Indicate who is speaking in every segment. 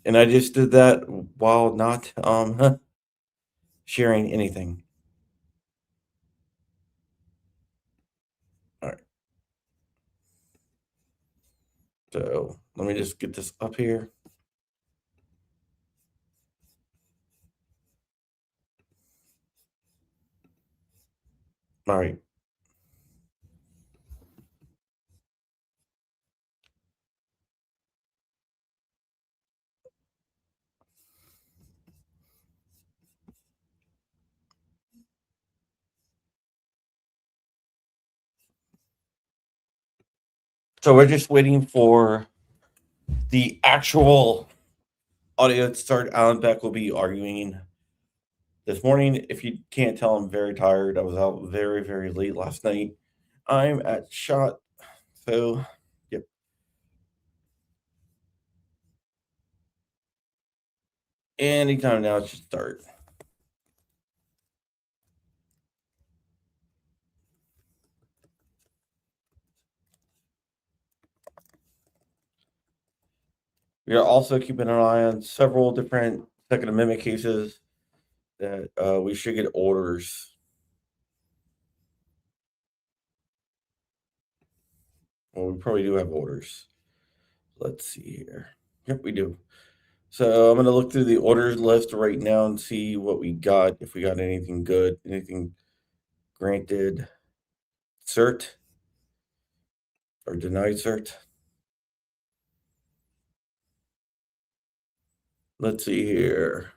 Speaker 1: And I just did that while not sharing anything. All right. So let me just get this up here. All right. So we're just waiting for the actual audio to start. Alan Beck will be arguing this morning. If you can't tell, I'm very tired. I was out very, very late last night. I'm at shot. So, yep. Anytime now it should start. We are also keeping an eye on several different Second Amendment cases that we should get orders. Well, we probably do have orders. Let's see here. Yep, we do. So I'm going to look through the orders list right now and see what we got. If we got anything good, anything granted cert or denied cert. Let's see here.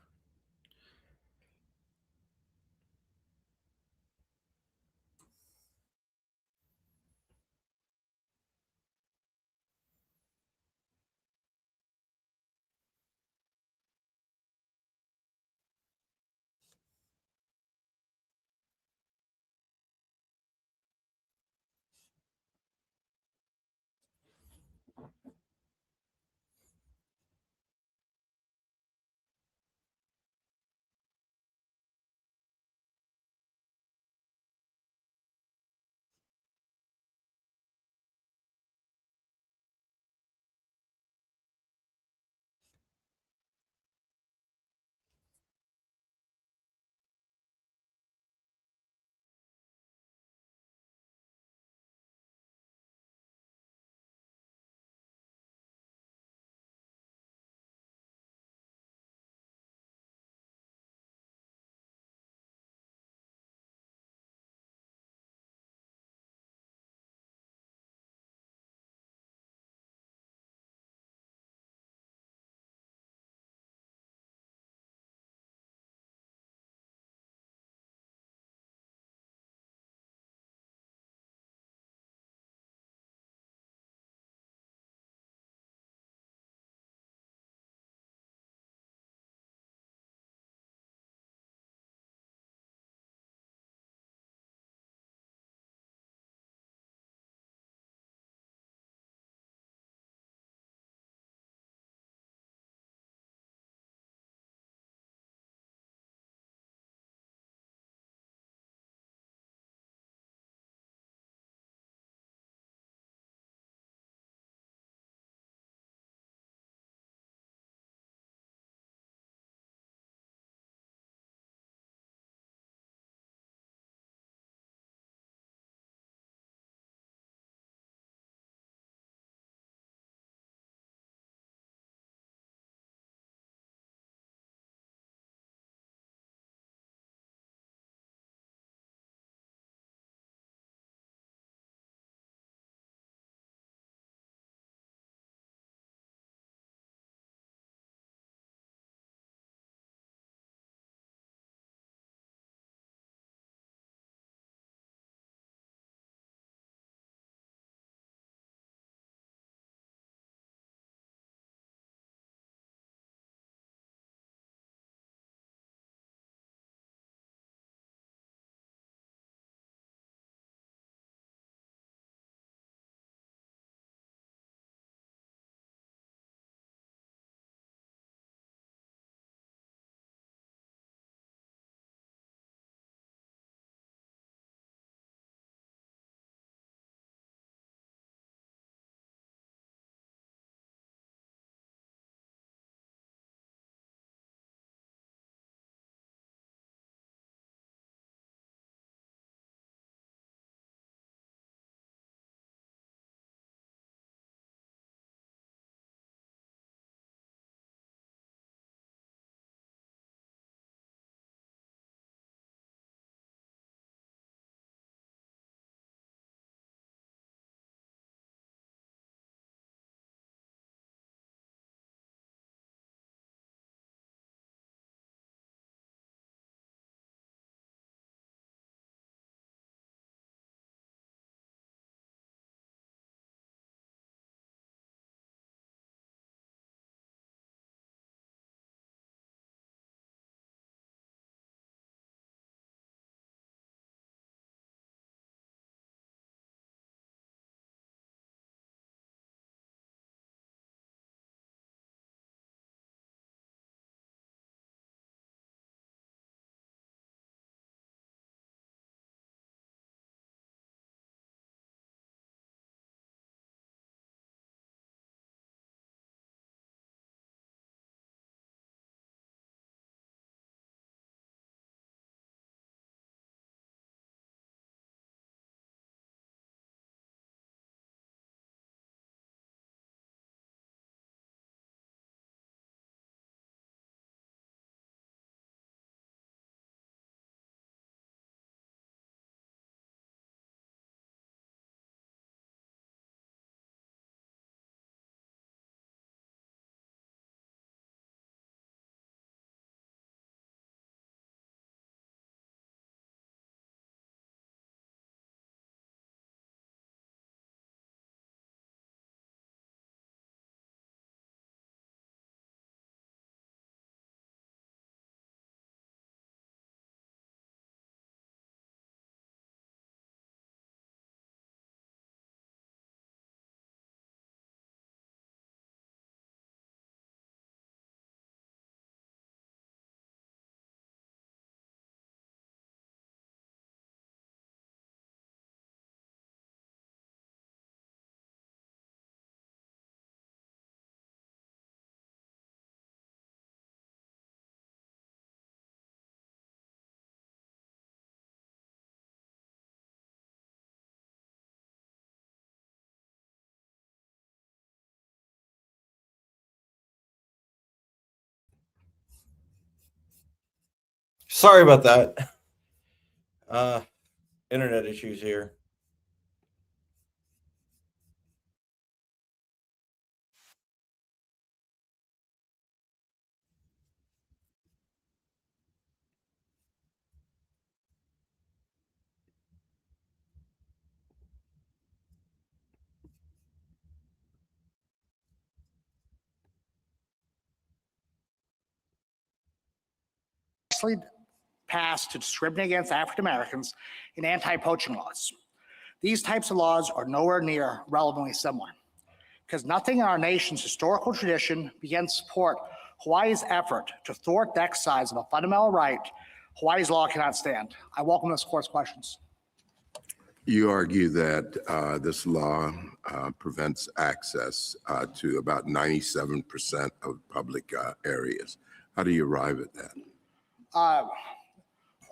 Speaker 1: Sorry about that. Internet issues here.
Speaker 2: Passed to discriminate against African Americans in anti-poaching laws. These types of laws are nowhere near relevantly similar, because nothing in our nation's historical tradition begins to support Hawaii's effort to thwart the exercise of a fundamental right Hawaii's law cannot stand. I welcome this court's questions.
Speaker 3: You argue that this law prevents access to about 97% of public areas. How do you arrive at that?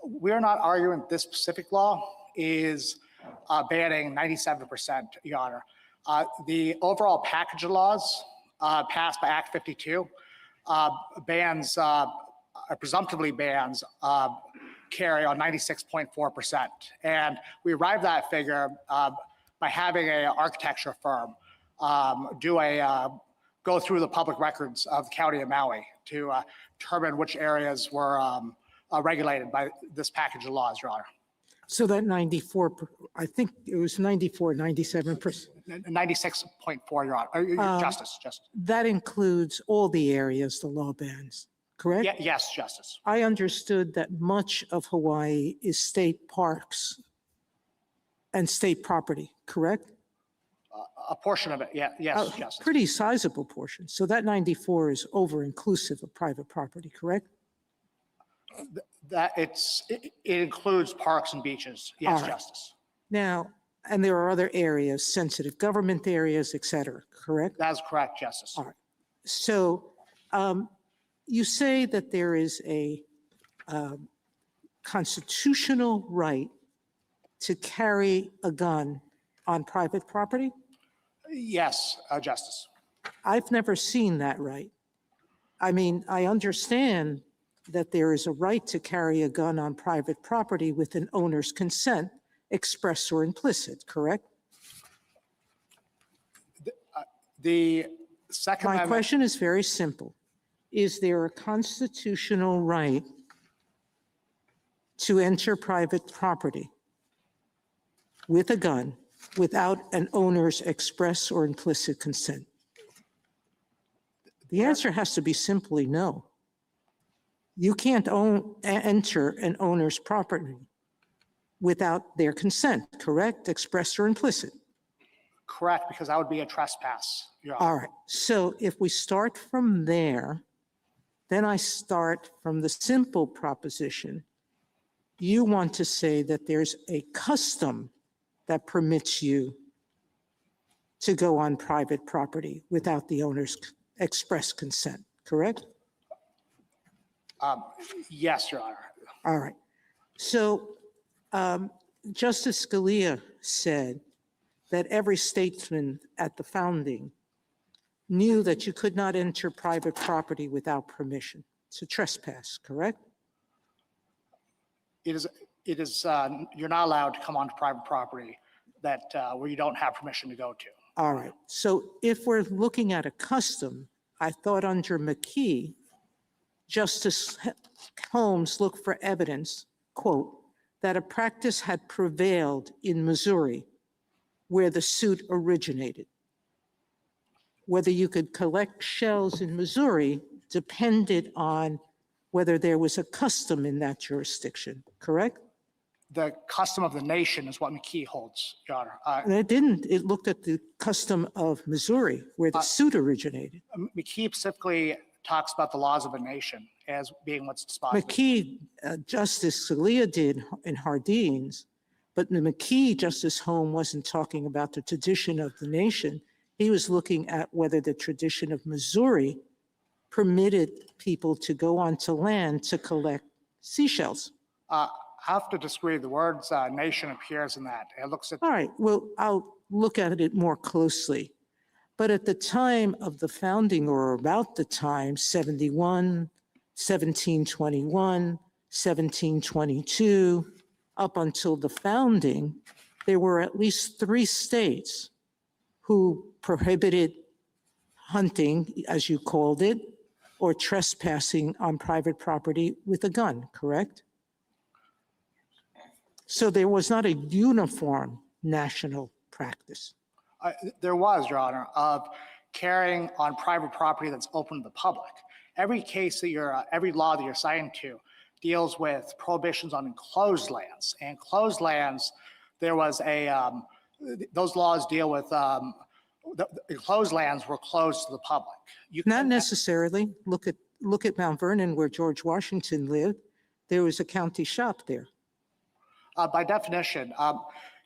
Speaker 2: We're not arguing this specific law is banning 97%, Your Honor. The overall package of laws passed by Act 52 bans, presumptively bans carry on 96.4%. And we arrived at that figure by having an architecture firm go through the public records of the County of Maui to determine which areas were regulated by this package of laws, Your Honor.
Speaker 4: So that 94, I think it was 94, 97%.
Speaker 2: 96.4, Your Honor. Justice.
Speaker 4: That includes all the areas the law bans, correct?
Speaker 2: Yes, Justice.
Speaker 4: I understood that much of Hawaii is state parks and state property, correct?
Speaker 2: A portion of it, yes, Justice.
Speaker 4: Pretty sizable portion. So that 94 is over-inclusive of private property, correct?
Speaker 2: That it includes parks and beaches, yes,
Speaker 4: right.
Speaker 2: Justice.
Speaker 4: Now, and there are other areas, sensitive government areas, et cetera, correct?
Speaker 2: That is correct, Justice.
Speaker 4: All right. So you say that there is a constitutional right to carry a gun on private property?
Speaker 2: Yes, Justice.
Speaker 4: I've never seen that right. I mean, I understand that there is a right to carry a gun on private property with an owner's consent, express or implicit, correct?
Speaker 2: The Second
Speaker 4: My
Speaker 2: Amendment.
Speaker 4: question is very simple. Is there a constitutional right to enter private property with a gun without an owner's express or implicit consent? The answer has to be simply no. You can't enter an owner's property without their consent, correct? Express or implicit?
Speaker 2: Correct, because that would be a trespass, Your Honor.
Speaker 4: All right. So if we start from there, then I start from the simple proposition. You want to say that there's a custom that permits you to go on private property without the owner's express consent, correct?
Speaker 2: Yes, Your Honor.
Speaker 4: All right. So Justice Scalia said that every statesman at the founding knew that you could not enter private property without permission. It's a trespass, correct?
Speaker 2: It is. You're not allowed to come onto private property that where you don't have permission to go to.
Speaker 4: All right. So if we're looking at a custom, I thought under McKee, Justice Holmes looked for evidence, quote, that a practice had prevailed in Missouri where the suit originated. Whether you could collect shells in Missouri depended on whether there was a custom in that jurisdiction, correct?
Speaker 2: The custom of the nation is what McKee holds, Your Honor.
Speaker 4: And it didn't. It looked at the custom of Missouri where the suit originated.
Speaker 2: McKee specifically talks about the laws of a nation as being what's dispositive.
Speaker 4: McKee, Justice Scalia did in Hardeen's, but the McKee, Justice Holmes wasn't talking about the tradition of the nation. He was looking at whether the tradition of Missouri permitted people to go onto land to collect seashells.
Speaker 2: I have to disagree. The words nation appears in that. It looks at.
Speaker 4: All right, well, I'll look at it more closely. But at the time of the founding, or about the time, 71, 1721, 1722, up until the founding, there were at least 3 states who prohibited hunting, as you called it, or trespassing on private property with a gun, correct? So there was not a uniform national practice.
Speaker 2: There was, Your Honor, of carrying on private property that's open to the public. Every case that every law that you're citing to deals with prohibitions on enclosed lands. And enclosed lands, there was those laws deal with, the enclosed lands were closed to the public.
Speaker 4: Not necessarily. Look at Mount Vernon, where George Washington lived. There was a county shop there.
Speaker 2: By definition,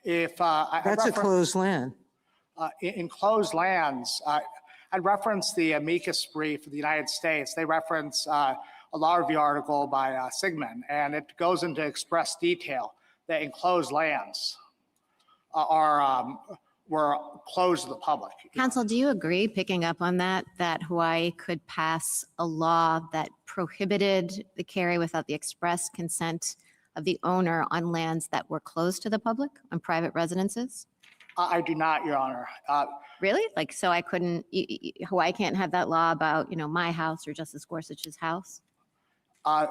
Speaker 2: if
Speaker 4: That's a closed land.
Speaker 2: Enclosed lands, I'd reference the amicus brief of the United States. They reference a law review article by Sigmund, and it goes into express detail that enclosed lands were closed to the public.
Speaker 5: Counsel, do you agree, picking up on that Hawaii could pass a law that prohibited the carry without the express consent of the owner on lands that were closed to the public, on private residences?
Speaker 2: I do not, Your Honor.
Speaker 5: Really? Like, so I couldn't, Hawaii can't have that law about, my house or Justice Gorsuch's house?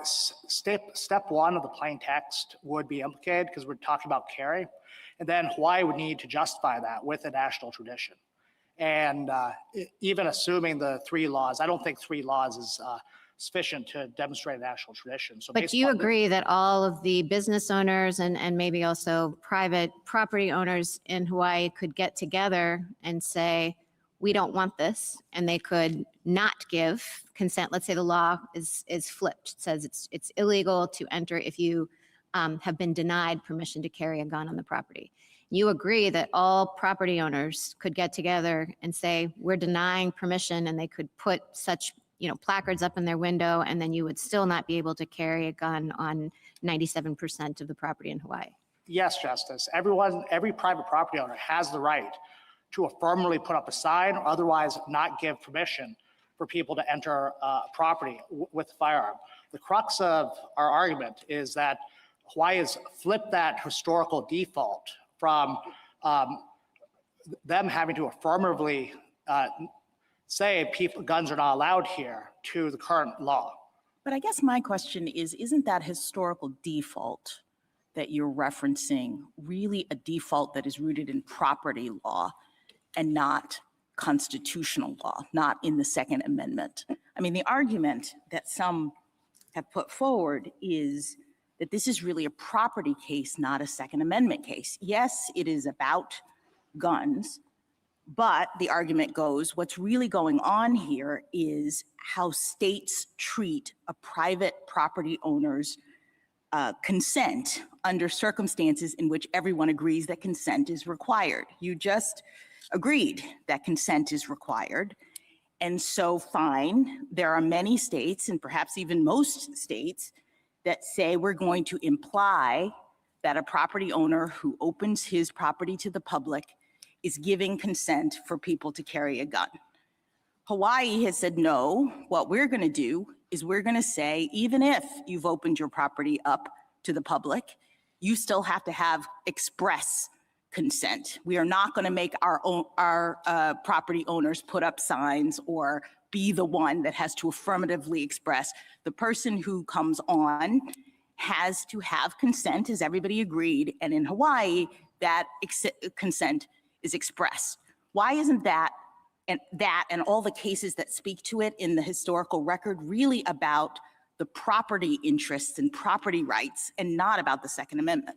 Speaker 2: Step 1 of the plain text would be implicated because we're talking about carry. And then Hawaii would need to justify that with a national tradition. And even assuming the 3 laws, I don't think 3 laws is sufficient to demonstrate a national tradition. So
Speaker 5: but do you agree that all of the business owners and maybe also private property owners in Hawaii could get together and say, we don't want this, and they could not give consent? Let's say the law is flipped. It says it's illegal to enter if you have been denied permission to carry a gun on the property. You agree that all property owners could get together and say, we're denying permission, and they could put such placards up in their window, and then you would still not be able to carry a gun on 97% of the property in Hawaii? Yes,
Speaker 2: Justice. Every private property owner has the right to affirmatively put up a sign or otherwise not give permission for people to enter property with a firearm. The crux of our argument is that Hawaii has flipped that historical default from them having to affirmatively say guns are not allowed here to the current law.
Speaker 6: But I guess my question is, isn't that historical default that you're referencing really a default that is rooted in property law and not constitutional law, not in the Second Amendment? I mean, the argument that some have put forward is that this is really a property case, not a Second Amendment case. Yes, it is about guns, but the argument goes, what's really going on here is how states treat a private property owner's consent under circumstances in which everyone agrees that consent is required. You just agreed that consent is required. And so fine, there are many states, and perhaps even most states, that say we're going to imply that a property owner who opens his property to the public is giving consent for people to carry a gun. Hawaii has said, no, what we're going to do is we're going to say, even if you've opened your property up to the public, you still have to have express consent. We are not going to make our property owners put up signs or be the one that has to affirmatively express. The person who comes on has to have consent, as everybody agreed, and in Hawaii, that consent is expressed. Why isn't that and all the cases that speak to it in the historical record really about the property interests and property rights and not about the Second Amendment?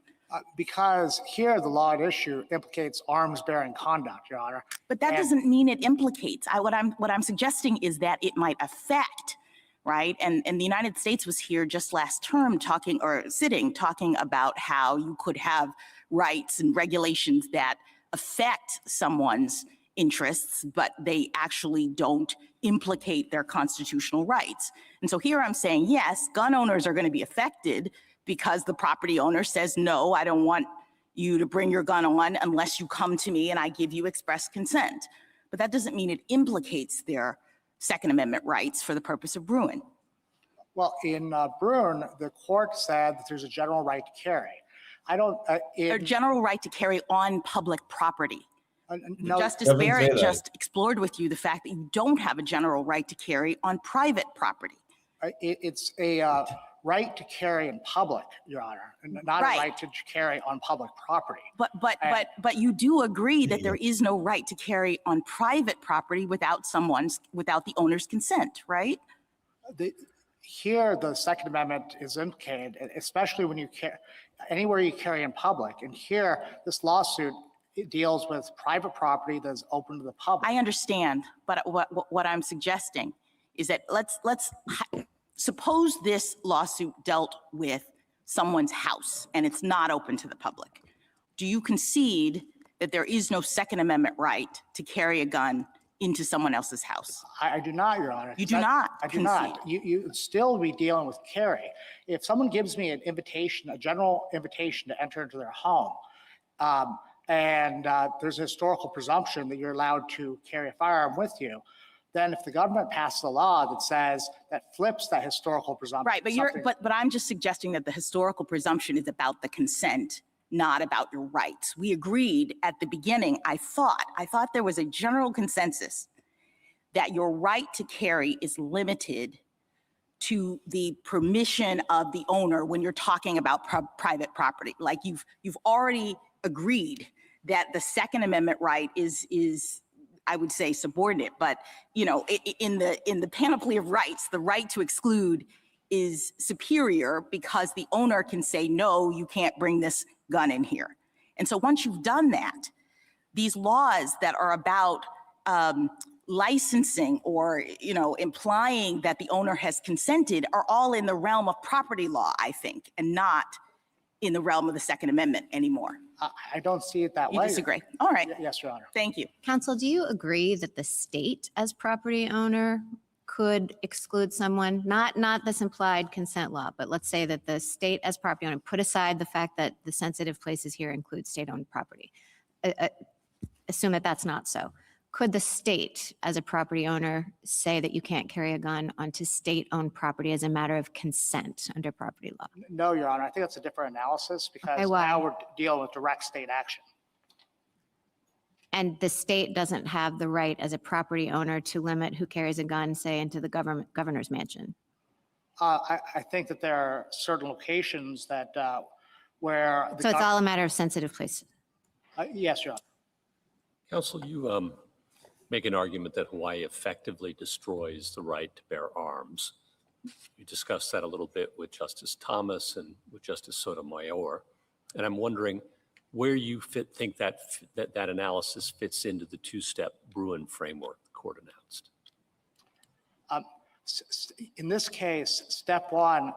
Speaker 2: Because here the law at issue implicates arms-bearing conduct, Your Honor.
Speaker 6: But that doesn't mean it implicates. What I'm suggesting is that it might affect, right? And the United States was here just last term talking about how you could have rights and regulations that affect someone's interests, but they actually don't implicate their constitutional rights. And so here I'm saying, yes, gun owners are going to be affected because the property owner says, no, I don't want you to bring your gun on unless you come to me and I give you express consent. But that doesn't mean it implicates their Second Amendment rights for the purpose of ruin.
Speaker 2: Well, in Bruin, the court said that there's a general right to carry. I don't,
Speaker 6: A general right to carry on public property.
Speaker 2: no,
Speaker 6: Justice
Speaker 1: Doesn't say
Speaker 6: Barrett
Speaker 1: that.
Speaker 6: just explored with you the fact that you don't have a general right to carry on private property.
Speaker 2: it's a right to carry in public, Your Honor, not
Speaker 6: Right.
Speaker 2: a right to carry on public property.
Speaker 6: But you do agree that there is no right to carry on private property without the owner's consent, right?
Speaker 2: Here, the Second Amendment is implicated, especially when you anywhere you carry in public. And here, this lawsuit, it deals with private property that's open to the public.
Speaker 6: I understand, but what I'm suggesting is that let's suppose this lawsuit dealt with someone's house and it's not open to the public. Do you concede that there is no Second Amendment right to carry a gun into someone else's house?
Speaker 2: I do not, Your Honor.
Speaker 6: You do not
Speaker 2: I do not. You still be dealing with carry. If someone gives me an invitation, a general invitation to enter into their home, and there's a historical presumption that you're allowed to carry a firearm with you, then if the government passes a law that says, that flips that historical presumption.
Speaker 6: Right, but I'm just suggesting that the historical presumption is about the consent, not about your rights. We agreed at the beginning, I thought there was a general consensus that your right to carry is limited to the permission of the owner when you're talking about private property. Like you've already agreed that the Second Amendment right is I would say subordinate, but you know, in the panoply of rights, the right to exclude is superior because the owner can say, no, you can't bring this gun in here. And so once you've done that, these laws that are about licensing or, you know, implying that the owner has consented are all in the realm of property law, I think, and not in the realm of the Second Amendment anymore.
Speaker 2: I don't see it that
Speaker 6: You
Speaker 2: way.
Speaker 6: disagree? All right.
Speaker 2: Yes, Your Honor.
Speaker 6: Thank you.
Speaker 5: Counsel, do you agree that the state as property owner could exclude someone, not this implied consent law, but let's say that the state as property owner, put aside the fact that the sensitive places here include state-owned property. Assume that that's not so. Could the state as a property owner say that you can't carry a gun onto state-owned property as a matter of consent under property law?
Speaker 2: No, Your Honor. I think that's a different analysis because
Speaker 5: Okay, why?
Speaker 2: now we're dealing with direct state action.
Speaker 5: And the state doesn't have the right as a property owner to limit who carries a gun, say, into the governor's mansion?
Speaker 2: I think that there are certain locations that where the
Speaker 5: So it's all a matter of sensitive places.
Speaker 2: yes, Your Honor.
Speaker 7: Counsel, you make an argument that Hawaii effectively destroys the right to bear arms. You discussed that a little bit with Justice Thomas and with Justice Sotomayor. And I'm wondering where you think that analysis fits into the two-step Bruin framework the court announced.
Speaker 2: In this case, step one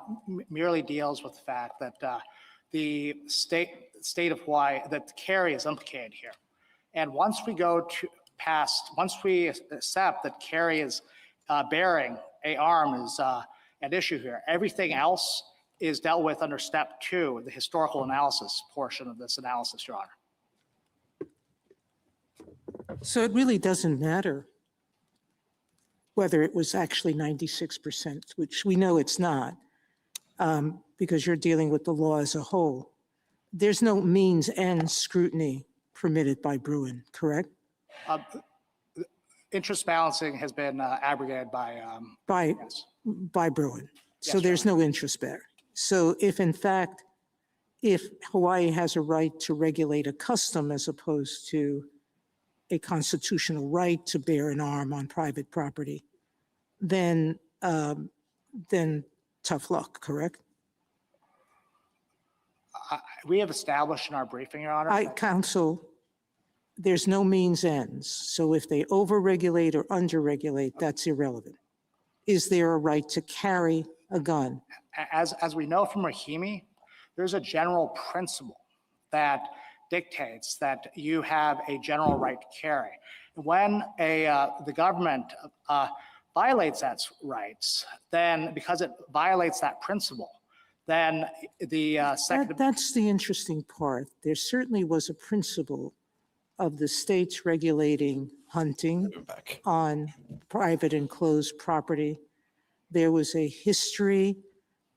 Speaker 2: merely deals with the fact that the state of Hawaii, that carry is implicated here. And once we go to once we accept that carry is bearing a arm is at issue here, everything else is dealt with under step two, the historical analysis portion of this analysis, Your Honor.
Speaker 4: So it really doesn't matter whether it was actually 96%, which we know it's not, because you're dealing with the law as a whole. There's no means and scrutiny permitted by Bruin, correct?
Speaker 2: Interest balancing has been abrogated by yes.
Speaker 4: By Bruin. So
Speaker 2: Yes,
Speaker 4: there's no interest bearing. So if in fact, if Hawaii has a right to regulate a custom as opposed to a constitutional right to bear an arm on private property, then tough luck, correct?
Speaker 2: We have established in our briefing, Your Honor.
Speaker 4: Counsel, there's no means ends. So if they overregulate or underregulate, that's irrelevant. Is there a right to carry a gun?
Speaker 2: As we know from Rahimi, there's a general principle that dictates that you have a general right to carry. When the government violates that rights, then because it violates that principle, then the second.
Speaker 4: That's the interesting part. There certainly was a principle of the states regulating hunting on private enclosed property, there was a history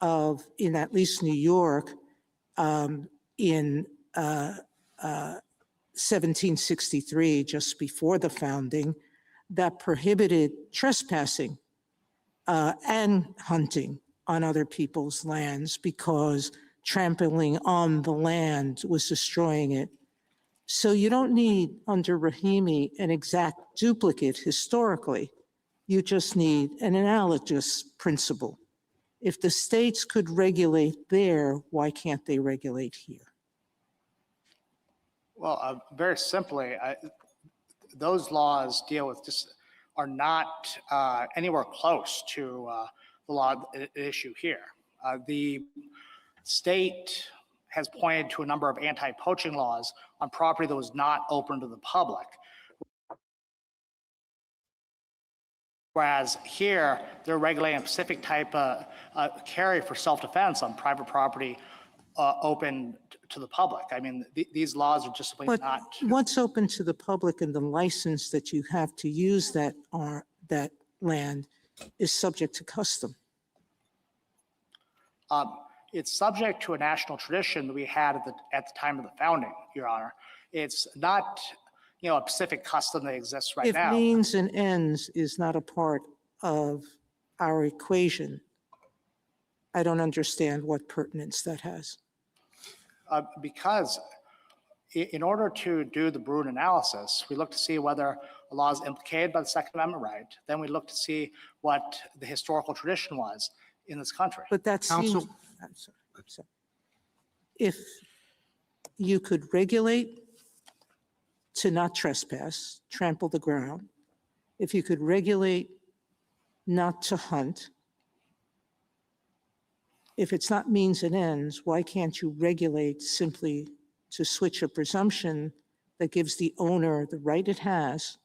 Speaker 4: of, in at least New York, in 1763, just before the founding, that prohibited trespassing and hunting on other people's lands because trampling on the land was destroying it. So you don't need, under Rahimi, an exact duplicate historically. You just need an analogous principle. If the states could regulate there, why can't they regulate here?
Speaker 2: Well, very simply, those laws deal with just are not anywhere close to the law at issue here. The state has pointed to a number of anti-poaching laws on property that was not open to the public. Whereas here, they're regulating a specific type of carry for self-defense on private property open to the public. I mean, these laws are just simply
Speaker 4: But
Speaker 2: not.
Speaker 4: what's open to the public and the license that you have to use that land is subject to custom.
Speaker 2: It's subject to a national tradition that we had at the time of the founding, Your Honor. It's not, a specific custom that exists right now.
Speaker 4: If means and ends is not a part of our equation, I don't understand what pertinence that has.
Speaker 2: Because in order to do the Bruin analysis, we look to see whether a law is implicated by the Second Amendment right. Then we look to see what the historical tradition was in this country.
Speaker 4: But that seems,
Speaker 8: Counsel?
Speaker 4: I'm sorry. If you could regulate to not trespass, trample the ground, if you could regulate not to hunt, if it's not means and ends, why can't you regulate simply to switch a presumption that gives the owner the right it has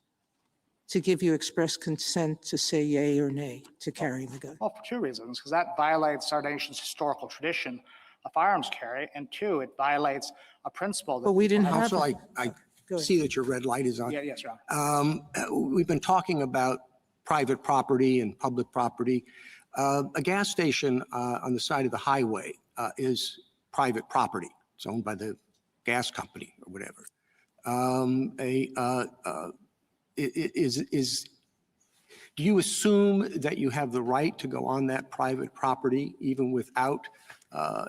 Speaker 4: to give you express consent to say yay or nay to carrying the gun?
Speaker 2: Well, for two reasons, because that violates our nation's historical tradition of firearms carry, and two, it violates a principle that.
Speaker 4: But we didn't have.
Speaker 8: Counsel, I
Speaker 4: Go ahead.
Speaker 8: see that your red light is on.
Speaker 2: Yes, Your Honor.
Speaker 8: We've been talking about private property and public property. A gas station on the side of the highway is private property. It's owned by the gas company or whatever. Do you assume that you have the right to go on that private property even without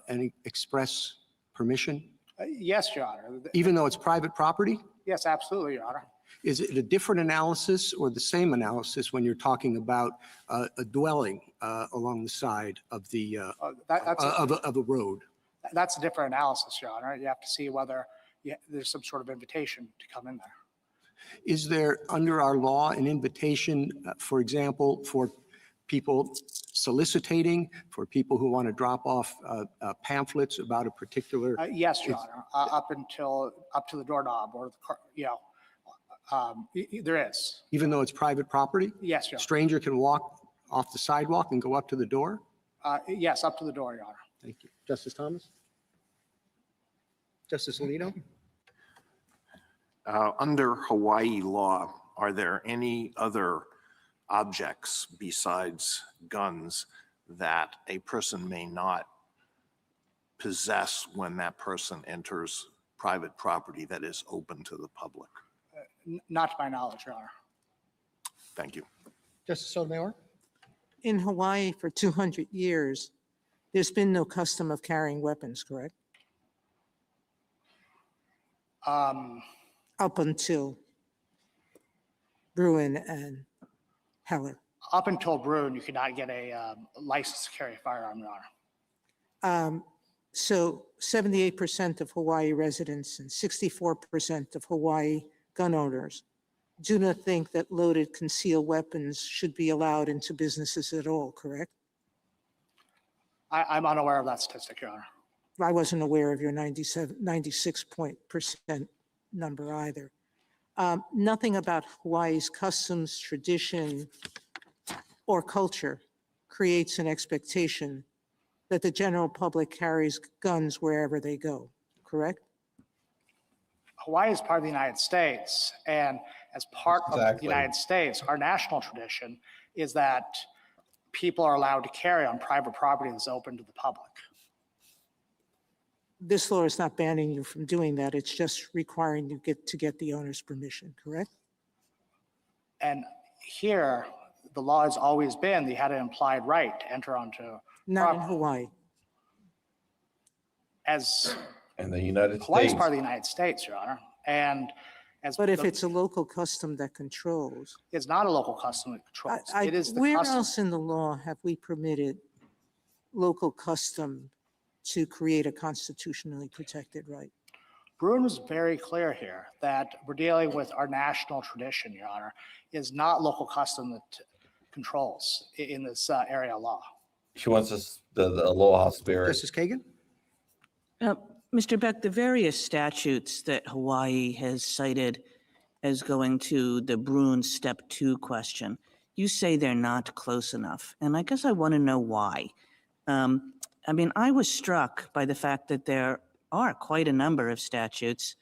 Speaker 8: any express permission,
Speaker 2: Yes, Your Honor.
Speaker 8: even though it's private property?
Speaker 2: Yes, absolutely, Your Honor.
Speaker 8: Is it a different analysis or the same analysis when you're talking about a dwelling along the side of the of a road?
Speaker 2: That's a different analysis, Your Honor. You have to see whether there's some sort of invitation to come in there.
Speaker 8: Is there, under our law, an invitation, for example, for people soliciting, for people who want to drop off pamphlets about a particular?
Speaker 2: Yes, Your Honor, up to the doorknob or the car, there is.
Speaker 8: Even though it's private property?
Speaker 2: Yes, Your
Speaker 8: A
Speaker 2: Honor.
Speaker 8: stranger can walk off the sidewalk and go up to the door?
Speaker 2: Yes, up to the door, Your Honor.
Speaker 8: Thank you. Justice Thomas? Justice Alito?
Speaker 9: Under Hawaii law, are there any other objects besides guns that a person may not possess when that person enters private property that is open to the public?
Speaker 2: Not to my knowledge, Your Honor.
Speaker 9: Thank you.
Speaker 8: Justice Sotomayor?
Speaker 4: In Hawaii for 200 years, there's been no custom of carrying weapons, correct? Up until Bruin and Heller.
Speaker 2: Up until Bruin, you could not get a license to carry a firearm, Your Honor.
Speaker 4: So 78% of Hawaii residents and 64% of Hawaii gun owners do not think that loaded concealed weapons should be allowed into businesses at all, correct?
Speaker 2: I'm unaware of that statistic, Your Honor.
Speaker 4: I wasn't aware of your 96% number either. Nothing about Hawaii's customs, tradition, or culture creates an expectation that the general public carries guns wherever they go, correct?
Speaker 2: Hawaii is part of the United States, and as part of the United States, our national tradition is that people are allowed to carry on private property that's open to the public.
Speaker 4: This law is not banning you from doing that. It's just requiring you to get the owner's permission, correct?
Speaker 2: And here, the law has always been that you had an implied right to enter onto
Speaker 4: Not in
Speaker 2: property.
Speaker 4: Hawaii.
Speaker 2: As
Speaker 1: And the United
Speaker 2: Hawaii is
Speaker 1: States.
Speaker 2: part of the United States, Your Honor, and as
Speaker 4: But if
Speaker 2: the-
Speaker 4: it's a local custom that controls,
Speaker 2: it's not a local custom that controls. It is the
Speaker 4: where
Speaker 2: custom.
Speaker 4: else in the law have we permitted local custom to create a constitutionally protected right?
Speaker 2: Bruin was very clear here that we're dealing with our national tradition, Your Honor, is not local custom that controls in this area of law.
Speaker 1: She wants us, the aloha spirit.
Speaker 8: Justice Kagan?
Speaker 10: Mr. Beck, the various statutes that Hawaii has cited as going to the Bruin Step 2 question, you say they're not close enough. And I guess I want to know why. I mean, I was struck by the fact that there are quite a number of statutes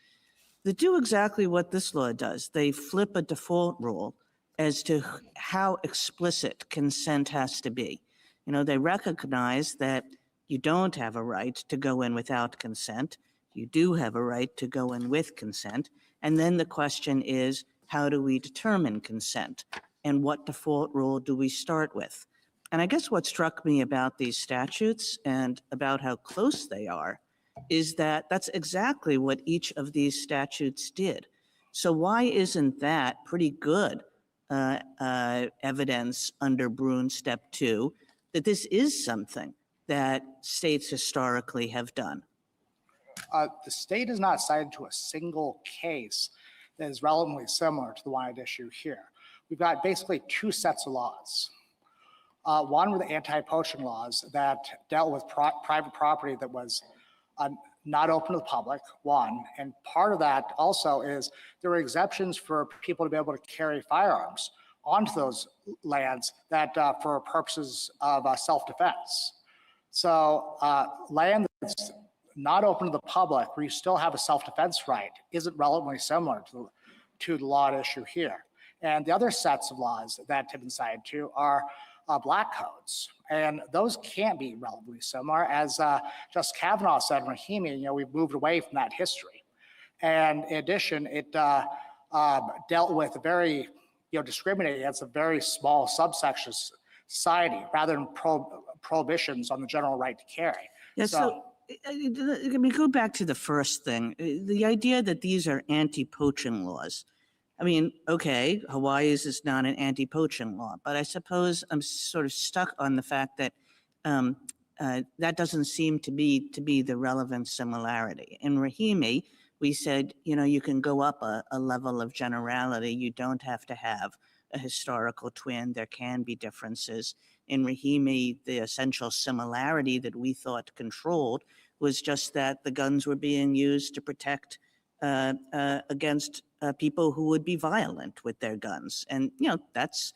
Speaker 10: that do exactly what this law does. They flip a default rule as to how explicit consent has to be. You know, they recognize that you don't have a right to go in without consent. You do have a right to go in with consent. And then the question is, how do we determine consent? And what default rule do we start with? And I guess what struck me about these statutes and about how close they are is that that's exactly what each of these statutes did. So why isn't that pretty good evidence under Bruin Step 2 that this is something that states historically have done?
Speaker 2: The state is not cited to a single case that is relevantly similar to the one at issue here. We've got basically two sets of laws. One were the anti-poaching laws that dealt with private property that was not open to the public, one. And part of that also is there were exemptions for people to be able to carry firearms onto those lands that for purposes of self-defense. So land that's not open to the public, where you still have a self-defense right, isn't relevantly similar to the law at issue here. And the other sets of laws that have been cited to are black codes. And those can't be relevantly similar. As Justice Kavanaugh said in Rahimi, you know, we've moved away from that history. And in addition, it dealt with a very, discriminating against a very small subsection of society rather than prohibitions on the general right to carry.
Speaker 10: Yeah, so let me go back to the first thing. The idea that these are anti-poaching laws. I mean, okay, Hawaii's is not an anti-poaching law, but I suppose I'm sort of stuck on the fact that that doesn't seem to be the relevant similarity. In Rahimi, we said, you can go up a level of generality. You don't have to have a historical twin. There can be differences. In Rahimi, the essential similarity that we thought controlled was just that the guns were being used to protect against people who would be violent with their guns. And, that's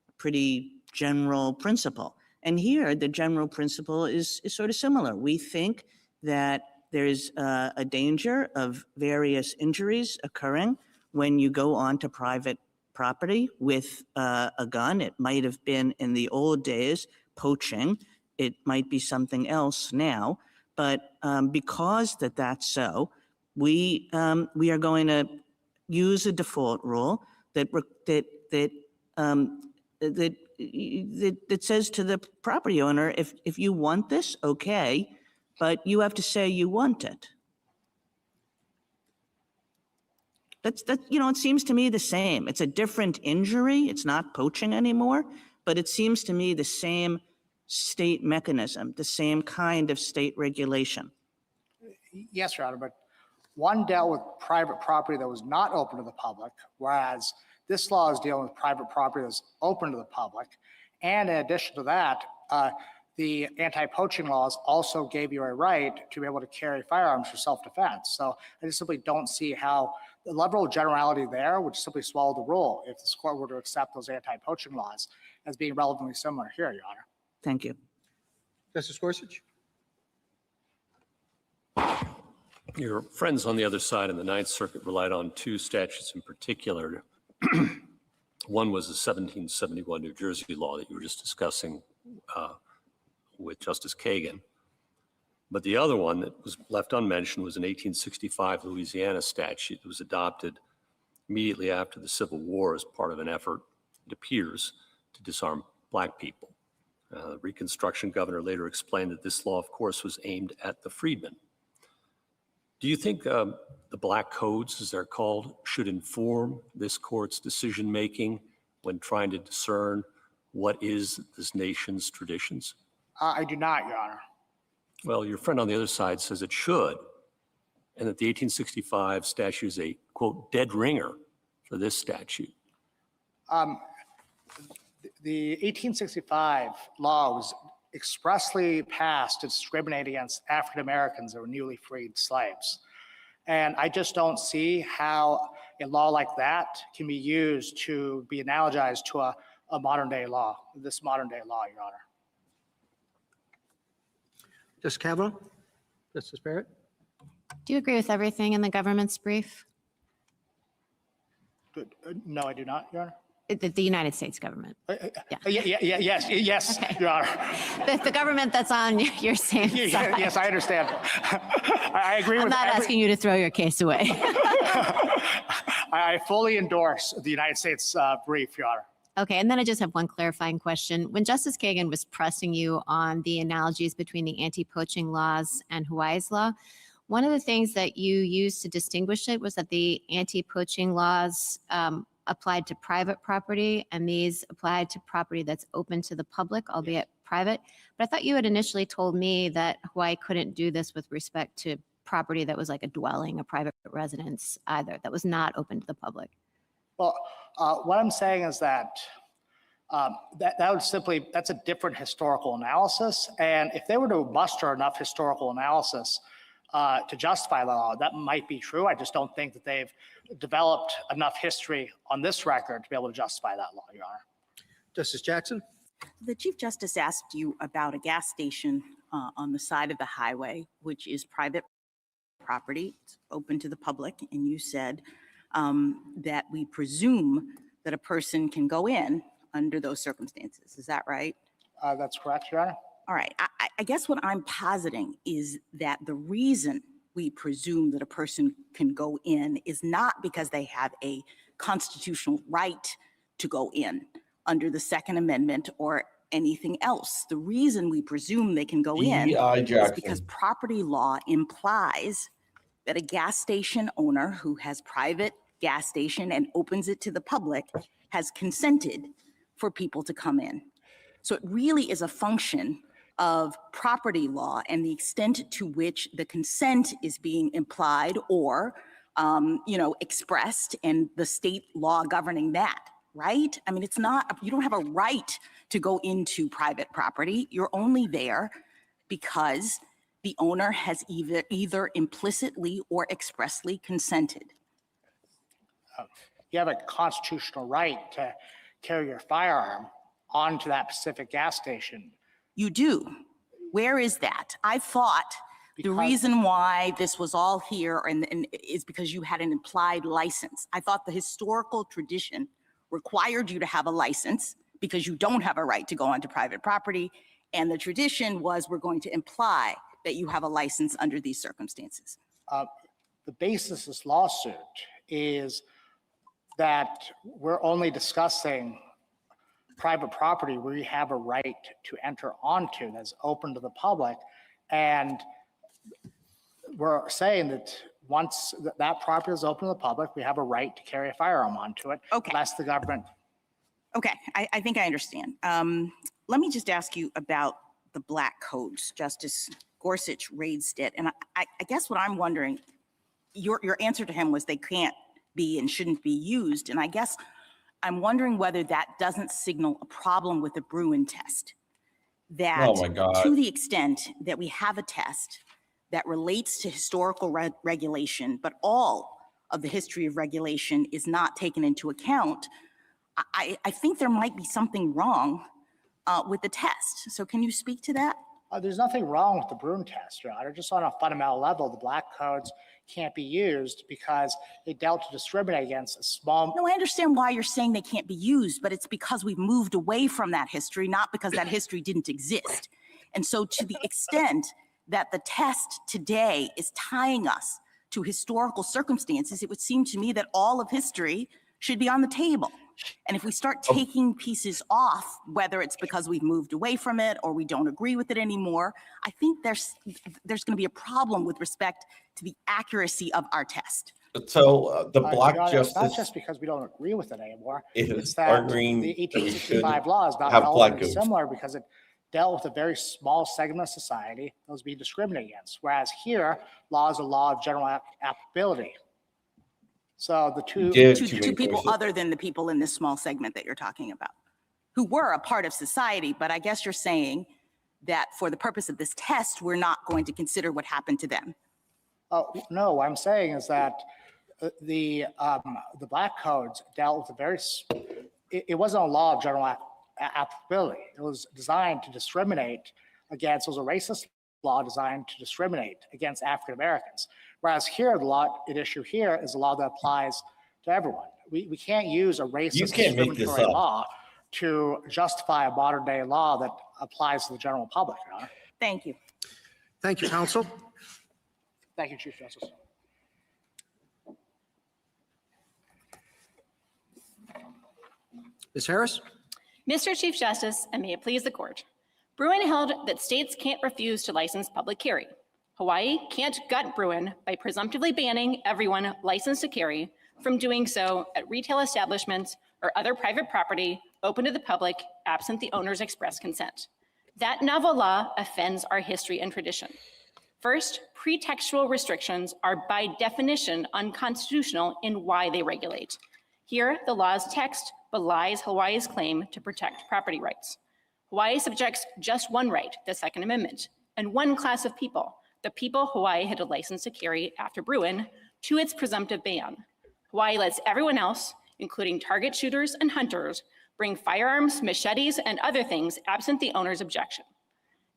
Speaker 10: a pretty general principle. And here, the general principle is sort of similar. We think that there's a danger of various injuries occurring when you go onto private property with a gun. It might have been in the old days poaching. It might be something else now. But because that's so, we are going to use a default rule that says to the property owner, if you want this, okay, but you have to say you want it. It seems to me the same. It's a different injury. It's not poaching anymore, but it seems to me the same state mechanism, the same kind of state regulation.
Speaker 2: Yes, Your Honor, but one dealt with private property that was not open to the public, whereas this law is dealing with private property that's open to the public. And in addition to that, the anti-poaching laws also gave you a right to be able to carry firearms for self-defense. So I just simply don't see how the level of generality there would simply swallow the rule if this court were to accept those anti-poaching laws as being relevantly similar here, Your Honor.
Speaker 10: Thank you.
Speaker 8: Justice Gorsuch?
Speaker 7: Your friends on the other side in the Ninth Circuit relied on two statutes in particular. One was the 1771 New Jersey law that you were just discussing with Justice Kagan. But the other one that was left unmentioned was an 1865 Louisiana statute that was adopted immediately after the Civil War as part of an effort, it appears, to disarm Black people. The Reconstruction governor later explained that this law, of course, was aimed at the freedmen. Do you think the Black codes, as they're called, should inform this court's decision-making when trying to discern what is this nation's traditions?
Speaker 2: I do not, Your Honor.
Speaker 7: Well, your friend on the other side says it should, and that the 1865 statute is a, quote, dead ringer for this statute.
Speaker 2: The 1865 law was expressly passed to discriminate against African Americans that were newly freed slaves. And I just don't see how a law like that can be used to be analogized to a modern day law, this modern day law, Your Honor.
Speaker 8: Justice Kavanaugh? Justice Barrett?
Speaker 5: Do you agree with everything in the government's brief?
Speaker 2: No, I do not, Your Honor.
Speaker 5: The United States government.
Speaker 2: Yes, Your Honor.
Speaker 5: The government that's on your same side.
Speaker 2: Yes, I understand. I agree with
Speaker 5: I'm not asking you to throw your case away.
Speaker 2: I fully endorse the United States brief, Your Honor.
Speaker 5: Okay, and then I just have one clarifying question. When Justice Kagan was pressing you on the analogies between the anti-poaching laws and Hawaii's law, one of the things that you used to distinguish it was that the anti-poaching laws applied to private property, and these applied to property that's open to the public, albeit private. But I thought you had initially told me that Hawaii couldn't do this with respect to property that was like a dwelling, a private residence either, that was not open to the public.
Speaker 2: Well, what I'm saying is that that's a different historical analysis. And if they were to muster enough historical analysis to justify the law, that might be true. I just don't think that they've developed enough history on this record to be able to justify that law, Your Honor.
Speaker 8: Justice Jackson?
Speaker 6: The Chief Justice asked you about a gas station on the side of the highway, which is private property, it's open to the public, and you said that we presume that a person can go in under those circumstances. Is that right?
Speaker 2: That's correct, Your Honor.
Speaker 6: All right. I guess what I'm positing is that the reason we presume that a person can go in is not because they have a constitutional right to go in under the Second Amendment or anything else. The reason we presume they can go in is because property law implies that a gas station owner who has private gas station and opens it to the public has consented for people to come in. So it really is a function of property law and the extent to which the consent is being implied or, expressed, and the state law governing that, right? I mean, it's not, you don't have a right to go into private property. You're only there because the owner has either implicitly or expressly consented.
Speaker 2: You have a constitutional right to carry your firearm onto that specific gas station.
Speaker 6: You do. Where is that? I thought the reason why this was all here and is because you had an implied license. I thought the historical tradition required you to have a license because you don't have a right to go onto private property. And the tradition was we're going to imply that you have a license under these circumstances.
Speaker 2: The basis of this lawsuit is that we're only discussing private property where you have a right to enter onto that's open to the public. And we're saying that once that property is open to the public, we have a right to carry a firearm onto it.
Speaker 6: Okay.
Speaker 2: Unless the government.
Speaker 6: Okay, I think I understand. Let me just ask you about the black codes. Justice Gorsuch raised it. And I guess what I'm wondering, your answer to him was they can't be and shouldn't be used. And I guess I'm wondering whether that doesn't signal a problem with the Bruin test. That
Speaker 1: Oh my God.
Speaker 6: to the extent that we have a test that relates to historical regulation, but all of the history of regulation is not taken into account, I think there might be something wrong with the test. So can you speak to that?
Speaker 2: There's nothing wrong with the Bruin test, Your Honor. Just on a fundamental level, the black codes can't be used because they dealt to discriminate against a small.
Speaker 6: No, I understand why you're saying they can't be used, but it's because we've moved away from that history, not because that history didn't exist. And so to the extent that the test today is tying us to historical circumstances, it would seem to me that all of history should be on the table. And if we start taking pieces off, whether it's because we've moved away from it or we don't agree with it anymore, I think there's going to be a problem with respect to the accuracy of our test.
Speaker 1: So the black
Speaker 2: Your Honor, it's not
Speaker 1: justice
Speaker 2: just because we don't agree with it anymore.
Speaker 1: is
Speaker 2: It's that
Speaker 1: arguing
Speaker 2: the
Speaker 1: that we should
Speaker 2: 1865 law is not
Speaker 1: have black
Speaker 2: relevant and
Speaker 1: codes.
Speaker 2: similar because it dealt with a very small segment of society that was being discriminated against. Whereas here, law is a law of general applicability. So the two.
Speaker 6: To people other than the people in this small segment that you're talking about, who were a part of society, but I guess you're saying that for the purpose of this test, we're not going to consider what happened to them.
Speaker 2: Oh, no, what I'm saying is that the black codes dealt with a very, it wasn't a law of general applicability. It was designed to discriminate against, it was a racist law designed to discriminate against African Americans. Whereas here, the law at issue here is a law that applies to everyone. We can't use a racist discriminatory law to justify a modern day law that applies to the general public, Your Honor.
Speaker 6: Thank you.
Speaker 8: Thank you, counsel.
Speaker 2: Thank you, Chief Justice.
Speaker 8: Ms. Harris?
Speaker 11: Mr. Chief Justice, and may it please the court. Bruin held that states can't refuse to license public carry. Hawaii can't gut Bruin by presumptively banning everyone licensed to carry from doing so at retail establishments or other private property open to the public absent the owner's express consent. That novel law offends our history and tradition. First, pretextual restrictions are by definition unconstitutional in why they regulate. Here, the law's text belies Hawaii's claim to protect property rights. Hawaii subjects just one right, the Second Amendment, and one class of people, the people Hawaii had a license to carry after Bruin, to its presumptive ban. Hawaii lets everyone else, including target shooters and hunters, bring firearms, machetes, and other things absent the owner's objection.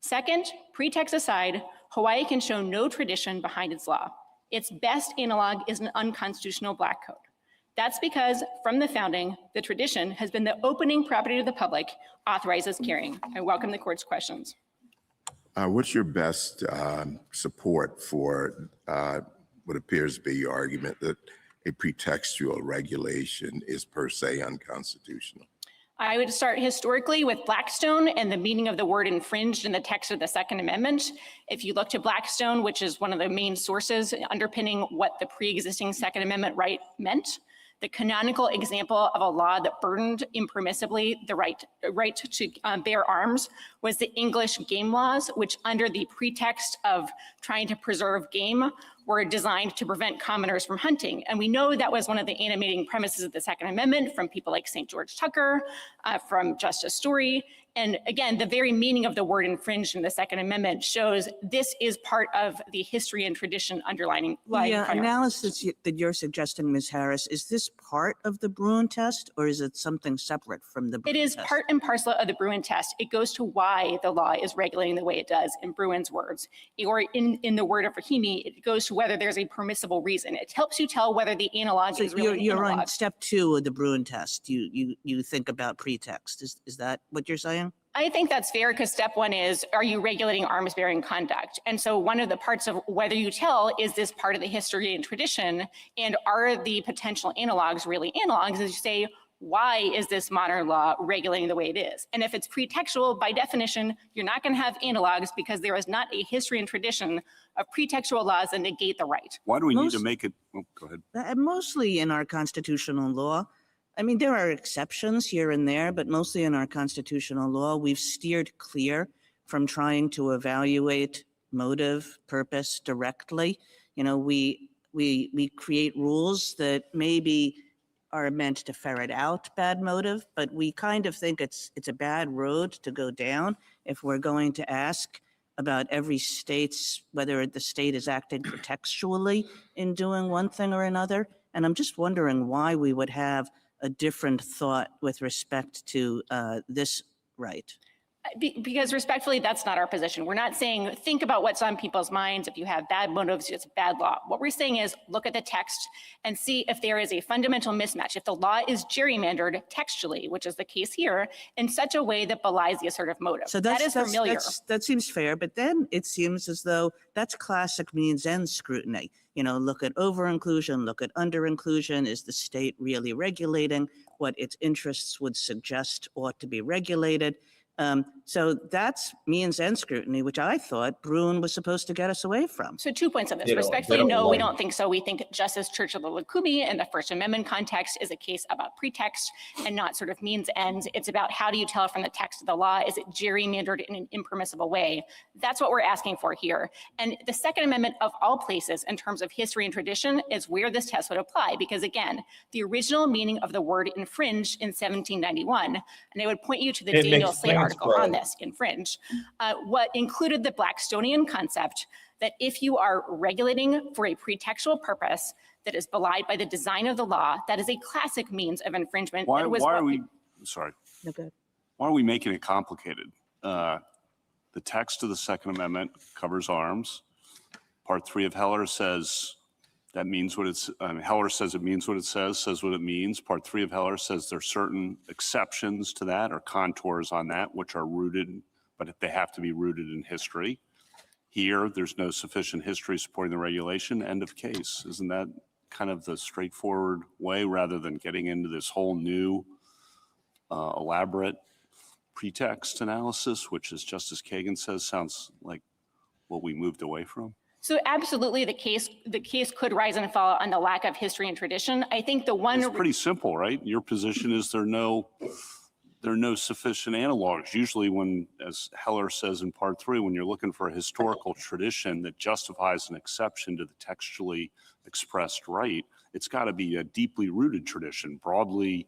Speaker 11: Second, pretext aside, Hawaii can show no tradition behind its law. Its best analog is an unconstitutional black code. That's because from the founding, the tradition has been the opening property to the public authorizes carrying. I welcome the court's questions.
Speaker 3: What's your best support for what appears to be your argument that a pretextual regulation is per se unconstitutional?
Speaker 11: I would start historically with Blackstone and the meaning of the word infringed in the text of the Second Amendment. If you look to Blackstone, which is one of the main sources underpinning what the pre-existing Second Amendment right meant, the canonical example of a law that burdened impermissibly the right to bear arms was the English game laws, which under the pretext of trying to preserve game were designed to prevent commoners from hunting. And we know that was one of the animating premises of the Second Amendment from people like St. George Tucker, from Justice Story. And again, the very meaning of the word infringed in the Second Amendment shows this is part of the history and tradition underlining.
Speaker 10: The analysis that you're suggesting, Ms. Harris, is this part of the Bruin test or is it something separate from the Bruin test?
Speaker 11: It is part and parcel of the Bruin test. It goes to why the law is regulating the way it does in Bruin's words, or in the word of Rahimi, it goes to whether there's a permissible reason. It helps you tell whether the analog is really
Speaker 10: you're
Speaker 11: analog.
Speaker 10: on step 2 of the Bruin test. You think about pretext. Is that what you're saying?
Speaker 11: I think that's fair because step 1 is, are you regulating arms bearing conduct? And so one of the parts of whether you tell, is this part of the history and tradition? And are the potential analogs really analogs? As you say, why is this modern law regulating the way it is? And if it's pretextual, by definition, you're not going to have analogs because there is not a history and tradition of pretextual laws that negate the right.
Speaker 12: Why do we need to make it? Oh, go ahead.
Speaker 10: Mostly in our constitutional law. I mean, there are exceptions here and there, but mostly in our constitutional law, we've steered clear from trying to evaluate motive, purpose directly. You know, we create rules that maybe are meant to ferret out bad motive, but we kind of think it's a bad road to go down if we're going to ask about every state's, whether the state is acting contextually in doing one thing or another. And I'm just wondering why we would have a different thought with respect to this right.
Speaker 11: Because respectfully, that's not our position. We're not saying, think about what's on people's minds. If you have bad motives, it's bad law. What we're saying is look at the text and see if there is a fundamental mismatch. If the law is gerrymandered textually, which is the case here, in such a way that belies the assertive motive.
Speaker 10: So
Speaker 11: that is familiar.
Speaker 10: that seems fair, but then it seems as though that's classic means end scrutiny. You know, look at over-inclusion, look at under-inclusion. Is the state really regulating what its interests would suggest ought to be regulated? So that's means end scrutiny, which I thought Bruin was supposed to get us away from.
Speaker 11: So 2 points on this.
Speaker 1: They
Speaker 11: Respectfully,
Speaker 1: don't
Speaker 11: no, we
Speaker 1: like-
Speaker 11: don't think so. We think Justice Churchill-Lukubi in the First Amendment context is a case about pretext and not sort of means ends. It's about how do you tell from the text of the law? Is it gerrymandered in an impermissible way? That's what we're asking for here. And the Second Amendment of all places in terms of history and tradition is where this test would apply. Because again, the original meaning of the word infringe in 1791, and I would point you to the
Speaker 1: It
Speaker 11: Daniel
Speaker 1: makes
Speaker 11: Slate
Speaker 1: sense,
Speaker 11: article
Speaker 1: bro.
Speaker 11: on this, infringe, what included the Blackstonian concept that if you are regulating for a pretextual purpose that is belied by the design of the law, that is a classic means of infringement.
Speaker 12: Why
Speaker 11: That was
Speaker 12: are
Speaker 11: what
Speaker 12: we, sorry,
Speaker 10: No, go ahead.
Speaker 12: why are we making it complicated? The text of the Second Amendment covers arms. Part 3 of Heller says that means what it's, Heller says it means what it says what it means. Part 3 of Heller says there's certain exceptions to that or contours on that, which are rooted, but they have to be rooted in history. Here, there's no sufficient history supporting the regulation, end of case. Isn't that kind of the straightforward way rather than getting into this whole new elaborate pretext analysis, which, as Justice Kagan says, sounds like what we moved away from?
Speaker 11: So absolutely, the case could rise and fall on the lack of history and tradition. I think the one
Speaker 12: It's pretty simple, right? Your position is there are no sufficient analogs. Usually when, as Heller says in Part 3, when you're looking for a historical tradition that justifies an exception to the textually expressed right, it's got to be a deeply rooted tradition, broadly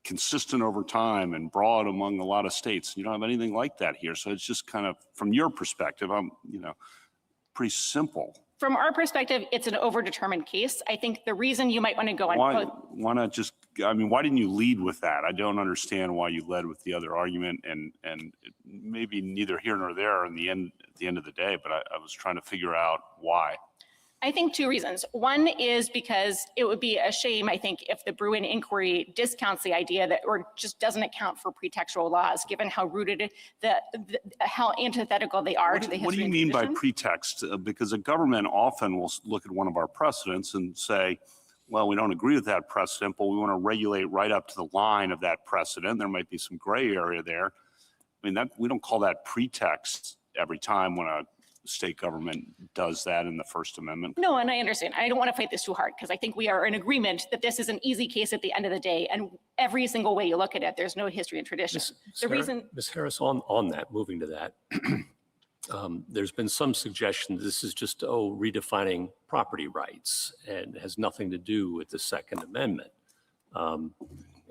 Speaker 12: consistent over time and broad among a lot of states. You don't have anything like that here. So it's just kind of, from your perspective, pretty simple.
Speaker 11: From our perspective, it's an overdetermined case. I think the reason you might want to go on.
Speaker 12: Why not just, why didn't you lead with that? I don't understand why you led with the other argument, and maybe neither here nor there at the end of the day, but I was trying to figure out why.
Speaker 11: I think 2 reasons. One is because it would be a shame, I think, if the Bruin inquiry discounts the idea that, or just doesn't account for pretextual laws, given how rooted, how antithetical they are to the history.
Speaker 12: What do you mean by pretext? Because a government often will look at one of our precedents and say, well, we don't agree with that precedent, but we want to regulate right up to the line of that precedent. There might be some gray area there. I mean, we don't call that pretext every time when a state government does that in the First Amendment.
Speaker 11: No, and I understand. I don't want to fight this too hard because I think we are in agreement that this is an easy case at the end of the day. And every single way you look at it, there's no history and tradition.
Speaker 7: Ms. Harris, on that, moving to that, there's been some suggestion that this is just, redefining property rights and has nothing to do with the Second Amendment.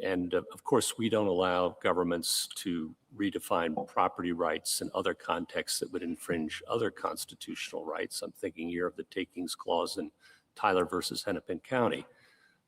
Speaker 7: And of course, we don't allow governments to redefine property rights in other contexts that would infringe other constitutional rights. I'm thinking here of the Takings Clause in Tyler versus Hennepin County.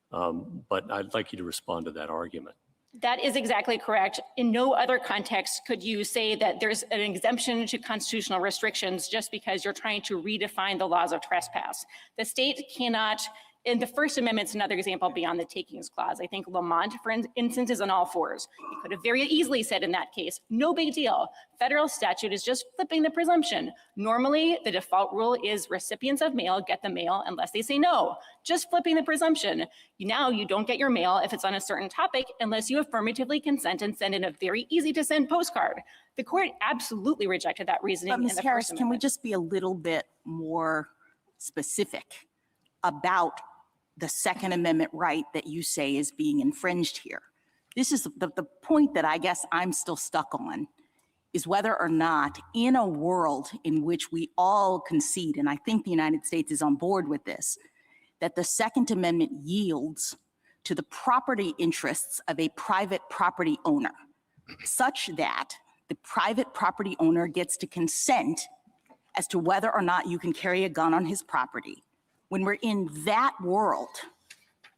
Speaker 7: But I'd like you to respond to that argument.
Speaker 11: That is exactly correct. In no other context could you say that there's an exemption to constitutional restrictions just because you're trying to redefine the laws of trespass. The state cannot. And the First Amendment's another example beyond the Takings Clause. I think Lamont, for instance, is on all fours. You could have very easily said in that case, no big deal. Federal statute is just flipping the presumption. Normally, the default rule is recipients of mail get the mail unless they say no. Just flipping the presumption. Now you don't get your mail if it's on a certain topic unless you affirmatively consent and send in a very easy to send postcard. The court absolutely rejected that reasoning.
Speaker 6: But
Speaker 11: in
Speaker 6: Ms.
Speaker 11: the
Speaker 6: Harris,
Speaker 11: First
Speaker 6: can we
Speaker 11: Amendment.
Speaker 6: just be a little bit more specific about the Second Amendment right that you say is being infringed here? This is the point that I guess I'm still stuck on, is whether or not in a world in which we all concede, and I think the United States is on board with this, that the Second Amendment yields to the property interests of a private property owner, such that the private property owner gets to consent as to whether or not you can carry a gun on his property. When we're in that world,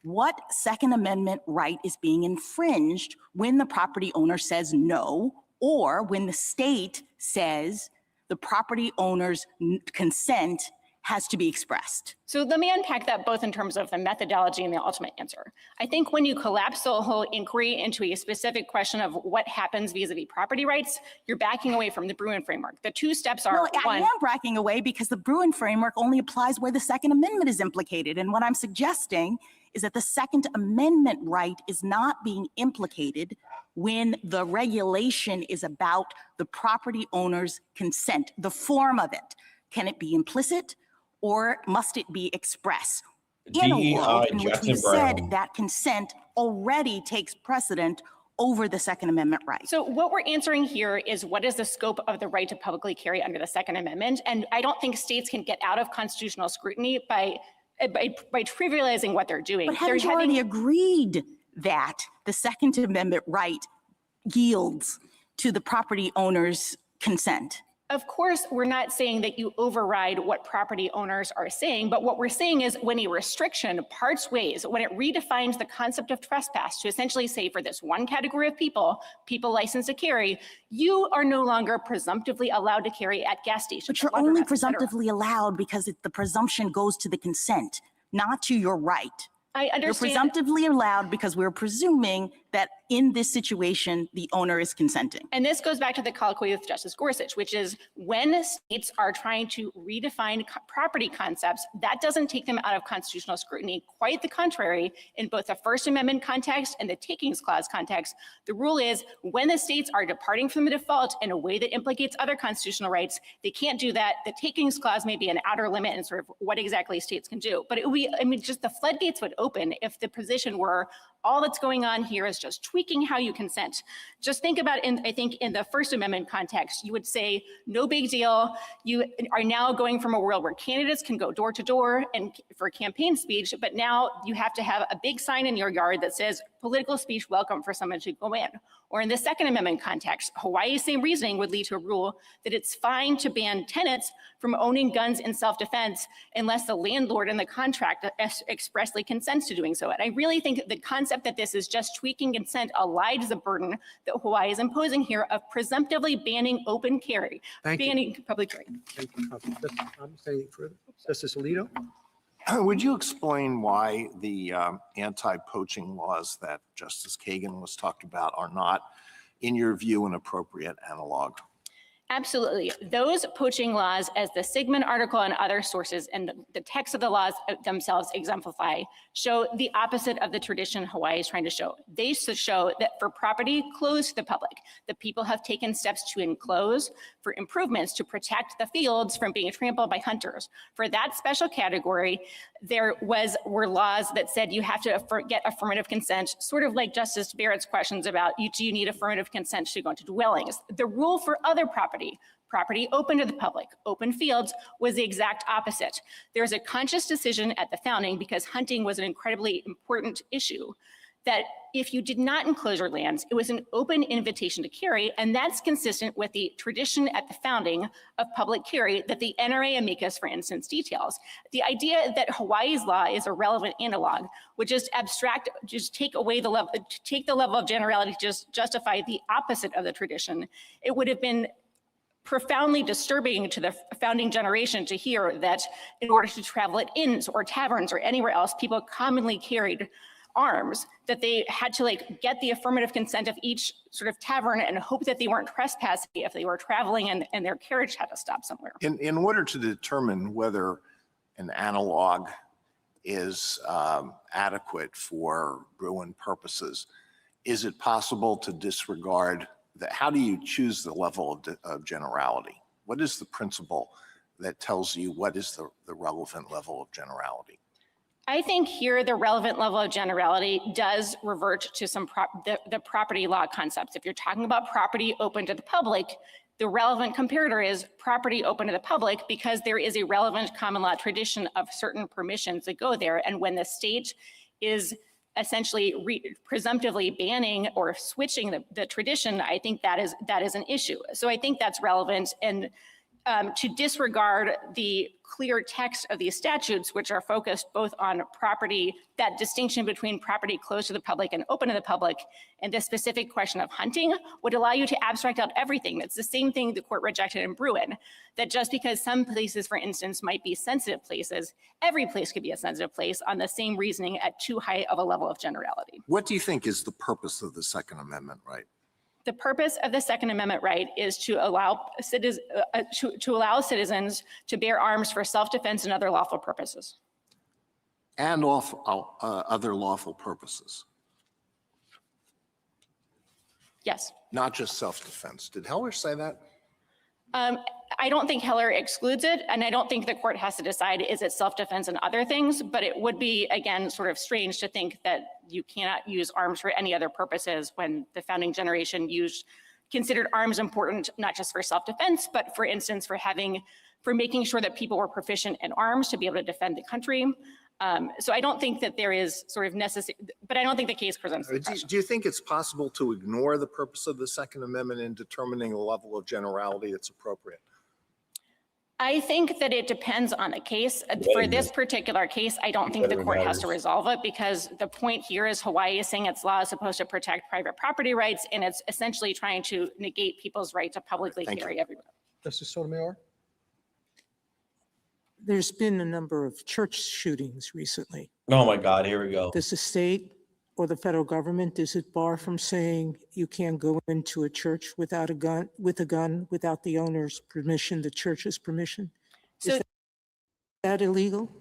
Speaker 6: what Second Amendment right is being infringed when the property owner says no or when the state says the property owner's consent has to be expressed.
Speaker 11: So let me unpack that both in terms of the methodology and the ultimate answer. I think when you collapse the whole inquiry into a specific question of what happens vis-a-vis property rights, you're backing away from the Bruin framework. The two steps are,
Speaker 6: Well, I am backing away because the Bruin framework only applies where the Second Amendment is implicated. And what I'm suggesting is that the Second Amendment right is not being implicated when the regulation is about the property owner's consent, the form of it. Can it be implicit or must it be express? In a world in which we've said that consent already takes precedent over the Second Amendment right.
Speaker 11: So what we're answering here is what is the scope of the right to publicly carry under the Second Amendment? And I don't think states can get out of constitutional scrutiny by trivializing what they're doing.
Speaker 6: But haven't you already agreed that the Second Amendment right yields to the property owner's consent?
Speaker 11: Of course, we're not saying that you override what property owners are saying, but what we're saying is when a restriction parts ways, when it redefines the concept of trespass to essentially say for this one category of people licensed to carry, you are no longer presumptively allowed to carry at gas stations.
Speaker 6: But you're only presumptively allowed because the presumption goes to the consent, not to your right.
Speaker 11: I understand.
Speaker 6: You're presumptively allowed because we're presuming that in this situation, the owner is consenting.
Speaker 11: And this goes back to the colloquy with Justice Gorsuch, which is when states are trying to redefine property concepts, that doesn't take them out of constitutional scrutiny. Quite the contrary, in both the First Amendment context and the Takings Clause context, the rule is when the states are departing from the default in a way that implicates other constitutional rights, they can't do that. The Takings Clause may be an outer limit in sort of what exactly states can do. But it would be, I mean, just the floodgates would open if the position were all that's going on here is just tweaking how you consent. Just think about, I think in the First Amendment context, you would say, no big deal. You are now going from a world where candidates can go door to door and for campaign speech, but now you have to have a big sign in your yard that says political speech welcome for someone to go in. Or in the Second Amendment context, Hawaii's same reasoning would lead to a rule that it's fine to ban tenants from owning guns in self-defense unless the landlord in the contract expressly consents to doing so. And I really think the concept that this is just tweaking consent elides the burden that Hawaii is imposing here of presumptively banning open carry, banning public carry.
Speaker 8: Thank you. Anything further? Justice Alito?
Speaker 9: Would you explain why the anti-poaching laws that Justice Kagan was talked about are not, in your view, an appropriate analog?
Speaker 11: Absolutely. Those poaching laws, as the Sigmund article and other sources and the text of the laws themselves exemplify, show the opposite of the tradition Hawaii is trying to show. They show that for property closed to the public, the people have taken steps to enclose for improvements to protect the fields from being trampled by hunters. For that special category, there were laws that said you have to get affirmative consent, sort of like Justice Barrett's questions about do you need affirmative consent to go into dwellings. The rule for other property open to the public, open fields, was the exact opposite. There's a conscious decision at the founding, because hunting was an incredibly important issue, that if you did not enclose your lands, it was an open invitation to carry, and that's consistent with the tradition at the founding of public carry that the NRA amicus, for instance, details. The idea that Hawaii's law is a relevant analog would just take away the level of generality to just justify the opposite of the tradition. It would have been profoundly disturbing to the founding generation to hear that in order to travel at inns or taverns or anywhere else, people commonly carried arms, that they had to get the affirmative consent of each sort of tavern and hope that they weren't trespassing if they were traveling and their carriage had to stop somewhere.
Speaker 9: In order to determine whether an analog is adequate for Bruin purposes, is it possible to disregard that? How do you choose the level of generality? What is the principle that tells you what is the relevant level of generality?
Speaker 11: I think here the relevant level of generality does revert to some the property law concepts. If you're talking about property open to the public, the relevant comparator is property open to the public, because there is a relevant common law tradition of certain permissions that go there. And when the state is essentially presumptively banning or switching the tradition, I think that is an issue. So I think that's relevant. And to disregard the clear text of these statutes, which are focused both on property, that distinction between property closed to the public and open to the public, and the specific question of hunting would allow you to abstract out everything. That's the same thing the court rejected in Bruin, that just because some places, for instance, might be sensitive places, every place could be a sensitive place on the same reasoning at too high of a level of generality.
Speaker 9: What do you think is the purpose of the Second Amendment right?
Speaker 11: The purpose of the Second Amendment right is to allow citizens to bear arms for self-defense and other lawful purposes.
Speaker 9: And other lawful purposes,
Speaker 11: Yes.
Speaker 9: not just self-defense. Did Heller say that?
Speaker 11: I don't think Heller excludes it, and I don't think the court has to decide is it self-defense and other things, but it would be, again, sort of strange to think that you cannot use arms for any other purposes when the founding generation considered arms important, not just for self-defense, but for instance, for making sure that people were proficient in arms to be able to defend the country. So I don't think that there is sort of necessary, but I don't think the case presents the question.
Speaker 9: Do you think it's possible to ignore the purpose of the Second Amendment in determining the level of generality that's appropriate?
Speaker 11: I think that it depends on the case. For this particular case, I don't think the court has to resolve it, because the point here is Hawaii is saying its law is supposed to protect private property rights, and it's essentially trying to negate people's right to publicly carry everywhere.
Speaker 8: Justice Sotomayor?
Speaker 4: There's been a number of church shootings recently.
Speaker 1: Oh my God, here we go.
Speaker 4: Does the state or the federal government, is it bar from saying you can't go into a church without a gun, without the owner's permission, the church's permission?
Speaker 11: So
Speaker 4: Is that illegal?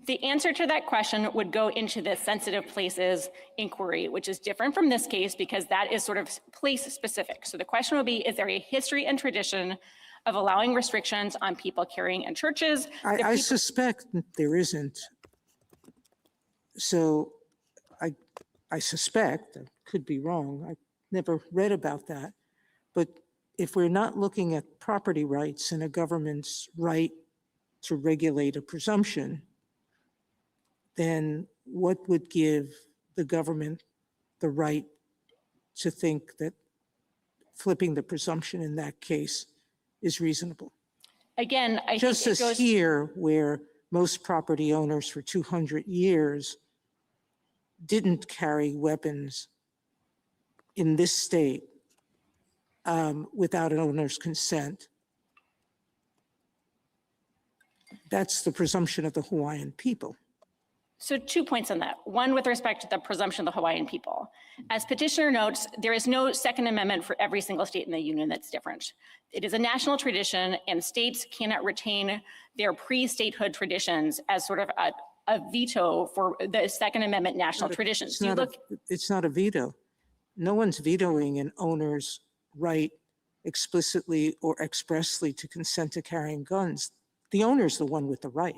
Speaker 11: the answer to that question would go into the sensitive places inquiry, which is different from this case because that is sort of place specific. So the question would be, is there a history and tradition of allowing restrictions on people carrying in churches?
Speaker 4: I suspect there isn't. So I suspect, I could be wrong, I never read about that. But if we're not looking at property rights and a government's right to regulate a presumption, then what would give the government the right to think that flipping the presumption in that case is reasonable?
Speaker 11: Again, I
Speaker 4: Just
Speaker 11: think it
Speaker 4: as
Speaker 11: goes,
Speaker 4: here, where most property owners for 200 years didn't carry weapons in this state without an owner's consent. That's the presumption of the Hawaiian people.
Speaker 11: so 2 points on that. One, with respect to the presumption of the Hawaiian people. As petitioner notes, there is no Second Amendment for every single state in the union that's different. It is a national tradition, and states cannot retain their pre-statehood traditions as sort of a veto for the Second Amendment national traditions.
Speaker 4: It's not a veto. No one's vetoing an owner's right explicitly or expressly to consent to carrying guns. The owner's the one with the right.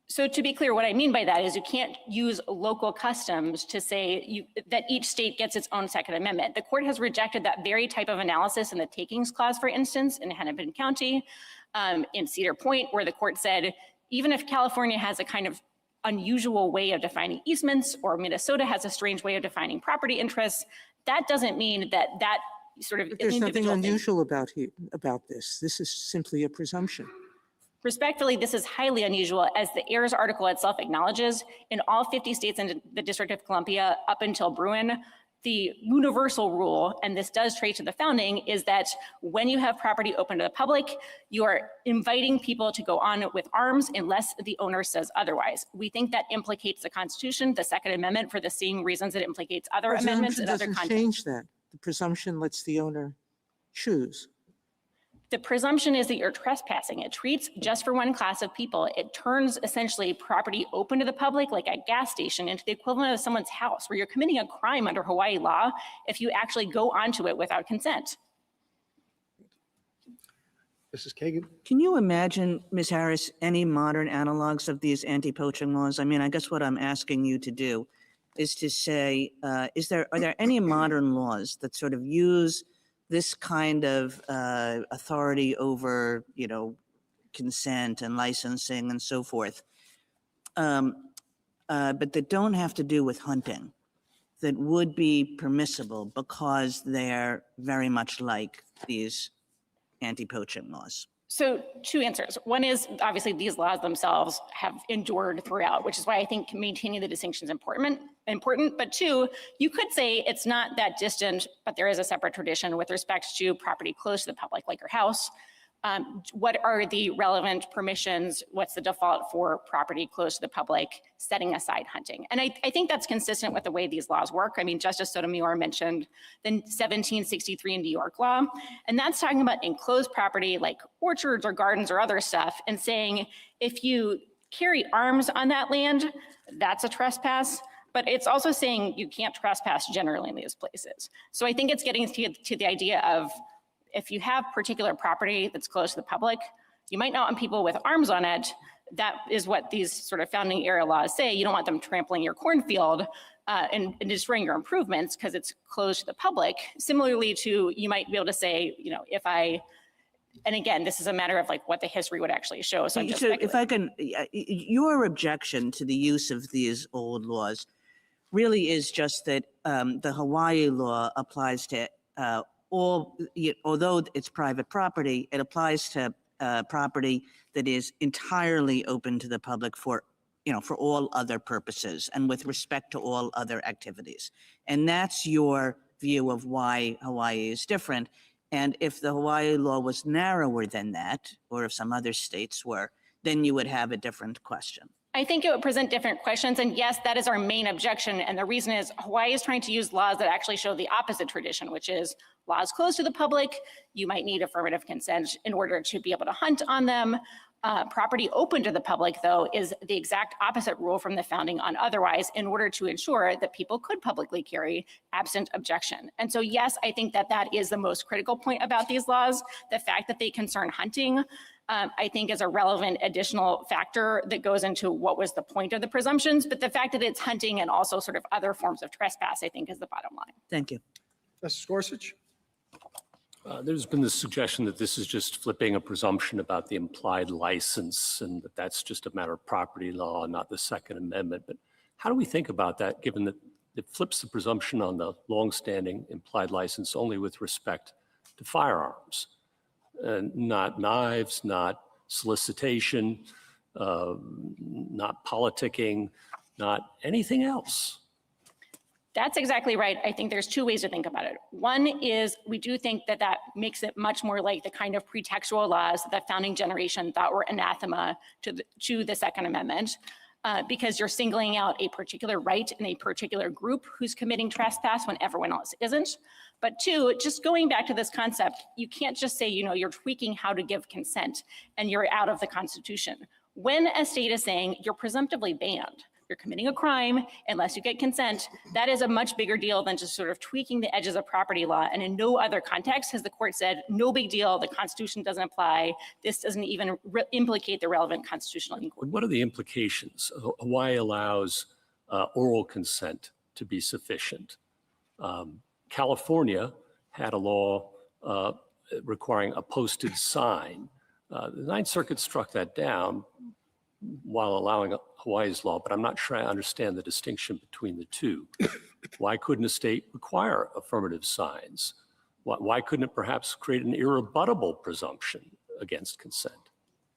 Speaker 11: So to be clear, what I mean by that is you can't use local customs to say that each state gets its own Second Amendment. The court has rejected that very type of analysis in the takings clause, for instance, in Hennepin County, in Cedar Point, where the court said, even if California has a kind of unusual way of defining easements, or Minnesota has a strange way of defining property interests, that doesn't mean that sort of.
Speaker 4: But there's nothing unusual about this. This is simply a presumption.
Speaker 11: Respectfully, this is highly unusual, as the heirs article itself acknowledges. In all 50 states and the District of Columbia up until Bruin, the universal rule, and this does trace to the founding, is that when you have property open to the public, you are inviting people to go on with arms unless the owner says otherwise. We think that implicates the Constitution, the Second Amendment, for the same reasons it implicates other amendments and other contexts.
Speaker 4: Doesn't change that. The presumption lets the owner choose.
Speaker 11: The presumption is that you're trespassing. It treats just for one class of people. It turns essentially property open to the public, like a gas station, into the equivalent of someone's house, where you're committing a crime under Hawaii law if you actually go onto it without consent.
Speaker 8: Mrs. Kagan?
Speaker 10: Can you imagine, Ms. Harris, any modern analogs of these anti-poaching laws? I mean, I guess what I'm asking you to do is to say, are there any modern laws that sort of use this kind of authority over, consent and licensing and so forth, but that don't have to do with hunting, that would be permissible because they're very much like these anti-poaching laws?
Speaker 11: So two answers. One is obviously these laws themselves have endured throughout, which is why I think maintaining the distinction is important. But two, you could say it's not that distant, but there is a separate tradition with respect to property close to the public, like your house. What are the relevant permissions? What's the default for property close to the public, setting aside hunting? And I think that's consistent with the way these laws work. I mean, Justice Sotomayor mentioned the 1763 New York law, and that's talking about enclosed property like orchards or gardens or other stuff, and saying if you carry arms on that land, that's a trespass. But it's also saying you can't trespass generally in these places. So I think it's getting to the idea of, if you have particular property that's close to the public, you might not want people with arms on it. That is what these sort of founding era laws say. You don't want them trampling your cornfield and destroying your improvements because it's close to the public. Similarly to, you might be able to say, you know, and again, this is a matter of like what the history would actually show. So I'm just
Speaker 10: if I can, your objection to the use of these old laws really is just that the Hawaii law applies to although it's private property, it applies to property that is entirely open to the public for all other purposes and with respect to all other activities. And that's your view of why Hawaii is different. And if the Hawaii law was narrower than that, or if some other states were, then you would have a different question.
Speaker 11: I think it would present different questions. And yes, that is our main objection. And the reason is Hawaii is trying to use laws that actually show the opposite tradition, which is laws closed to the public. You might need affirmative consent in order to be able to hunt on them. Property open to the public, though, is the exact opposite rule from the founding on otherwise, in order to ensure that people could publicly carry absent objection. And so, yes, I think that that is the most critical point about these laws. The fact that they concern hunting, I think, is a relevant additional factor that goes into what was the point of the presumptions. But the fact that it's hunting and also sort of other forms of trespass, I think, is the bottom line.
Speaker 10: Thank you.
Speaker 2: Justice Gorsuch?
Speaker 7: There's been this suggestion that this is just flipping a presumption about the implied license and that that's just a matter of property law, not the Second Amendment. But how do we think about that, given that it flips the presumption on the longstanding implied license only with respect to firearms, not knives, not solicitation, not politicking, not anything else?
Speaker 11: That's exactly right. I think there's two ways to think about it. One is we do think that that makes it much more like the kind of pretextual laws that the founding generation thought were anathema to the Second Amendment, because you're singling out a particular right in a particular group who's committing trespass when everyone else isn't. But two, just going back to this concept, you can't just say, you're tweaking how to give consent and you're out of the Constitution. When a state is saying you're presumptively banned, you're committing a crime unless you get consent, that is a much bigger deal than just sort of tweaking the edges of property law. And in no other context has the court said, no big deal, the Constitution doesn't apply. This doesn't even implicate the relevant constitutional inquiry.
Speaker 7: What are the implications? Hawaii allows oral consent to be sufficient. California had a law requiring a posted sign. The Ninth Circuit struck that down while allowing Hawaii's law, but I'm not sure I understand the distinction between the two. Why couldn't a state require affirmative signs? Why couldn't it perhaps create an irrebuttable presumption against consent?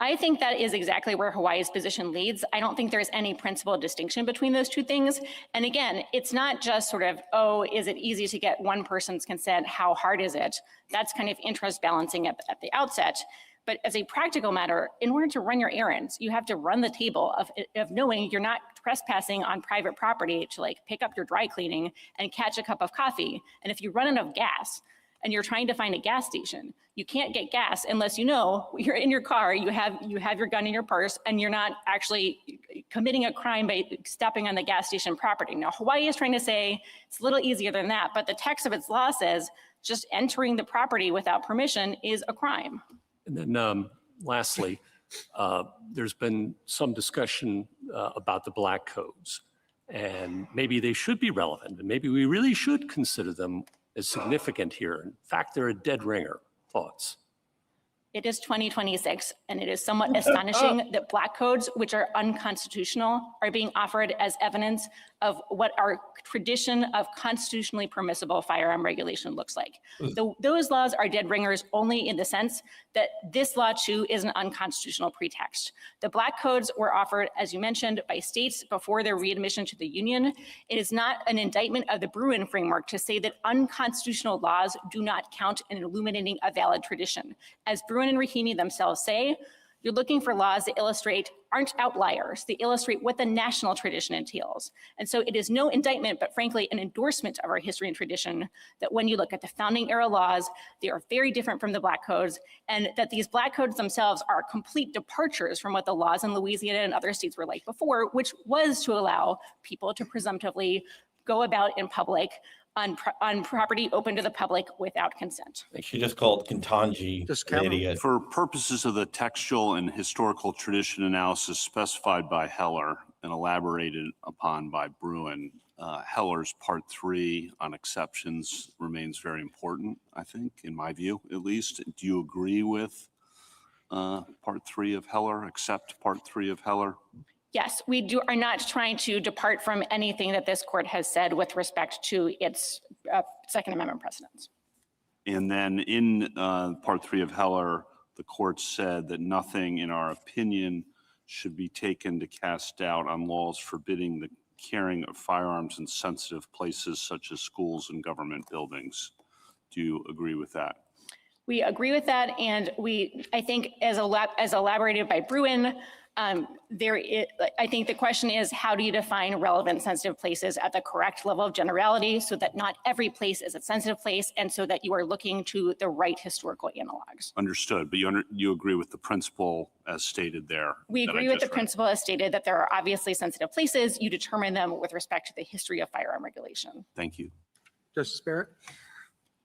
Speaker 11: I think that is exactly where Hawaii's position leads. I don't think there's any principal distinction between those two things. And again, it's not just sort of, oh, is it easy to get one person's consent? How hard is it? That's kind of interest balancing at the outset. But as a practical matter, in order to run your errands, you have to run the table of knowing you're not trespassing on private property to like pick up your dry cleaning and catch a cup of coffee. And if you run out of gas and you're trying to find a gas station, you can't get gas unless you're in your car, you have your gun in your purse, and you're not actually committing a crime by stepping on the gas station property. Now, Hawaii is trying to say it's a little easier than that, but the text of its law says just entering the property without permission is a crime.
Speaker 7: And then lastly, there's been some discussion about the black codes, and maybe they should be relevant, and maybe we really should consider them as significant here. In fact, they're a dead ringer. Thoughts?
Speaker 11: It is 2026, and it is somewhat astonishing that black codes, which are unconstitutional, are being offered as evidence of what our tradition of constitutionally permissible firearm regulation looks like. Those laws are dead ringers only in the sense that this law too is an unconstitutional pretext. The black codes were offered, as you mentioned, by states before their readmission to the Union. It is not an indictment of the Bruin framework to say that unconstitutional laws do not count in illuminating a valid tradition. As Bruin and Rahimi themselves say, you're looking for laws that aren't outliers. They illustrate what the national tradition entails. And so it is no indictment, but frankly, an endorsement of our history and tradition that when you look at the founding era laws, they are very different from the black codes, and that these black codes themselves are complete departures from what the laws in Louisiana and other states were like before, which was to allow people to presumptively go about in public on property open to the public without consent.
Speaker 1: She just called Kentanji an idiot.
Speaker 12: For purposes of the textual and historical tradition analysis specified by Heller and elaborated upon by Bruin, Heller's part 3 on exceptions remains very important, I think, in my view, at least. Do you agree with part 3 of Heller, accept part 3 of Heller?
Speaker 11: Yes, we are not trying to depart from anything that this court has said with respect to its Second Amendment precedents.
Speaker 12: And then in part 3 of Heller, the court said that nothing in our opinion should be taken to cast doubt on laws forbidding the carrying of firearms in sensitive places such as schools and government buildings. Do you agree with that?
Speaker 11: We agree with that, and I think as elaborated by Bruin, I think the question is, how do you define relevant sensitive places at the correct level of generality so that not every place is a sensitive place and so that you are looking to the right historical analogs?
Speaker 12: Understood, but you agree with the principle as stated there?
Speaker 11: We agree with the principle as stated that there are obviously sensitive places. You determine them with respect to the history of firearm regulation.
Speaker 12: Thank you.
Speaker 8: Justice Barrett?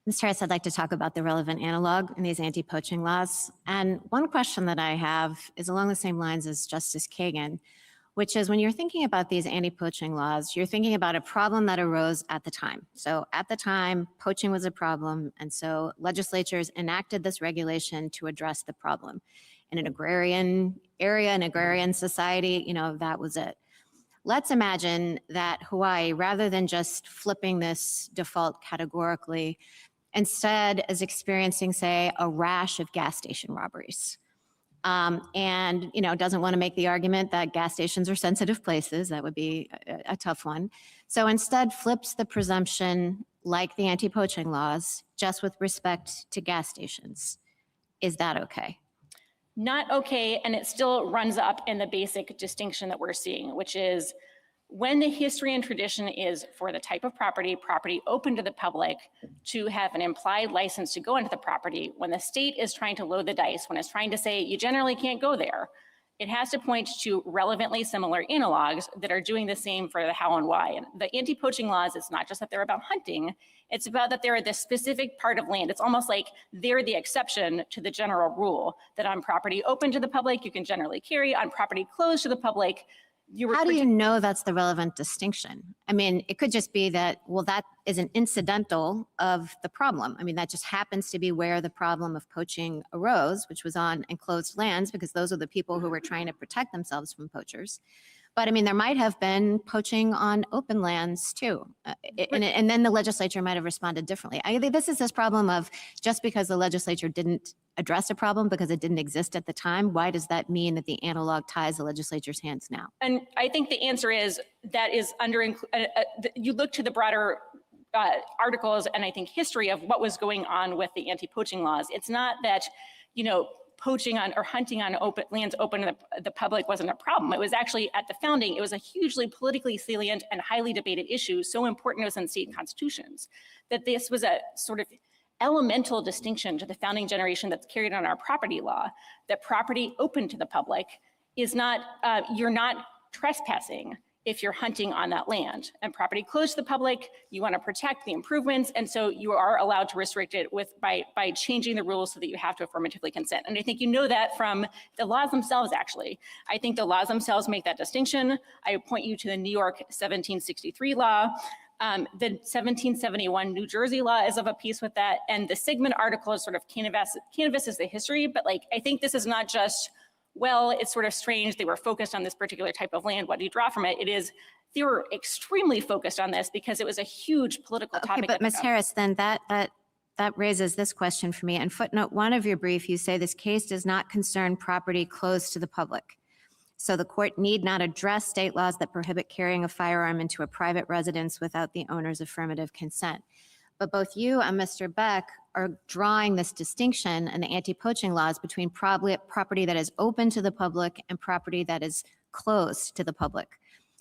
Speaker 5: Mr. Harris, I'd like to talk about the relevant analog in these anti-poaching laws. And one question that I have is along the same lines as Justice Kagan, which is when you're thinking about these anti-poaching laws, you're thinking about a problem that arose at the time. So at the time, poaching was a problem, and so legislatures enacted this regulation to address the problem. In an agrarian area, an agrarian society, that was it. Let's imagine that Hawaii, rather than just flipping this default categorically, instead is experiencing, say, a rash of gas station robberies. And, doesn't want to make the argument that gas stations are sensitive places. That would be a tough one. So instead flips the presumption like the anti-poaching laws, just with respect to gas stations. Is that okay?
Speaker 11: Not okay, and it still runs up in the basic distinction that we're seeing, which is when the history and tradition is for the type of property open to the public to have an implied license to go into the property, when the state is trying to load the dice, when it's trying to say you generally can't go there, it has to point to relevantly similar analogs that are doing the same for the how and why. And the anti-poaching laws, it's not just that they're about hunting, it's about that they're this specific part of land. It's almost like they're the exception to the general rule that on property open to the public, you can generally carry, on property closed to the public,
Speaker 5: how do you know that's the relevant distinction? I mean, it could just be that, well, that is an incidental of the problem. I mean, that just happens to be where the problem of poaching arose, which was on enclosed lands, because those are the people who were trying to protect themselves from poachers. But I mean, there might have been poaching on open lands too. And then the legislature might have responded differently. I think this problem of just because the legislature didn't address a problem because it didn't exist at the time, why does that mean that the analog ties the legislature's hands now?
Speaker 11: And I think the answer is that is you look to the broader articles and I think history of what was going on with the anti-poaching laws. It's not that, poaching on or hunting on open lands open to the public wasn't a problem. It was actually at the founding, it was a hugely politically salient and highly debated issue, so important it was in state constitutions, that this was a sort of elemental distinction to the founding generation that's carried on our property law, that property open to the public is not, you're not trespassing if you're hunting on that land, and property closed to the public, you want to protect the improvements, and so you are allowed to restrict it by changing the rules so that you have to affirmatively consent. And I think you know that from the laws themselves, actually. I think the laws themselves make that distinction. I point you to the New York 1763 law, The 1771 New Jersey law is of a piece with that. And the Sigmund article is sort of canvasses the history. But like, I think this is not just, well, it's sort of strange they were focused on this particular type of land. What do you draw from it? It is, they were extremely focused on this because it was a huge political topic.
Speaker 5: Okay, but Ms. Harris, then that raises this question for me. In footnote 1 of your brief, you say this case does not concern property closed to the public. So the court need not address state laws that prohibit carrying a firearm into a private residence without the owner's affirmative consent. But both you and Mr. Beck are drawing this distinction in the anti-poaching laws between property that is open to the public and property that is closed to the public.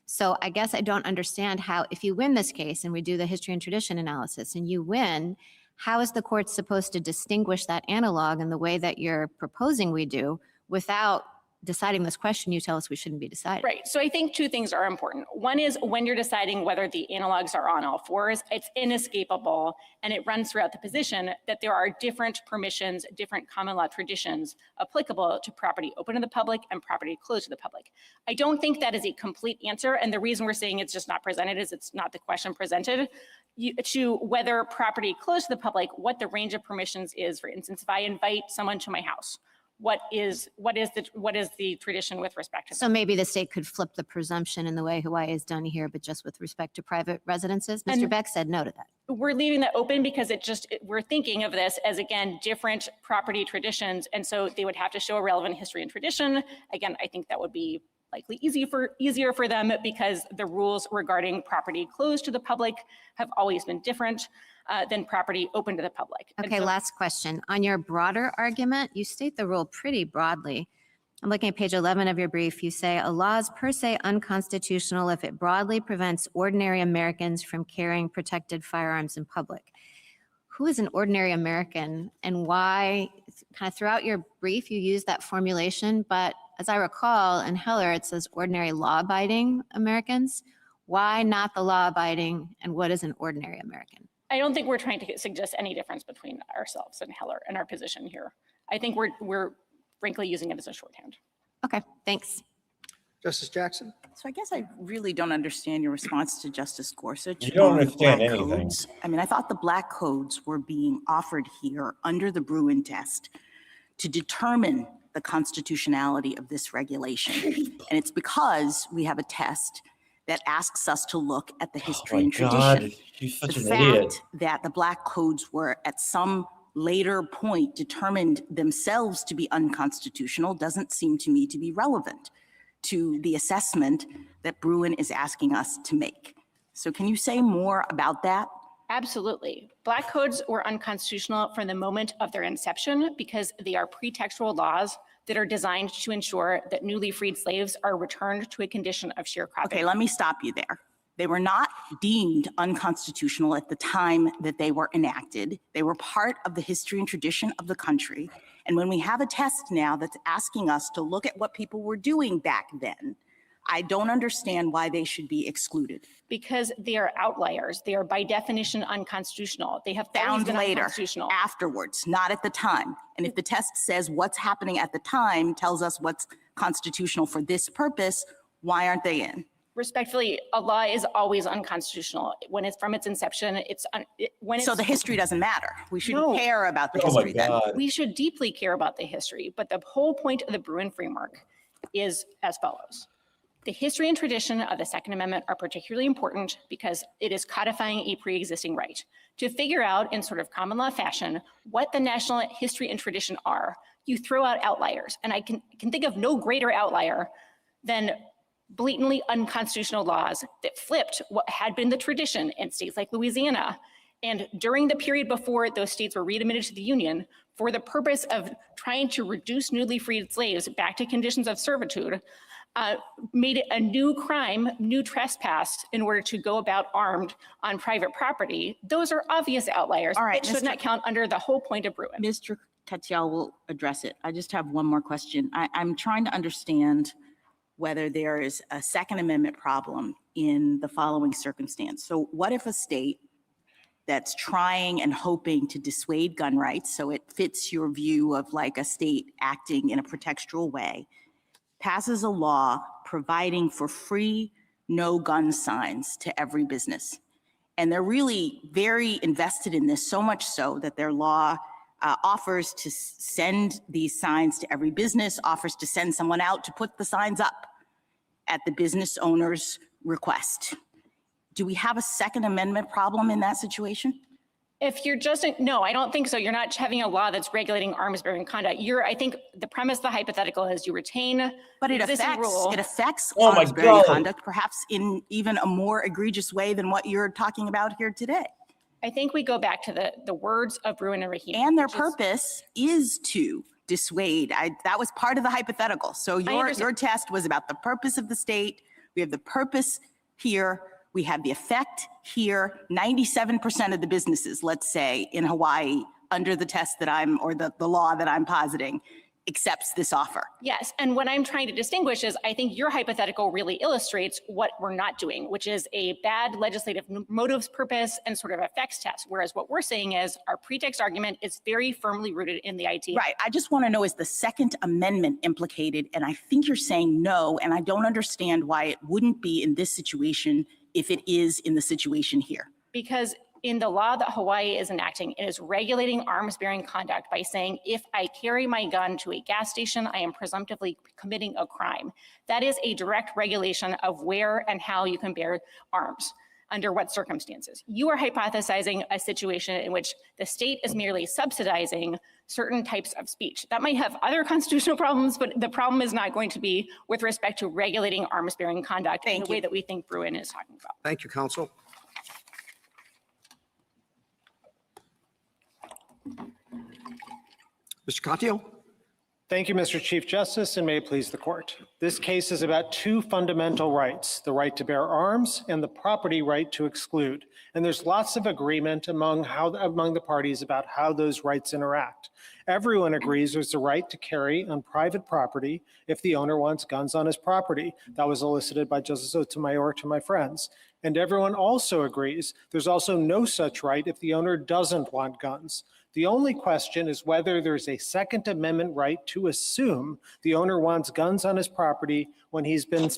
Speaker 5: So I guess I don't understand how, if you win this case and we do the history and tradition analysis and you win, how is the court supposed to distinguish that analog in the way that you're proposing we do without deciding this question you tell us we shouldn't be deciding?
Speaker 11: Right. So I think two things are important. One is when you're deciding whether the analogs are on all fours, it's inescapable, and it runs throughout the position that there are different permissions, different common law traditions applicable to property open to the public and property closed to the public. I don't think that is a complete answer, and the reason we're saying it's just not presented is it's not the question presented. To whether property closed to the public, what the range of permissions is. For instance, if I invite someone to my house, what is the tradition with respect to that?
Speaker 5: So maybe the state could flip the presumption in the way Hawaii has done here, but just with respect to private residences. Mr. Beck said no to that.
Speaker 11: We're leaving that open because we're thinking of this as, again, different property traditions. And so they would have to show a relevant history and tradition. Again, I think that would be likely easier for them because the rules regarding property closed to the public have always been different than property open to the public.
Speaker 5: Okay, last question. On your broader argument, you state the rule pretty broadly. I'm looking at page 11 of your brief. You say a law is per se unconstitutional if it broadly prevents ordinary Americans from carrying protected firearms in public. Who is an ordinary American and why? Kind of throughout your brief, you use that formulation, but as I recall in Heller, it says ordinary law-abiding Americans. Why not the law-abiding, and what is an ordinary American?
Speaker 11: I don't think we're trying to suggest any difference between ourselves and Heller and our position here. I think we're frankly using it as a shorthand.
Speaker 5: Okay, thanks.
Speaker 2: Justice Jackson?
Speaker 6: So I guess I really don't understand your response to Justice Gorsuch.
Speaker 1: You don't
Speaker 6: on
Speaker 1: understand
Speaker 6: black
Speaker 1: anything.
Speaker 6: codes. I mean, I thought the black codes were being offered here under the Bruin test to determine the constitutionality of this regulation. And it's because we have a test that asks us to look at the history and tradition.
Speaker 1: She's such
Speaker 6: The
Speaker 1: an idiot.
Speaker 6: fact that the black codes were at some later point determined themselves to be unconstitutional doesn't seem to me to be relevant to the assessment that Bruin is asking us to make. So can you say more about that?
Speaker 11: Absolutely. Black codes were unconstitutional from the moment of their inception because they are pretextual laws that are designed to ensure that newly freed slaves are returned to a condition of sharecropping.
Speaker 6: Okay, let me stop you there. They were not deemed unconstitutional at the time that they were enacted. They were part of the history and tradition of the country. And when we have a test now that's asking us to look at what people were doing back then, I don't understand why they should be excluded.
Speaker 11: Because they are outliers. They are by definition unconstitutional. They have always
Speaker 6: Found
Speaker 11: been
Speaker 6: later,
Speaker 11: unconstitutional.
Speaker 6: afterwards, not at the time. And if the test says what's happening at the time tells us what's constitutional for this purpose, why aren't they in?
Speaker 11: Respectfully, a law is always unconstitutional. When it's from its inception,
Speaker 6: So the history doesn't matter. We shouldn't
Speaker 11: No.
Speaker 6: care about the
Speaker 1: Oh my
Speaker 6: history then.
Speaker 1: God.
Speaker 11: we should deeply care about the history, but the whole point of the Bruin framework is as follows. The history and tradition of the Second Amendment are particularly important because it is codifying a pre-existing right. To figure out in sort of common law fashion what the national history and tradition are, you throw out outliers. And I can think of no greater outlier than blatantly unconstitutional laws that flipped what had been the tradition in states like Louisiana. And during the period before those states were readmitted to the Union, for the purpose of trying to reduce newly freed slaves back to conditions of servitude, made it a new crime, new trespass in order to go about armed on private property. Those are obvious outliers.
Speaker 6: All right,
Speaker 11: It should not count under the whole point of Bruin.
Speaker 6: Mr. Katyal will address it. I just have one more question. I'm trying to understand whether there is a Second Amendment problem in the following circumstance. So what if a state that's trying and hoping to dissuade gun rights, so it fits your view of like a state acting in a pretextual way, passes a law providing for free no gun signs to every business, And they're really very invested in this, so much so that their law offers to send these signs to every business, offers to send someone out to put the signs up at the business owner's request. Do we have a Second Amendment problem in that situation?
Speaker 11: If you're just, no, I don't think so. You're not having a law that's regulating arms bearing conduct. I think the premise of the hypothetical is you retain
Speaker 6: But it
Speaker 11: existing rule.
Speaker 6: affects
Speaker 1: Oh my
Speaker 6: arms bearing
Speaker 1: God.
Speaker 6: conduct, perhaps in even a more egregious way than what you're talking about here today.
Speaker 11: I think we go back to the words of Bruin and Rahimi.
Speaker 6: And their
Speaker 11: which is-
Speaker 6: purpose is to dissuade. That was part of the hypothetical. So your test was about the purpose of the state. We have the purpose here. We have the effect here. 97% of the businesses, let's say, in Hawaii, under the test that or the law that I'm positing, accepts this offer.
Speaker 11: Yes, and what I'm trying to distinguish is I think your hypothetical really illustrates what we're not doing, which is a bad legislative motives, purpose, and sort of effects test. Whereas what we're saying is our pretext argument is very firmly rooted in the idea.
Speaker 6: Right, I just want to know, is the Second Amendment implicated? And I think you're saying no, and I don't understand why it wouldn't be in this situation if it is in the situation here.
Speaker 11: Because in the law that Hawaii is enacting, it is regulating arms bearing conduct by saying, if I carry my gun to a gas station, I am presumptively committing a crime. That is a direct regulation of where and how you can bear arms, under what circumstances. You are hypothesizing a situation in which the state is merely subsidizing certain types of speech. That might have other constitutional problems, but the problem is not going to be with respect to regulating arms bearing conduct in the way that we think Bruin is talking about.
Speaker 8: Thank you, counsel. Mr. Contio?
Speaker 13: Thank you, Mr. Chief Justice, and may it please the court. This case is about two fundamental rights, the right to bear arms and the property right to exclude. And there's lots of agreement among the parties about how those rights interact. Everyone agrees there's a right to carry on private property if the owner wants guns on his property. That was elicited by Justice Sotomayor to my friends. And everyone also agrees there's also no such right if the owner doesn't want guns. The only question is whether there's a Second Amendment right to assume the owner wants guns on his property when he's been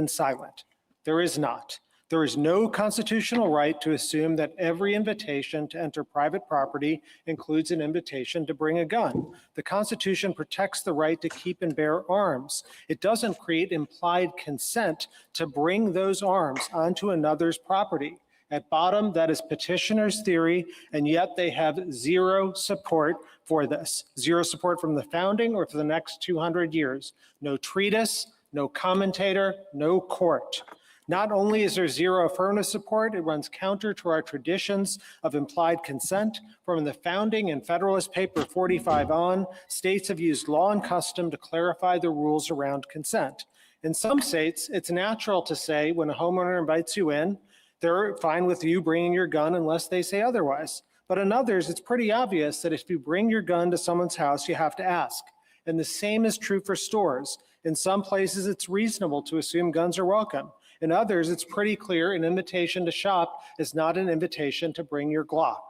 Speaker 13: silent. There is not. There is no constitutional right to assume that every invitation to enter private property includes an invitation to bring a gun. The Constitution protects the right to keep and bear arms. It doesn't create implied consent to bring those arms onto another's property. At bottom, that is petitioner's theory, and yet they have zero support for this. Zero support from the founding or for the next 200 years. No treatise, no commentator, no court. Not only is there zero affirmative support, it runs counter to our traditions of implied consent. From the founding and Federalist Paper 45 on, states have used law and custom to clarify the rules around consent. In some states, it's natural to say when a homeowner invites you in, they're fine with you bringing your gun unless they say otherwise. But in others, it's pretty obvious that if you bring your gun to someone's house, you have to ask. And the same is true for stores. In some places, it's reasonable to assume guns are welcome. In others, it's pretty clear an invitation to shop is not an invitation to bring your Glock.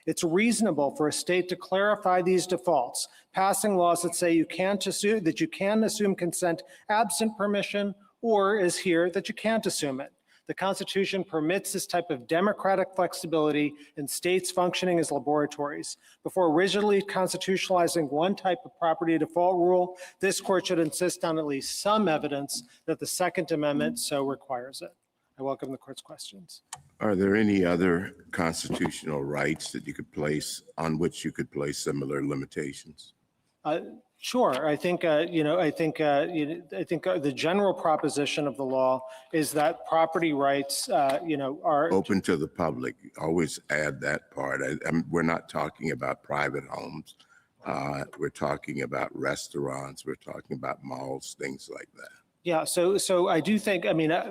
Speaker 13: It's reasonable for a state to clarify these defaults, passing laws that say you can assume consent absent permission, or as here, that you can't assume it. The Constitution permits this type of democratic flexibility in states functioning as laboratories. Before rigidly constitutionalizing one type of property default rule, this court should insist on at least some evidence that the Second Amendment so requires it. I welcome the court's questions.
Speaker 3: Are there any other constitutional rights that you could place on which you could place similar limitations?
Speaker 13: Sure. I think the general proposition of the law is that property rights, are
Speaker 3: Open to the public. Always add that part. We're not talking about private homes. We're talking about restaurants. We're talking about malls, things like that.
Speaker 13: Yeah, so I do think,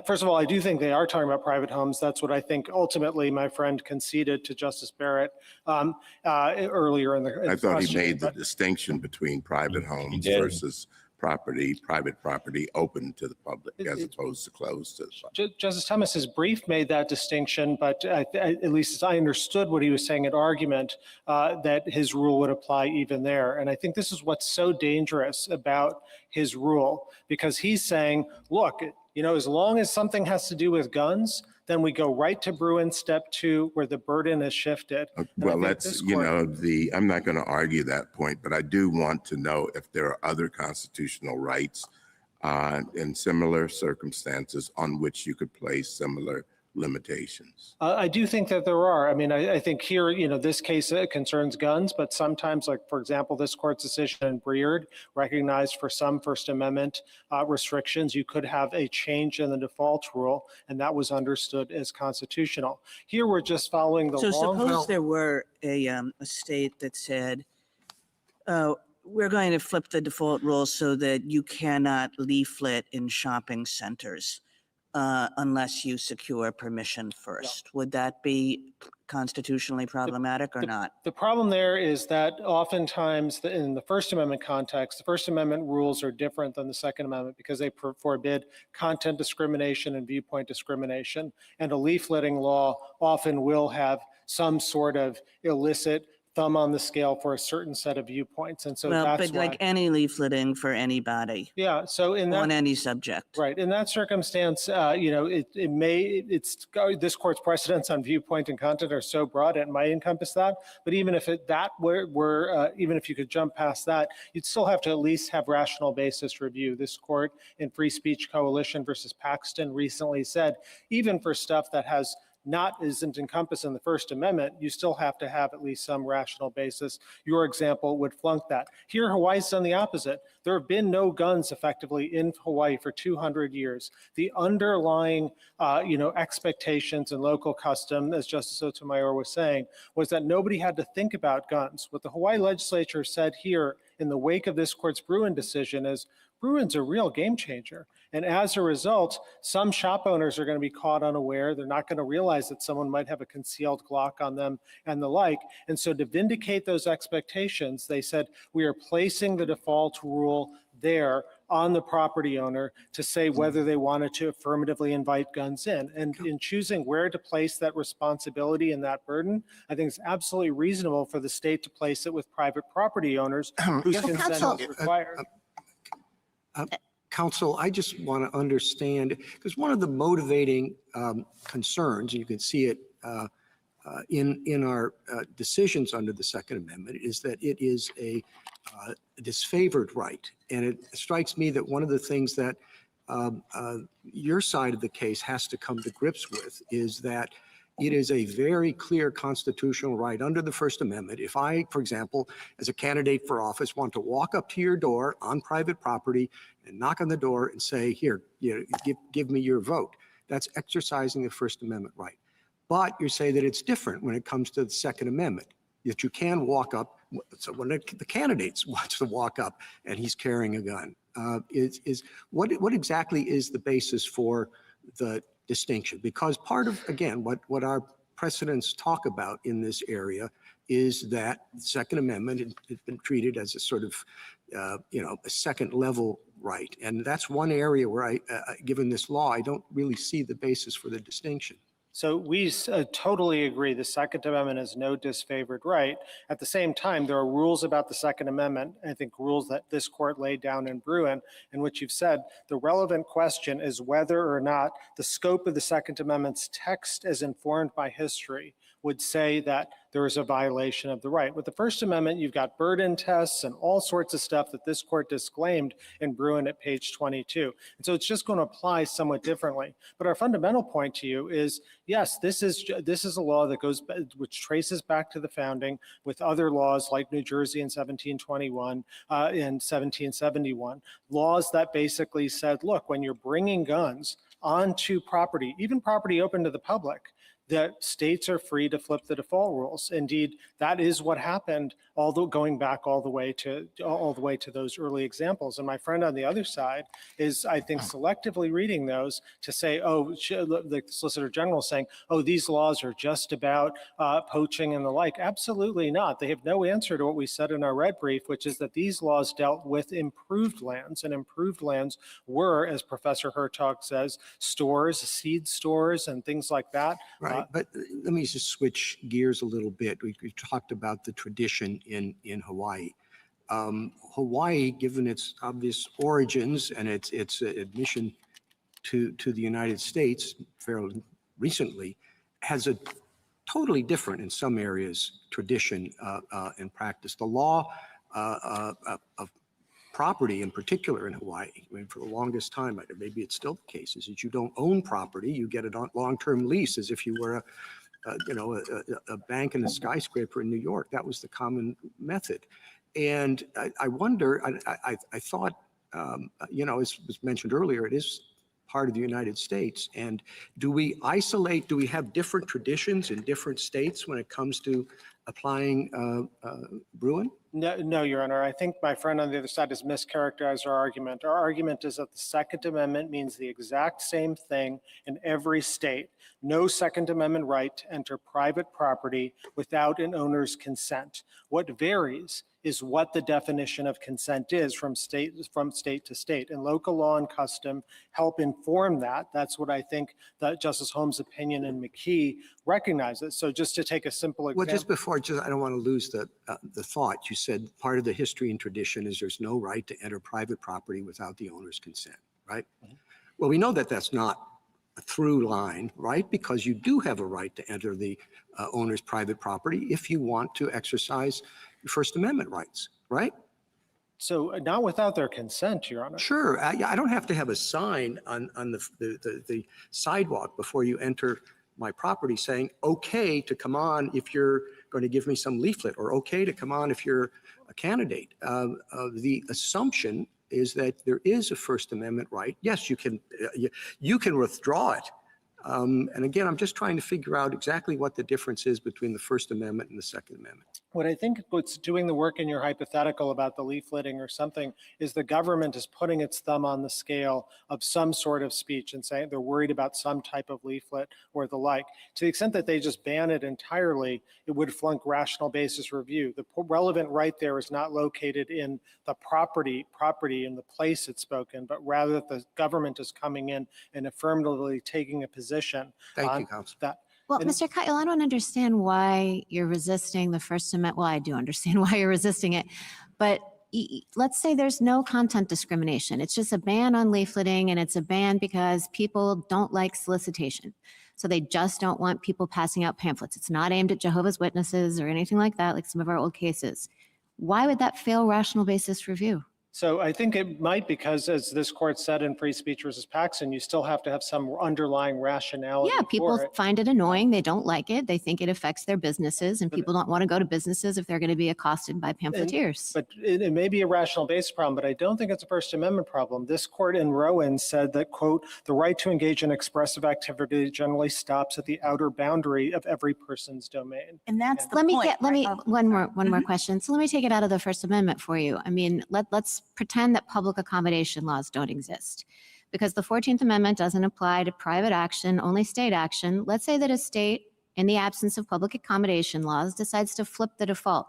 Speaker 13: first of all, I do think they are talking about private homes. That's what I think ultimately my friend conceded to Justice Barrett earlier in the
Speaker 3: I thought he
Speaker 13: question,
Speaker 3: made the
Speaker 13: but-
Speaker 3: distinction between private homes
Speaker 1: did.
Speaker 3: versus private property open to the public as opposed to closed to the public.
Speaker 13: Justice Thomas's brief made that distinction, but at least as I understood what he was saying at argument, that his rule would apply even there. And I think this is what's so dangerous about his rule, because he's saying, look, as long as something has to do with guns, Then we go right to Bruin step 2, where the burden is shifted. And I
Speaker 3: Well,
Speaker 13: think
Speaker 3: that's,
Speaker 13: this
Speaker 3: you
Speaker 13: court-
Speaker 3: know, I'm not going to argue that point, but I do want to know if there are other constitutional rights in similar circumstances on which you could place similar limitations.
Speaker 13: I do think that there are. I mean, I think here, you know, this case concerns guns, but sometimes, like, for example, this court's decision in Breard recognized for some First Amendment restrictions, you could have a change in the default rule, and that was understood as constitutional. Here, we're just following the
Speaker 10: So
Speaker 13: long.
Speaker 10: suppose there were a state that said, we're going to flip the default rule so that you cannot leaflet in shopping centers unless you secure permission first. Would that be constitutionally problematic or not?
Speaker 13: The problem there is that oftentimes in the First Amendment context, the First Amendment rules are different than the Second Amendment because they forbid content discrimination and viewpoint discrimination. And a leafleting law often will have some sort of illicit thumb on the scale for a certain set of viewpoints. And so
Speaker 10: Well,
Speaker 13: that's
Speaker 10: but
Speaker 13: why.
Speaker 10: like any leafleting for anybody
Speaker 13: Yeah, so in that.
Speaker 10: on any subject.
Speaker 13: Right. In that circumstance, you know, this court's precedents on viewpoint and content are so broad, it might encompass that. But even if even if you could jump past that, you'd still have to at least have rational basis review. This court in Free Speech Coalition versus Paxton recently said, even for stuff that isn't encompassed in the First Amendment, you still have to have at least some rational basis. Your example would flunk that. Here, Hawaii's done the opposite. There have been no guns effectively in Hawaii for 200 years. The underlying, expectations and local custom, as Justice Sotomayor was saying, was that nobody had to think about guns. What the Hawaii legislature said here in the wake of this court's Bruin decision is, Bruin's a real game changer. And as a result, some shop owners are going to be caught unaware. They're not going to realize that someone might have a concealed Glock on them and the like. And so to vindicate those expectations, they said, we are placing the default rule there on the property owner to say whether they wanted to affirmatively invite guns in. And in choosing where to place that responsibility and that burden, I think it's absolutely reasonable for the state to place it with private property owners whose consent is required.
Speaker 8: Counsel, I just want to understand, because one of the motivating concerns, and you can see it in our decisions under the Second Amendment, is that it is a disfavored right. And it strikes me that one of the things that your side of the case has to come to grips with is that it is a very clear constitutional right under the First Amendment. If I, for example, as a candidate for office, want to walk up to your door on private property and knock on the door and say, here, give me your vote, that's exercising the First Amendment right. But you say that it's different when it comes to the Second Amendment, that you can walk up. So when the candidate wants to walk up and he's carrying a gun, what exactly is the basis for the distinction? Because part of, again, what our precedents talk about in this area is that the Second Amendment has been treated as a sort of, a second level right. And that's one area where given this law, I don't really see the basis for the distinction.
Speaker 13: So we totally agree the Second Amendment is no disfavored right. At the same time, there are rules about the Second Amendment, I think rules that this court laid down in Bruin, in which you've said the relevant question is whether or not the scope of the Second Amendment's text as informed by history would say that there is a violation of the right. With the First Amendment, you've got burden tests and all sorts of stuff that this court disclaimed in Bruin at page 22. And so it's just going to apply somewhat differently. But our fundamental point to you is, yes, this is a law that which traces back to the founding with other laws like New Jersey in 1721 and 1771, laws that basically said, look, when you're bringing guns onto property, even property open to the public, that states are free to flip the default rules. Indeed, that is what happened, going back all the way to those early examples. And my friend on the other side is, I think, selectively reading those to say, the Solicitor General saying, these laws are just about poaching and the like. Absolutely not. They have no answer to what we said in our red brief, which is that these laws dealt with improved lands, and improved lands were, as Professor Hertog says, stores, seed stores, and things like that.
Speaker 8: Right, but let me just switch gears a little bit. We talked about the tradition in Hawaii. Hawaii, given its obvious origins and its admission to the United States fairly recently has a totally different, in some areas, tradition and practice. The law of property in particular in Hawaii, I mean, for the longest time, maybe it's still the case, is that you don't own property, you get a long-term lease as if you were a bank in a skyscraper in New York. That was the common method. And I wonder, I thought, as was mentioned earlier, it is part of the United States. And do we have different traditions in different states when it comes to applying Bruin?
Speaker 13: No, Your Honor. I think my friend on the other side has mischaracterized our argument. Our argument is that the Second Amendment means the exact same thing in every state. No Second Amendment right to enter private property without an owner's consent. What varies is what the definition of consent is from state to state. And local law and custom help inform that. That's what I think that Justice Holmes' opinion in McKee recognizes. So just to take a simple example.
Speaker 8: Well, just before, I don't want to lose the thought. You said part of the history and tradition is there's no right to enter private property without the owner's consent, right? Mm-hmm. Well, we know that that's not a through line, right? Because you do have a right to enter the owner's private property if you want to exercise your First Amendment rights, right?
Speaker 13: So not without their consent, Your Honor.
Speaker 8: Sure. I don't have to have a sign on the sidewalk before you enter my property saying, okay to come on if you're going to give me some leaflet, or okay to come on if you're a candidate. The assumption is that there is a First Amendment right. Yes, you can withdraw it. And again, I'm just trying to figure out exactly what the difference is between the First Amendment and the Second Amendment.
Speaker 13: What I think what's doing the work in your hypothetical about the leafleting or something is the government is putting its thumb on the scale of some sort of speech and saying they're worried about some type of leaflet or the like. To the extent that they just ban it entirely, it would flunk rational basis review. The relevant right there is not located in the property in the place it's spoken, but rather that the government is coming in and affirmatively taking a position.
Speaker 8: Thank you, Counsel.
Speaker 13: That.
Speaker 5: Well, Mr. Kyle, I don't understand why you're resisting the First Amendment. Well, I do understand why you're resisting it, but let's say there's no content discrimination. It's just a ban on leafleting, and it's a ban because people don't like solicitation. So they just don't want people passing out pamphlets. It's not aimed at Jehovah's Witnesses or anything like that, like some of our old cases. Why would that fail rational basis review?
Speaker 13: So I think it might, because as this court said in Free Speech versus Paxson, you still have to have some underlying rationality.
Speaker 5: Yeah, people find it annoying. They don't like it. They think it affects their businesses, and people don't want to go to businesses if they're going to be accosted by pamphleteers.
Speaker 13: But it may be a rational basis problem, but I don't think it's a First Amendment problem. This court in Rowan said that, quote, the right to engage in expressive activity generally stops at the outer boundary of every person's domain.
Speaker 6: And that's the
Speaker 5: Let
Speaker 6: point.
Speaker 5: me one more question. So let me take it out of the First Amendment for you. I mean, let's pretend that public accommodation laws don't exist, because the 14th Amendment doesn't apply to private action, only state action. Let's say that a state, in the absence of public accommodation laws, decides to flip the default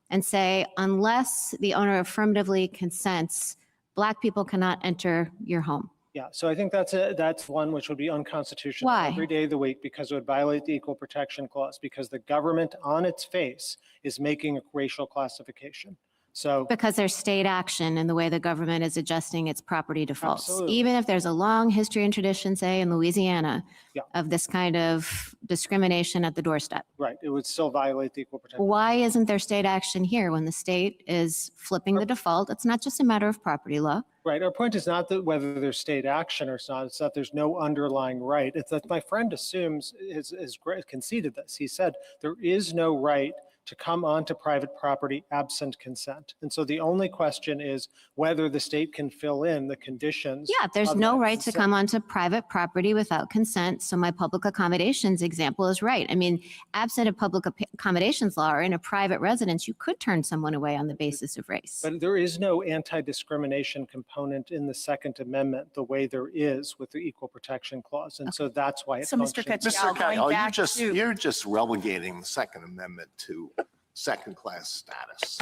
Speaker 5: and say, unless the owner affirmatively consents, Black people cannot enter your home.
Speaker 13: Yeah, so I think that's one which would be unconstitutional
Speaker 5: Why?
Speaker 13: every day of the week, because it would violate the Equal Protection Clause, because the government on its face is making a racial classification. So
Speaker 5: Because there's state action in the way the government is adjusting its property defaults.
Speaker 13: Absolutely.
Speaker 5: Even if there's a long history and tradition, say in Louisiana,
Speaker 13: Yeah.
Speaker 5: of this kind of discrimination at the doorstep.
Speaker 13: right, it would still violate the Equal Protection.
Speaker 5: Why isn't there state action here when the state is flipping the default? It's not just a matter of property law.
Speaker 13: Right, our point is not that whether there's state action or not, it's that there's no underlying right. It's that my friend assumes, is conceded this. He said there is no right to come onto private property absent consent. And so the only question is whether the state can fill in the conditions.
Speaker 5: Yeah, there's
Speaker 13: of
Speaker 5: no
Speaker 13: that
Speaker 5: right to
Speaker 13: consent.
Speaker 5: come onto private property without consent. So my public accommodations example is right. I mean, absent a public accommodations law or in a private residence, you could turn someone away on the basis of race.
Speaker 13: But there is no anti-discrimination component in the Second Amendment the way there is with the Equal Protection Clause. And so that's why it
Speaker 6: So, Mr.
Speaker 13: functions.
Speaker 6: Katyal,
Speaker 9: Mr.
Speaker 6: going
Speaker 9: Kyle,
Speaker 6: back to-
Speaker 9: you're just relegating the Second Amendment to second-class status.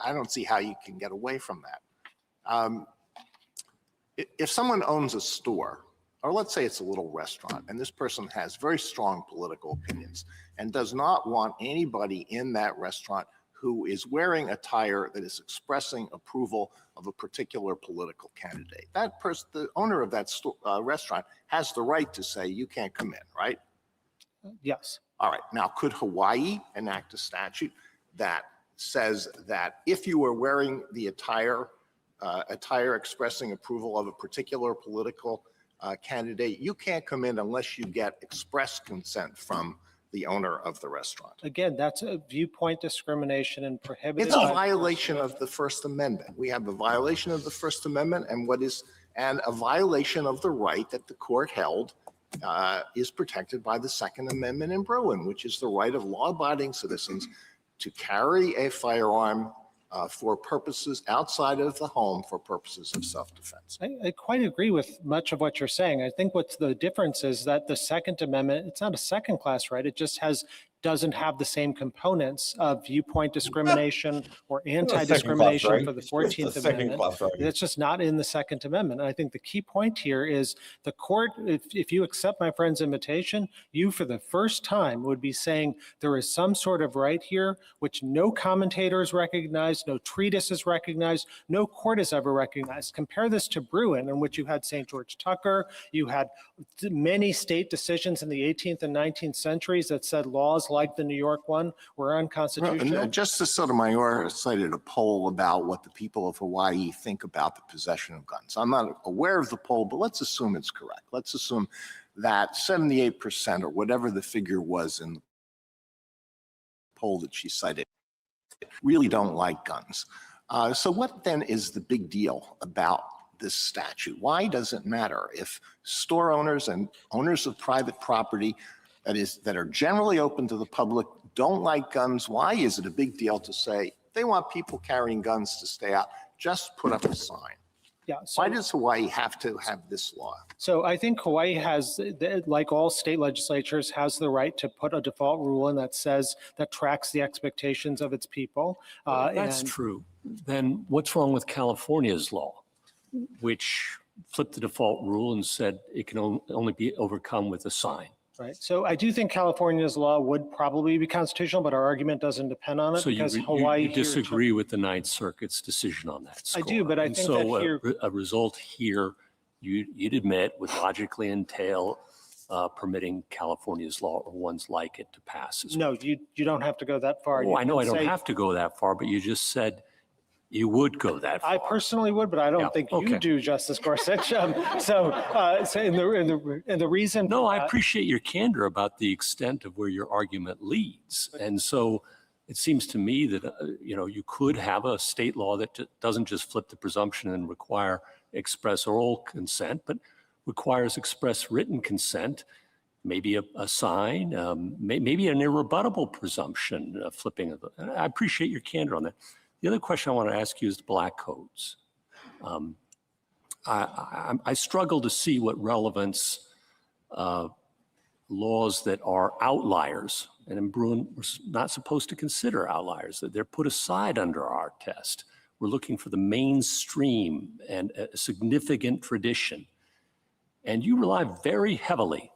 Speaker 9: I don't see how you can get away from that. If someone owns a store, or let's say it's a little restaurant, and this person has very strong political opinions and does not want anybody in that restaurant who is wearing attire that is expressing approval of a particular political candidate. That person, the owner of that restaurant, has the right to say, you can't come in, right?
Speaker 13: Yes.
Speaker 9: All right. Now, could Hawaii enact a statute that says that if you are wearing the attire expressing approval of a particular political candidate, you can't come in unless you get express consent from the owner of the restaurant?
Speaker 13: Again, that's a viewpoint discrimination and prohibited.
Speaker 9: It's a
Speaker 13: by-
Speaker 9: violation of the First Amendment. We have a violation of the First Amendment and a violation of the right that the court held is protected by the Second Amendment in Bruin, which is the right of law-abiding citizens to carry a firearm for purposes outside of the home for purposes of self-defense.
Speaker 13: I quite agree with much of what you're saying. I think what's the difference is that the Second Amendment, it's not a second-class right. It just doesn't have the same components of viewpoint discrimination or anti-discrimination
Speaker 1: right?
Speaker 13: for the
Speaker 1: It's a
Speaker 13: 14th
Speaker 1: second
Speaker 13: Amendment.
Speaker 1: class right.
Speaker 13: It's just not in the Second Amendment. And I think the key point here is the court, if you accept my friend's invitation, you for the first time would be saying there is some sort of right here which no commentator has recognized, no treatise has recognized, no court has ever recognized. Compare this to Bruin, in which you had St. George Tucker, you had many state decisions in the 18th and 19th centuries that said laws like the New York one were unconstitutional.
Speaker 9: Justice Sotomayor cited a poll about what the people of Hawaii think about the possession of guns. I'm not aware of the poll, but let's assume it's correct. Let's assume that 78% or whatever the figure was in the poll that she cited really don't like guns. So what then is the big deal about this statute? Why does it matter if store owners and owners of private property that are generally open to the public don't like guns? Why is it a big deal to say they want people carrying guns to stay out? Just put up a sign.
Speaker 13: Yeah. So,
Speaker 9: why does Hawaii have to have this law?
Speaker 13: So I think Hawaii has, like all state legislatures, has the right to put a default rule in that tracks the expectations of its people.
Speaker 7: That's true. Then what's wrong with California's law, which flipped the default rule and said it can only be overcome with a sign?
Speaker 13: Right. So I do think California's law would probably be constitutional, but our argument doesn't depend on it
Speaker 7: So
Speaker 13: because
Speaker 7: you
Speaker 13: Hawaii
Speaker 7: disagree with the Ninth Circuit's decision on that score.
Speaker 13: I do, but I think that here
Speaker 7: a result here, you'd admit would logically entail permitting California's law or ones like it to pass.
Speaker 13: No, you don't have to go that far.
Speaker 7: Oh, I know I don't have to go that far, but you just said you would go that far.
Speaker 13: I personally would, but I don't think you do, Justice Gorsuch. And the reason.
Speaker 7: No, I appreciate your candor about the extent of where your argument leads. And so it seems to me that, you could have a state law that doesn't just flip the presumption and require express oral consent, but requires express written consent, maybe a sign, maybe an irrebuttable presumption, flipping of it. I appreciate your candor on that. The other question I want to ask you is the black codes. I struggle to see what relevance laws that are outliers, and in Bruin, we're not supposed to consider outliers, that they're put aside under our test. We're looking for the mainstream and a significant tradition. And you rely very heavily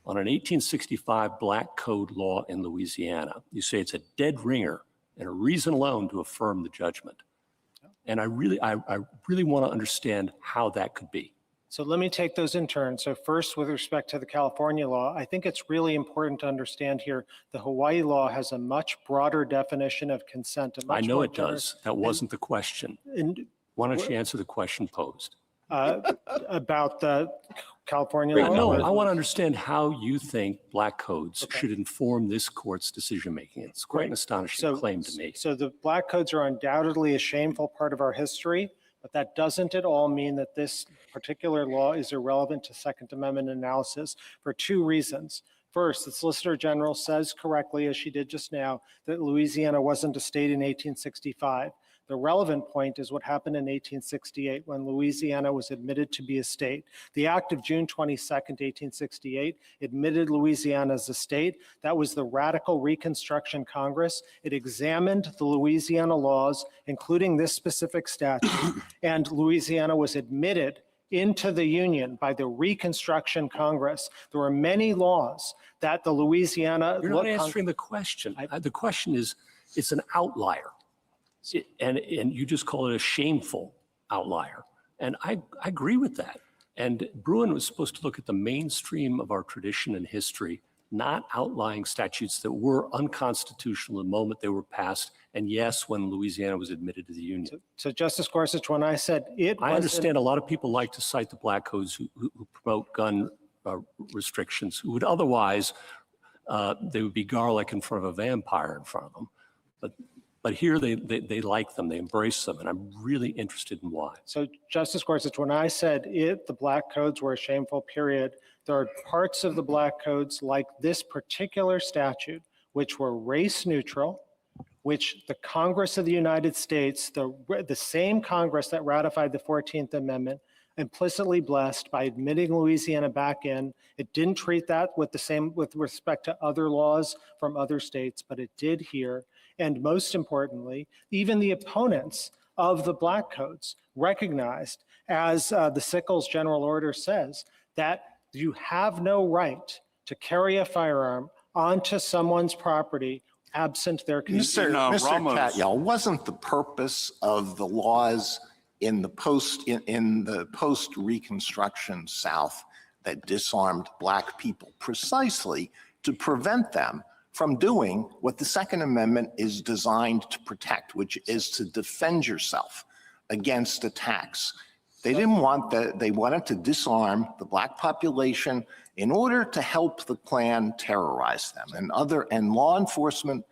Speaker 7: on an 1865 black code law in Louisiana. You say it's a dead ringer and a reason alone to affirm the judgment. And I really want to understand how that could be.
Speaker 13: So let me take those in turn. So first, with respect to the California law, I think it's really important to understand here the Hawaii law has a much broader definition of consent.
Speaker 7: I know it does. That wasn't the question. Why don't you answer the question posed?
Speaker 13: About the California law?
Speaker 7: No, I want to understand how you think black codes should inform this court's decision-making. It's quite an astonishing claim to me.
Speaker 13: So the black codes are undoubtedly a shameful part of our history, but that doesn't at all mean that this particular law is irrelevant to Second Amendment analysis for two reasons. First, the Solicitor General says correctly, as she did just now, that Louisiana wasn't a state in 1865. The relevant point is what happened in 1868 when Louisiana was admitted to be a state. The Act of June 22nd, 1868 admitted Louisiana as a state. That was the Radical Reconstruction Congress. It examined the Louisiana laws, including this specific statute, and Louisiana was admitted into the Union by the Reconstruction Congress. There were many laws that the Louisiana—
Speaker 7: You're not answering the question. The question is, It's an outlier. And you just call it a shameful outlier. And I agree with that. And Bruin was supposed to look at the mainstream of our tradition and history, not outlying statutes that were unconstitutional the moment they were passed. And yes, when Louisiana was admitted to the Union.
Speaker 13: So Justice Gorsuch, when I said it
Speaker 7: I understand a lot of people like to cite the black codes who promote gun restrictions, who would otherwise, they would be garlic in front of a vampire in front of them. But here they like them, they embrace them, and I'm really interested in why.
Speaker 13: So Justice Gorsuch, when I said the black codes were a shameful period, there are parts of the black codes like this particular statute, which were race neutral, which the Congress of the United States, the same Congress that ratified the 14th Amendment, implicitly blessed by admitting Louisiana back in. It didn't treat that with respect to other laws from other states, but it did here. And most importantly, even the opponents of the black codes recognized, as the Sickles General Order says, that you have no right to carry a firearm onto someone's property absent their consent.
Speaker 9: Mr. Katyal, wasn't the purpose of the laws in the post-Reconstruction South that disarmed black people precisely to prevent them from doing what the Second Amendment is designed to protect, which is to defend yourself against attacks? They didn't want that. They wanted to disarm the black population in order to help the Klan terrorize them and law enforcement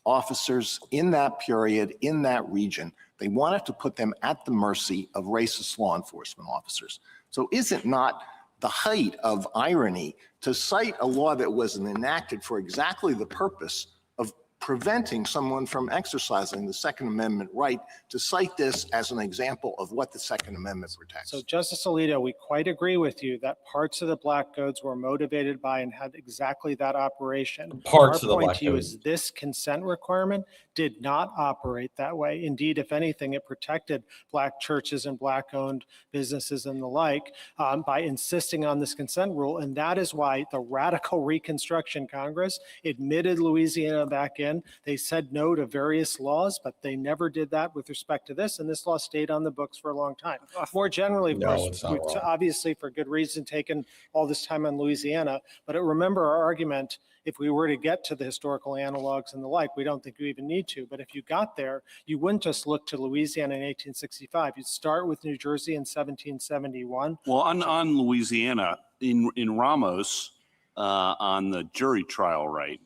Speaker 9: officers in that period, in that region. They wanted to put them at the mercy of racist law enforcement officers. So is it not the height of irony to cite a law that was enacted for exactly the purpose of preventing someone from exercising the Second Amendment right, to cite this as an example of what the Second Amendment protects?
Speaker 13: So Justice Alito, we quite agree with you that parts of the black codes were motivated by and had exactly that operation.
Speaker 1: Parts of the
Speaker 13: Our point
Speaker 1: black
Speaker 13: to you
Speaker 1: codes.
Speaker 13: is this consent requirement did not operate that way. Indeed, if anything, it protected black churches and black-owned businesses and the like by insisting on this consent rule. And that is why the radical Reconstruction Congress admitted Louisiana back in. They said no to various laws, but they never did that with respect to this. And this law stayed on the books for a long time. More generally, of
Speaker 1: No,
Speaker 13: course,
Speaker 1: it's not
Speaker 13: we've
Speaker 1: wrong.
Speaker 13: obviously for good reason taken all this time on Louisiana. But remember our argument, if we were to get to the historical analogs and the like, we don't think we even need to. But if you got there, you wouldn't just look to Louisiana in 1865. You'd start with New Jersey in 1771.
Speaker 12: Well, on Louisiana, in Ramos, on the jury trial right,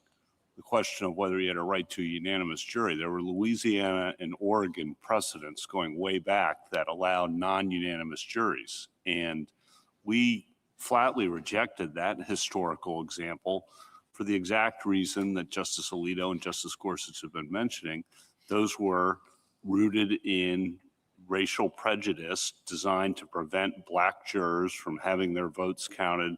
Speaker 12: the question of whether he had a right to a unanimous jury, there were Louisiana and Oregon precedents going way back that allowed non-unanimous juries. And we flatly rejected that historical example for the exact reason that Justice Alito and Justice Gorsuch have been mentioning. Those were rooted in racial prejudice designed to prevent black jurors from having their votes counted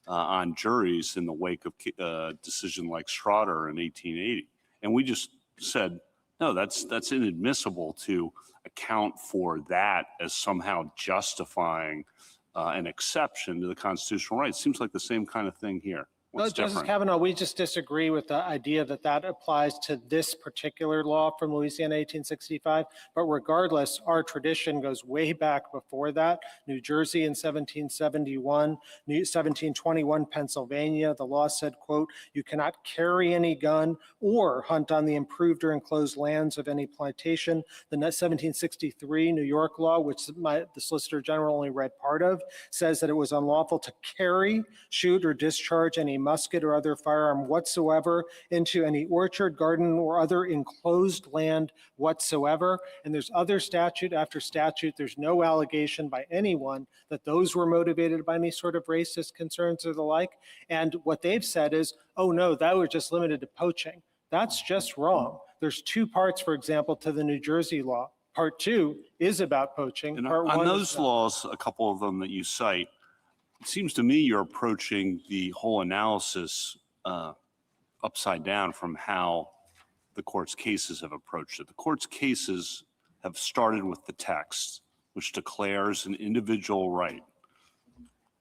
Speaker 12: on juries in the wake of a decision like Schroeder in 1880. And we just said, no, that's inadmissible to account for that as somehow justifying an exception to the constitutional right. It seems like the same kind of thing here. What's
Speaker 13: Justice
Speaker 12: different?
Speaker 13: Kavanaugh, we just disagree with the idea that that applies to this particular law from Louisiana 1865. But regardless, our tradition goes way back before that. New Jersey in 1771, 1721 Pennsylvania, the law said, quote, you cannot carry any gun or hunt on the improved or enclosed lands of any plantation. The 1763 New York law, which the Solicitor General only read part of, says that it was unlawful to carry, shoot, or discharge any musket or other firearm whatsoever into any orchard, garden, or other enclosed land whatsoever. And there's other statute after statute. There's no allegation by anyone that those were motivated by any sort of racist concerns or the like. And what they've said is, oh no, that was just limited to poaching. That's just wrong. There's two parts, for example, to the New Jersey law. Part two is about poaching.
Speaker 12: And
Speaker 13: Part
Speaker 12: on
Speaker 13: one
Speaker 12: those
Speaker 13: is not.
Speaker 12: laws, a couple of them that you cite, it seems to me you're approaching the whole analysis upside down from how the court's cases have approached it. The court's cases have started with the text, which declares an individual right.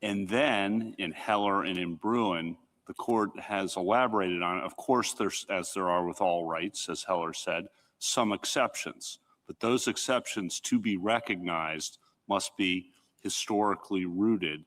Speaker 12: And then in Heller and in Bruin, the court has elaborated on it. Of course, there's, as there are with all rights, as Heller said, some exceptions, but those exceptions to be recognized must be historically rooted.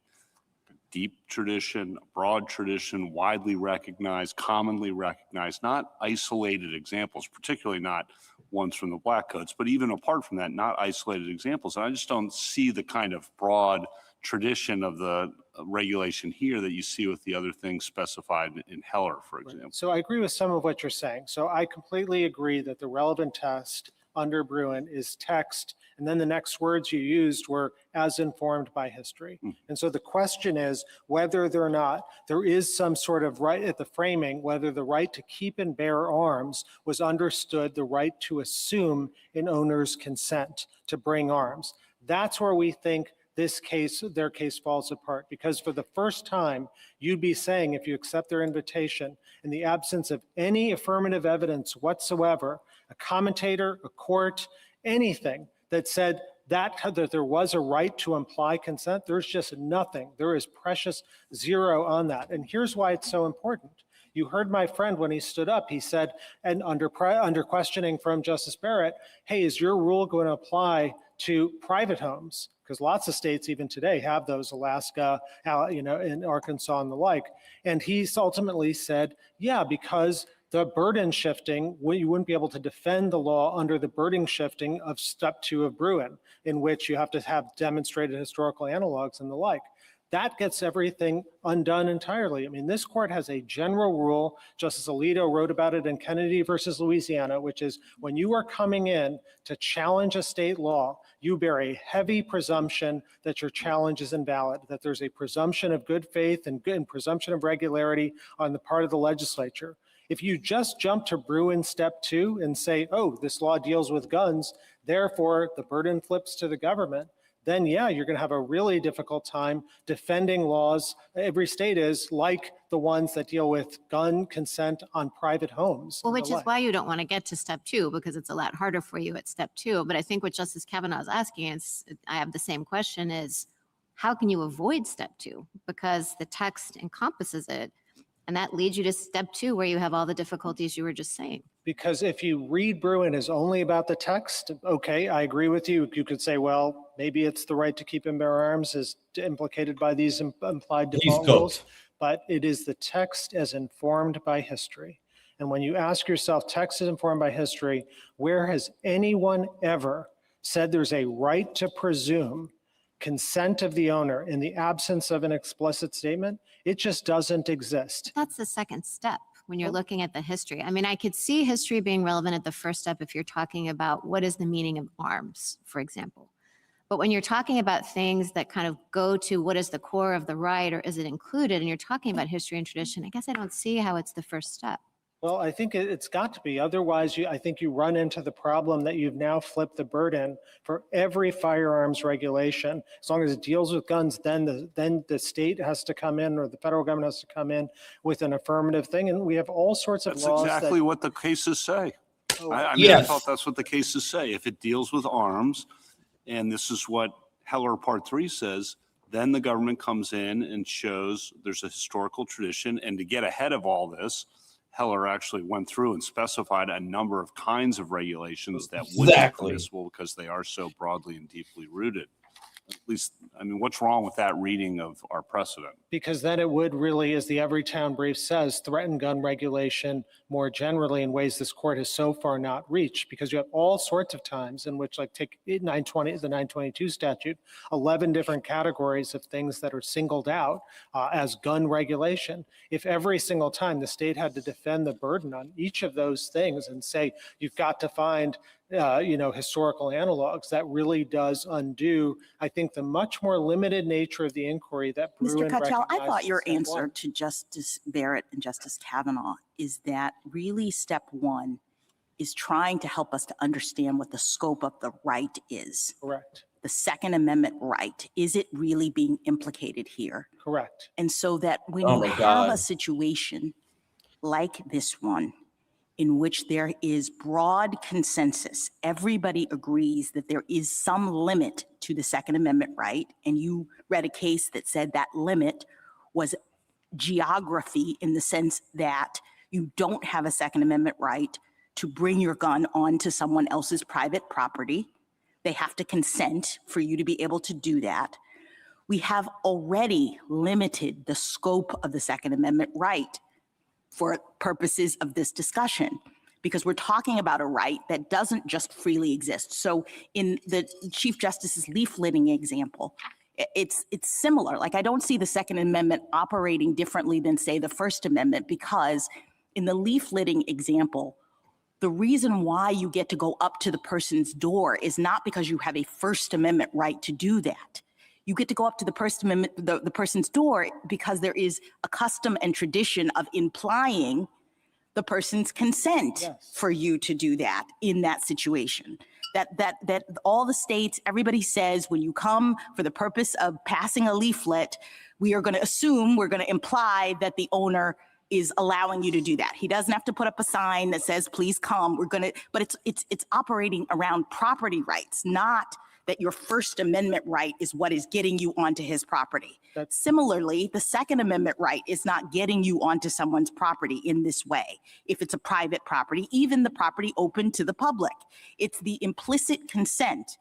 Speaker 12: Deep tradition, broad tradition, widely recognized, commonly recognized, not isolated examples, particularly not ones from the Black Codes, but even apart from that, not isolated examples. And I just don't see the kind of broad tradition of the regulation here that you see with the other things specified in Heller, for example.
Speaker 13: So I agree with some of what you're saying. So I completely agree that the relevant test under Bruin is text, and then the next words you used were as informed by history. And so the question is whether or not there is some sort of right at the framing, whether the right to keep and bear arms was understood the right to assume an owner's consent to bring arms. That's where we think this case, their case falls apart, because for the first time, you'd be saying, if you accept their invitation, in the absence of any affirmative evidence whatsoever, a commentator, a court, anything that said that there was a right to imply consent, there's just nothing. There is precious zero on that. And here's why it's so important. You heard my friend when he stood up, he said, and under questioning from Justice Barrett, hey, is your rule going to apply to private homes? Because lots of states even today have those, Alaska, in Arkansas and the like. And he ultimately said, yeah, because the burden shifting, you wouldn't be able to defend the law under the burden shifting of step 2 of Bruin, in which you have to have demonstrated historical analogs and the like. That gets everything undone entirely. I mean, this court has a general rule, Justice Alito wrote about it in Kennedy versus Louisiana, which is when you are coming in to challenge a state law, you bear a heavy presumption that your challenge is invalid, that there's a presumption of good faith and presumption of regularity on the part of the legislature. If you just jump to Bruin step 2 and say, oh, this law deals with guns, therefore the burden flips to the government, then yeah, you're going to have a really difficult time defending laws. Every state is like the ones that deal with gun consent on private homes.
Speaker 5: Well, which is why you don't want to get to step 2, because it's a lot harder for you at step 2. But I think what Justice Kavanaugh is asking, and I have the same question, is how can you avoid step 2? Because the text encompasses it. And that leads you to step 2, where you have all the difficulties you were just saying.
Speaker 13: Because if you read Bruin as only about the text, okay, I agree with you. You could say, well, maybe it's the right to keep and bear arms is implicated by these implied default rules, but it is the text as informed by history. And when you ask yourself, text is informed by history, where has anyone ever said there's a right to presume consent of the owner in the absence of an explicit statement? It just doesn't exist.
Speaker 5: That's the second step when you're looking at the history. I mean, I could see history being relevant at the first step if you're talking about what is the meaning of arms, for example. But when you're talking about things that kind of go to what is the core of the right, or is it included, and you're talking about history and tradition, I guess I don't see how it's the first step.
Speaker 13: Well, I think it's got to be. Otherwise, I think you run into the problem that you've now flipped the burden for every firearms regulation. As long as it deals with guns, then the state has to come in, or the federal government has to come in with an affirmative thing. And we have all sorts of laws.
Speaker 12: That's exactly what the cases say. I mean,
Speaker 1: Yes.
Speaker 12: I thought that's what the cases say. If it deals with arms, and this is what Heller Part 3 says, then the government comes in and shows there's a historical tradition. And to get ahead of all this, Heller actually went through and specified a number of kinds of regulations that would be permissible because they are so broadly and deeply rooted. At least, I mean, what's wrong with that reading of our precedent?
Speaker 13: Because then it would really, as the Everytown brief says, threaten gun regulation more generally in ways this court has so far not reached, because you have all sorts of times in which, like take 920, the 922 statute, 11 different categories of things that are singled out as gun regulation. If every single time the state had to defend the burden on each of those things and say, you've got to find historical analogs, that really does undo, I think, the much more limited nature of the inquiry that Bruin
Speaker 6: Mr. Cottrell, I thought
Speaker 13: recognizes
Speaker 6: your
Speaker 13: in step
Speaker 6: answer
Speaker 13: 1.
Speaker 6: to Justice Barrett and Justice Kavanaugh is that really step 1 is trying to help us to understand what the scope of the right is.
Speaker 13: Correct.
Speaker 6: The Second Amendment right, is it really being implicated here?
Speaker 13: Correct.
Speaker 6: And so that when
Speaker 1: Oh
Speaker 6: you
Speaker 1: my
Speaker 6: have
Speaker 1: God.
Speaker 6: a situation like this one, in which there is broad consensus, everybody agrees that there is some limit to the Second Amendment right, and you read a case that said that limit was geography in the sense that you don't have a Second Amendment right to bring your gun onto someone else's private property. They have to consent for you to be able to do that. We have already limited the scope of the Second Amendment right for purposes of this discussion, because we're talking about a right that doesn't just freely exist. So in the Chief Justice's leafleting example, it's similar. Like, I don't see the Second Amendment operating differently than, say, the First Amendment, because in the leafleting example, the reason why you get to go up to the person's door is not because you have a First Amendment right to do that. You get to go up to the First Amendment, the person's door, because there is a custom and tradition of implying the person's consent for you to do that in that situation. That all the states, everybody says, when you come for the purpose of passing a leaflet, we are going to assume, we're going to imply that the owner is allowing you to do that. He doesn't have to put up a sign that says, please come. We're going to, but it's operating around property rights, not that your First Amendment right is what is getting you onto his property. Similarly, the Second Amendment right is not getting you onto someone's property in this way. If it's a private property, even the property open to the public, it's the implicit consent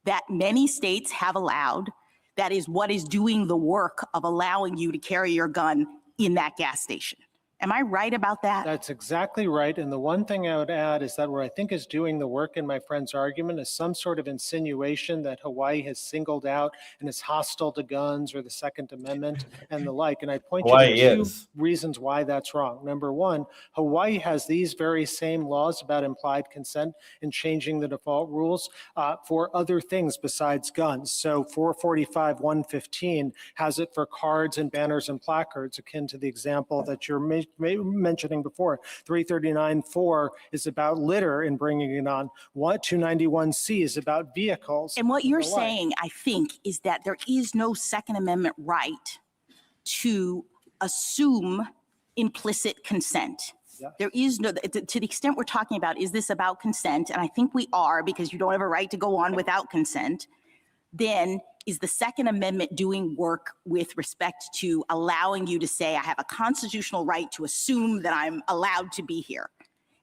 Speaker 6: that many states have allowed that is what is doing the work of allowing you to carry your gun in that gas station. Am I right about that?
Speaker 13: That's exactly right. And the one thing I would add is that what I think is doing the work in my friend's argument is some sort of insinuation that Hawaii has singled out and is hostile to guns or the Second Amendment and the like. And I point you to two reasons why that's wrong. Number one, Hawaii has these very same laws about implied consent and changing the default rules for other things besides guns. So 445-115 has it for cards and banners and placards, akin to the example that you're mentioning before. 339-4 is about litter and bringing it on. 291C is about vehicles.
Speaker 6: And what you're saying, I think, is that there is no Second Amendment right to assume implicit consent.
Speaker 13: Yeah.
Speaker 6: There is no, to the extent we're talking about, is this about consent? And I think we are, because you don't have a right to go on without consent. Then is the Second Amendment doing work with respect to allowing you to say, I have a constitutional right to assume that I'm allowed to be here?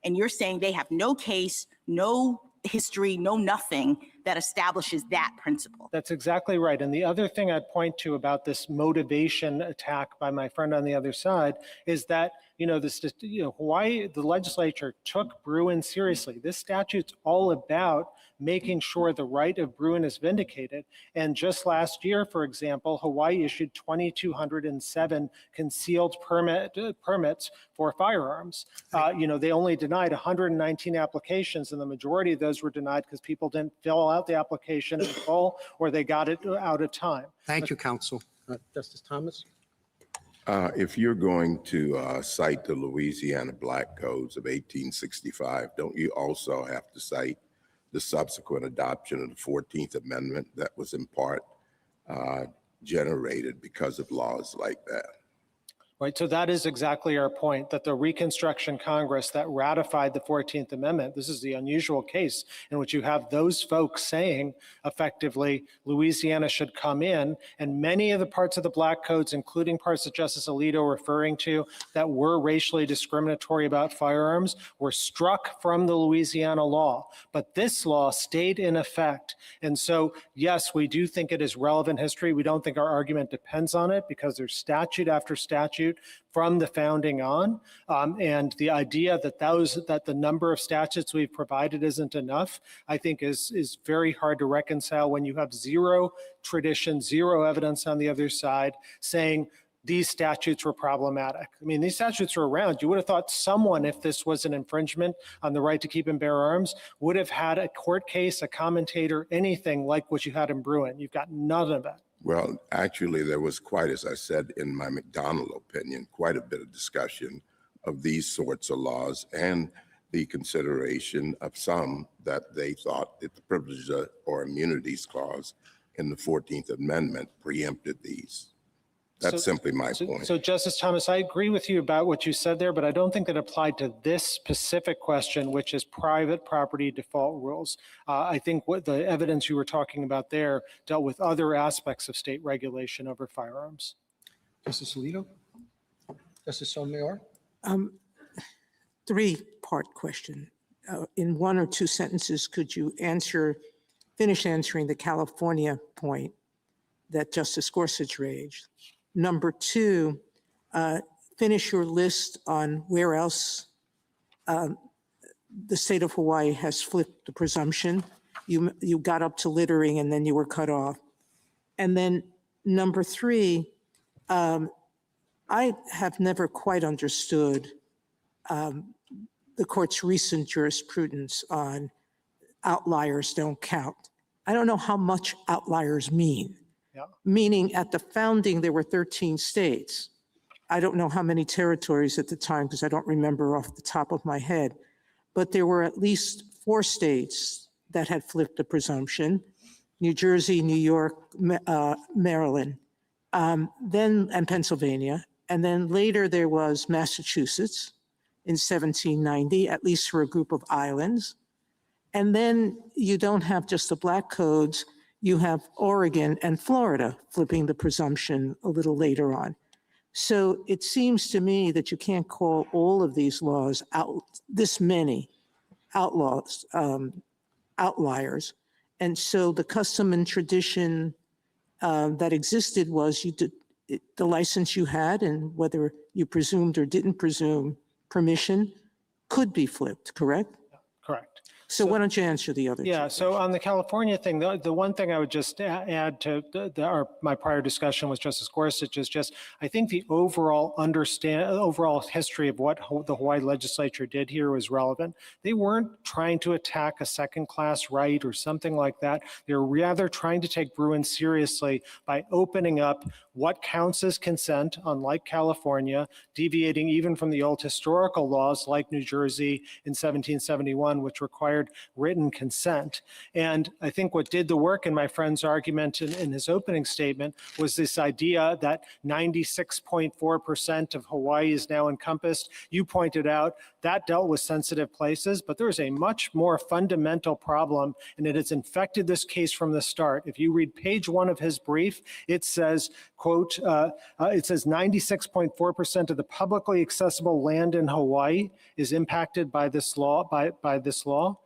Speaker 6: And you're saying they have no case, no history, no nothing that establishes that principle.
Speaker 13: That's exactly right. And the other thing I'd point to about this motivation attack by my friend on the other side is that, Hawaii, the legislature took Bruin seriously. This statute's all about making sure the right of Bruin is vindicated. And just last year, for example, Hawaii issued 2,207 concealed permits for firearms. They only denied 119 applications, and the majority of those were denied because people didn't fill out the application in full or they got it out of time.
Speaker 8: Thank you, counsel. Justice Thomas?
Speaker 3: If you're going to cite the Louisiana Black Codes of 1865, don't you also have to cite the subsequent adoption of the 14th Amendment that was in part generated because of laws like that?
Speaker 13: Right, so that is exactly our point, that the Reconstruction Congress that ratified the 14th Amendment, this is the unusual case in which you have those folks saying, effectively, Louisiana should come in, and many of the parts of the Black Codes, including parts that Justice Alito referring to, that were racially discriminatory about firearms, were struck from the Louisiana law. But this law stayed in effect. And so, yes, we do think it is relevant history. We don't think our argument depends on it because there's statute after statute from the founding on, and the idea that the number of statutes we've provided isn't enough, I think is very hard to reconcile when you have zero tradition, zero evidence on the other side saying these statutes were problematic. I mean, these statutes are around. You would have thought someone, if this was an infringement on the right to keep and bear arms, would have had a court case, a commentator, anything like what you had in Bruin. You've got none of that.
Speaker 3: Well, actually, there was quite, as I said in my McDonald opinion, quite a bit of discussion of these sorts of laws and the consideration of some that they thought that the Privileges or Immunities Clause in the 14th Amendment preempted these. That's simply my point.
Speaker 13: So Justice Thomas, I agree with you about what you said there, but I don't think that applied to this specific question, which is private property default rules. I think what the evidence you were talking about there dealt with other aspects of state regulation over firearms.
Speaker 8: Justice Alito? Justice Sotomayor?
Speaker 4: Three-part question. In one or two sentences, could you finish answering the California point that Justice Gorsuch raised? Number two, finish your list on where else the state of Hawaii has flipped the presumption. You got up to littering and then you were cut off. And then number three, I have never quite understood the court's recent jurisprudence on outliers don't count. I don't know how much outliers mean.
Speaker 13: Yeah.
Speaker 4: Meaning at the founding, there were 13 states. I don't know how many territories at the time because I don't remember off the top of my head, but there were at least 4 states that had flipped the presumption: New Jersey, New York, Maryland, and Pennsylvania. And then later there was Massachusetts in 1790, at least for a group of islands. And then you don't have just the black codes, you have Oregon and Florida flipping the presumption a little later on. So it seems to me that you can't call all of these laws out, this many outlaws, outliers. And so the custom and tradition that existed was the license you had, and whether you presumed or didn't presume permission, could be flipped, correct?
Speaker 13: Correct.
Speaker 4: So why don't you answer the other two?
Speaker 13: Yeah, so on the California thing, the one thing I would just add to my prior discussion with Justice Gorsuch is just, I think the overall history of what the Hawaii legislature did here was relevant. They weren't trying to attack a second-class right or something like that. They were rather trying to take Bruin seriously by opening up what counts as consent, unlike California, deviating even from the old historical laws like New Jersey in 1771, which required written consent. And I think what did the work in my friend's argument in his opening statement was this idea that 96.4% of Hawaii is now encompassed. You pointed out that dealt with sensitive places, but there's a much more fundamental problem, and it has infected this case from the start. If you read page 1 of his brief, it says, quote, it says 96.4% of the publicly accessible land in Hawaii is impacted by this law, by this law.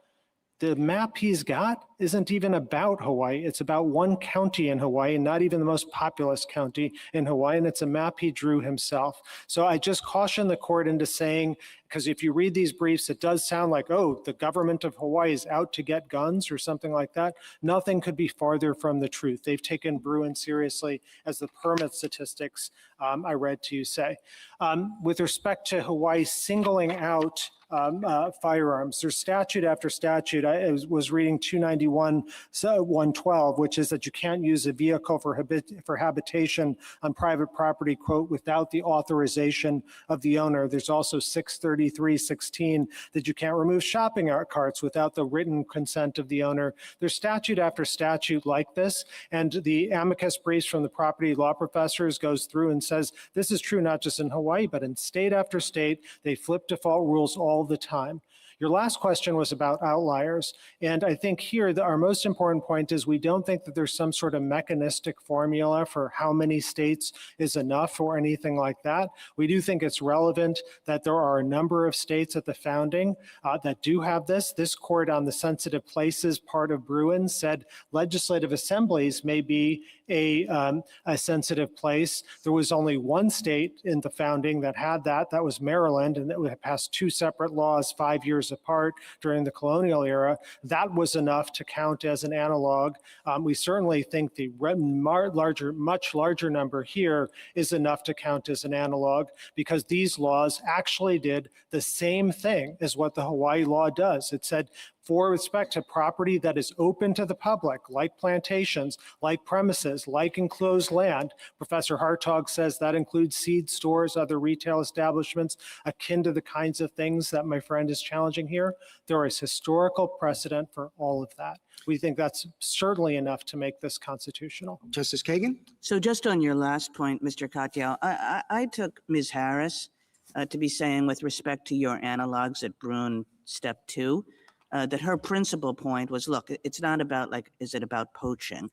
Speaker 13: The map he's got isn't even about Hawaii. It's about one county in Hawaii, not even the most populous county in Hawaii, and it's a map he drew himself. So I just caution the court into saying, because if you read these briefs, it does sound like, oh, the government of Hawaii is out to get guns or something like that. Nothing could be farther from the truth. They've taken Bruin seriously, as the permit statistics I read to you say. With respect to Hawaii singling out firearms, there's statute after statute. I was reading 291-112, which is that you can't use a vehicle for habitation on private property, quote, without the authorization of the owner. There's also 633-16 that you can't remove shopping carts without the written consent of the owner. There's statute after statute like this, and the amicus briefs from the property law professors goes through and says this is true not just in Hawaii, but in state after state. They flip default rules all the time. Your last question was about outliers. And I think here our most important point is we don't think that there's some sort of mechanistic formula for how many states is enough or anything like that. We do think it's relevant that there are a number of states at the founding that do have this. This court on the sensitive places part of Bruin said legislative assemblies may be a sensitive place. There was only one state in the founding that had that. That was Maryland, and it passed 2 separate laws 5 years apart during the colonial era. That was enough to count as an analog. We certainly think the much larger number here is enough to count as an analog, because these laws actually did the same thing as what the Hawaii law does. It said, for respect to property that is open to the public, like plantations, like premises, like enclosed land. Professor Hartog says that includes seed stores, other retail establishments, akin to the kinds of things that my friend is challenging here. There is historical precedent for all of that. We think that's certainly enough to make this constitutional.
Speaker 8: Justice Kagan?
Speaker 10: So just on your last point, Mr. Katyal, I took Ms. Harris to be saying, with respect to your analogs at Bruin Step 2, that her principal point was, look, it's not about is it about poaching?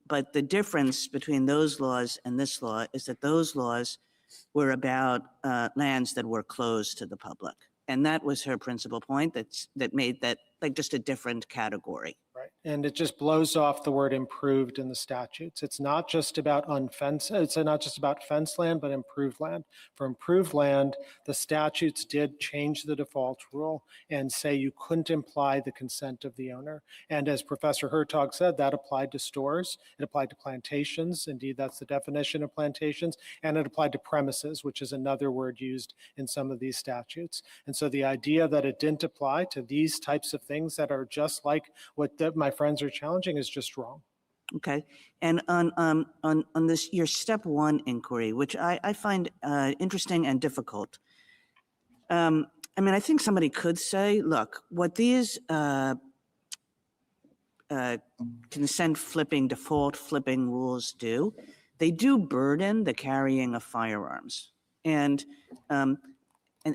Speaker 10: But the difference between those laws and this law is that those laws were about lands that were closed to the public. And that was her principal point, that made that like just a different category.
Speaker 13: Right. And it just blows off the word improved in the statutes. It's not just about it's not just about fenced land, but improved land. For improved land, the statutes did change the default rule and say you couldn't imply the consent of the owner. And as Professor Hertog said, that applied to stores, it applied to plantations. Indeed, that's the definition of plantations. And it applied to premises, which is another word used in some of these statutes. And so the idea that it didn't apply to these types of things that are just like what my friends are challenging is just wrong.
Speaker 10: Okay, and on this, your step one inquiry, which I find interesting and difficult. I mean, I think somebody could say, look, what these consent flipping, default flipping rules do, they do burden the carrying of firearms, and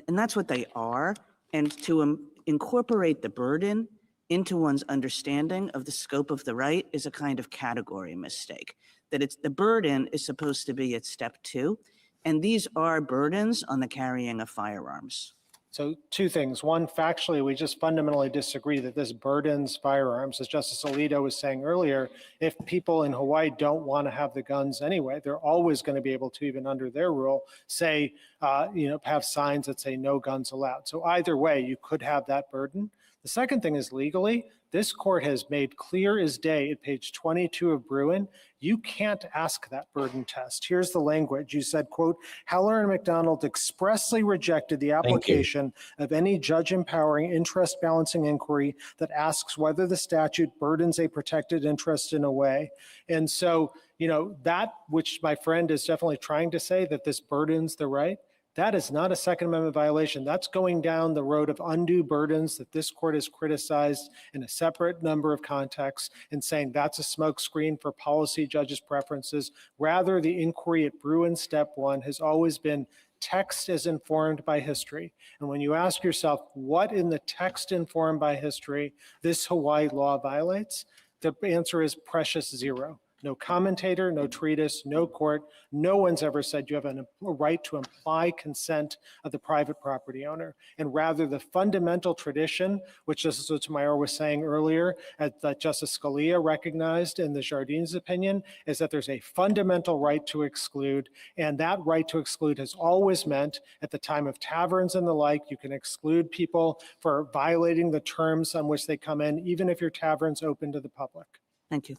Speaker 10: that's what they are. And to incorporate the burden into one's understanding of the scope of the right is a kind of category mistake. That it's the burden is supposed to be at step two, and these are burdens on the carrying of firearms.
Speaker 13: So two things. One, factually, we just fundamentally disagree that this burdens firearms. As Justice Alito was saying earlier, if people in Hawaii don't want to have the guns anyway, they're always going to be able to, even under their rule, say, have signs that say no guns allowed. So either way, you could have that burden. The second thing is legally, this court has made clear as day at page 22 of Bruin, you can't ask that burden test. Here's the language. You said, quote, Heller and McDonald expressly rejected the application of any judge empowering interest balancing inquiry that asks whether the statute burdens a protected interest in a way. And so, that which my friend is definitely trying to say, that this burdens the right, that is not a Second Amendment violation. That's going down the road of undue burdens that this court has criticized in a separate number of contexts and saying that's a smokescreen for policy judges' preferences. Rather, the inquiry at Bruin step one has always been text is informed by history. And when you ask yourself, what in the text informed by history this Hawaii law violates, the answer is precious zero. No commentator, no treatise, no court, no one's ever said you have a right to imply consent of the private property owner. And rather the fundamental tradition, which Justice Sotomayor was saying earlier, that Justice Scalia recognized in the Jardines opinion, is that there's a fundamental right to exclude. And that right to exclude has always meant, at the time of taverns and the like, you can exclude people for violating the terms on which they come in, even if your tavern's open to the public.
Speaker 8: Thank you.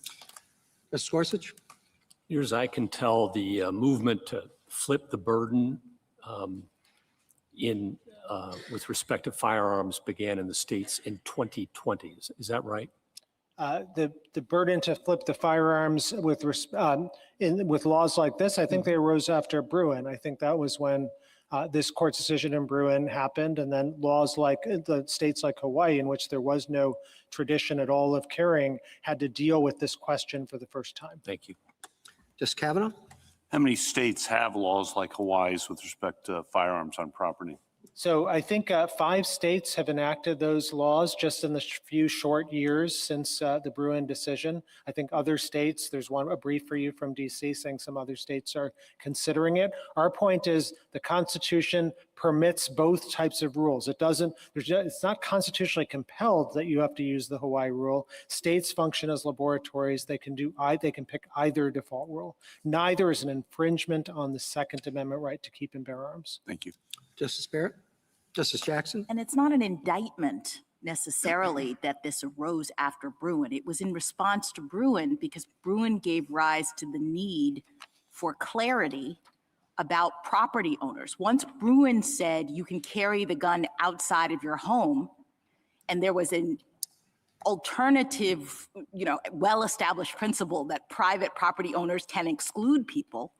Speaker 8: Mr. Gorsuch?
Speaker 7: Near as I can tell, the movement to flip the burden with respect to firearms began in the states in 2020. Is that right?
Speaker 13: The burden to flip the firearms with laws like this, I think they arose after Bruin. I think that was when this court's decision in Bruin happened, and then laws like the states like Hawaii, in which there was no tradition at all of carrying, had to deal with this question for the first time.
Speaker 7: Thank you.
Speaker 8: Justice Kavanaugh?
Speaker 12: How many states have laws like Hawaii's with respect to firearms on property?
Speaker 13: So I think 5 states have enacted those laws just in the few short years since the Bruin decision. I think other states, there's a brief for you from DC saying some other states are considering it. Our point is the Constitution permits both types of rules. It's not constitutionally compelled that you have to use the Hawaii rule. States function as laboratories. They can pick either default rule. Neither is an infringement on the Second Amendment right to keep and bear arms.
Speaker 12: Thank you.
Speaker 8: Justice Barrett? Justice Jackson?
Speaker 6: And it's not an indictment necessarily that this arose after Bruin. It was in response to Bruin because Bruin gave rise to the need for clarity about property owners. Once Bruin said you can carry the gun outside of your home, and there was an alternative, well-established principle that private property owners can exclude people,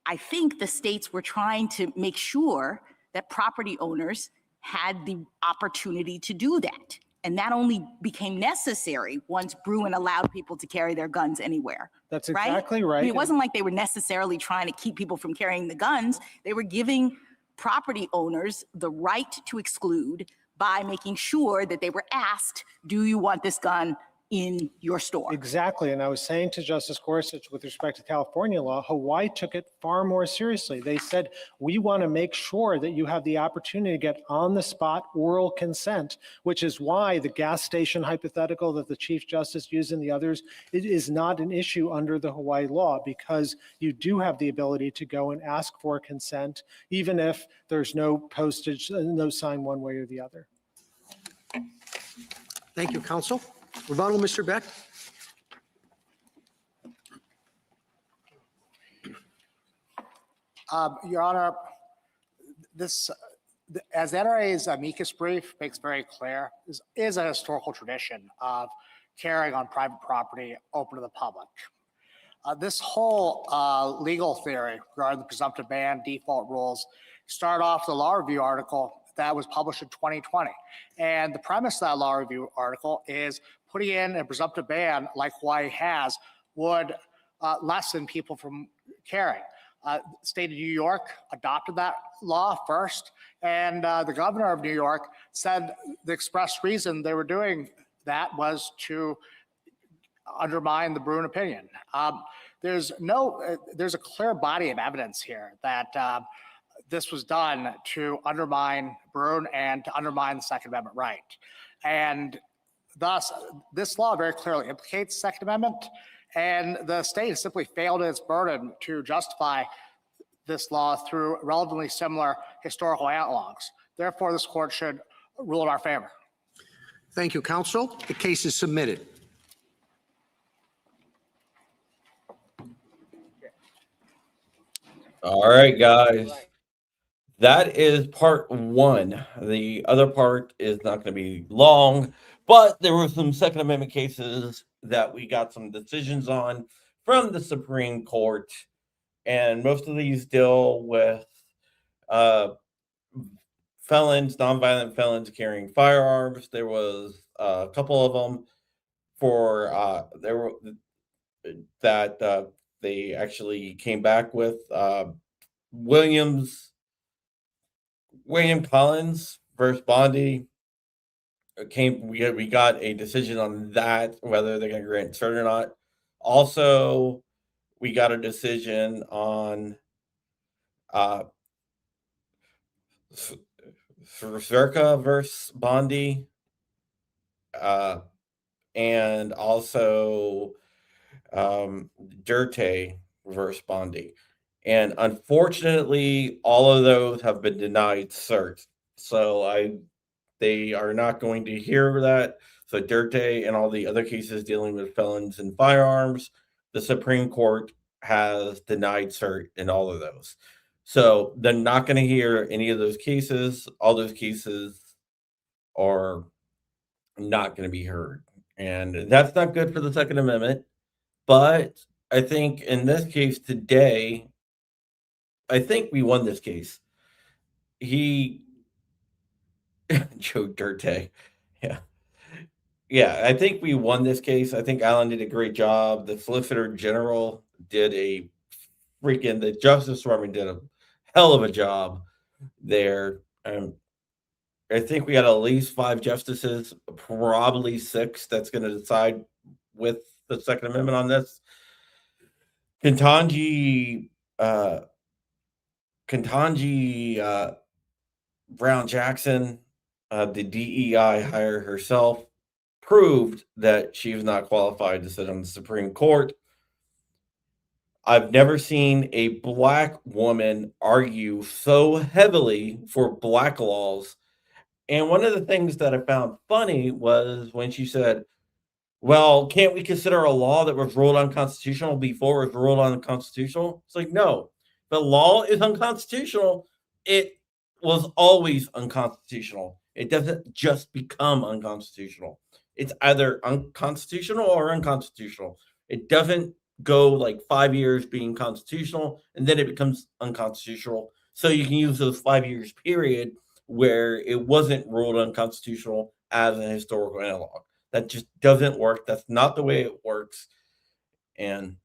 Speaker 6: I think the states were trying to make sure that property owners had the opportunity to do that. And that only became necessary once Bruin allowed people to carry their guns anywhere.
Speaker 13: That's exactly right.
Speaker 6: I mean, it wasn't like they were necessarily trying to keep people from carrying the guns. They were giving property owners the right to exclude by making sure that they were asked, do you want this gun in your store.
Speaker 13: Exactly. And I was saying to Justice Gorsuch with respect to California law, Hawaii took it far more seriously. They said, we want to make sure that you have the opportunity to get on the spot oral consent, which is why the gas station hypothetical that the Chief Justice used and the others, it is not an issue under the Hawaii law, because you do have the ability to go and ask for consent, even if there's no postage, no sign one way or the other.
Speaker 8: Thank you, counsel. Rebuttal, Mr. Beck?
Speaker 2: Your Honor, this, as NRA's amicus brief makes very clear, is a historical tradition of carrying on private property open to the public. This whole legal theory regarding the presumptive ban, default rules, started off the law review article that was published in 2020. And the premise of that law review article is putting in a presumptive ban like Hawaii has would lessen people from carrying. State of New York adopted that law first, and the governor of New York said the express reason they were doing that was to undermine the Bruin opinion. There's a clear body of evidence here that this was done to undermine Bruin and to undermine the Second Amendment right. And thus, this law very clearly implicates the Second Amendment, and the state has simply failed in its burden to justify this law through relatively similar historical analogs. Therefore, this court should rule in our favor.
Speaker 8: Thank you, counsel. The case is submitted.
Speaker 1: All right, guys. That is part one. The other part is not going to be long, but there were some Second Amendment cases that we got some decisions on from the Supreme Court, and most of these deal with felons, nonviolent felons carrying firearms. There was a couple of them for they actually came back with William Collins versus Bondi. We got a decision on that, whether they're going to grant cert or not. Also, we got a decision on Zerka versus Bondi, and also Dirte versus Bondi. And unfortunately, all of those have been denied cert. So they are not going to hear that. So Dirte and all the other cases dealing with felons and firearms, the Supreme Court has denied cert in all of those. So they're not going to hear any of those cases. All those cases are not going to be heard. And that's not good for the Second Amendment. But I think in this case today, I think we won this case. Joe Dirte. Yeah. Yeah, I think we won this case. I think Alan did a great job. The Solicitor General did the Justice Department did a hell of a job there. I think we got at least 5 justices, probably 6, that's going to decide with the Second Amendment on this. Ketanji Brown Jackson, the DEI hire herself, proved that she was not qualified to sit on the Supreme Court. I've never seen a Black woman argue so heavily for Black laws. And one of the things that I found funny was when she said, well, can't we consider a law that was ruled unconstitutional before it was ruled unconstitutional? It's like, no, the law is unconstitutional. It was always unconstitutional. It doesn't just become unconstitutional. It's either unconstitutional or unconstitutional. It doesn't go like 5 years being constitutional and then it becomes unconstitutional. So you can use those 5 years period where it wasn't ruled unconstitutional as an historical analog. That just doesn't work. That's not the way it works. And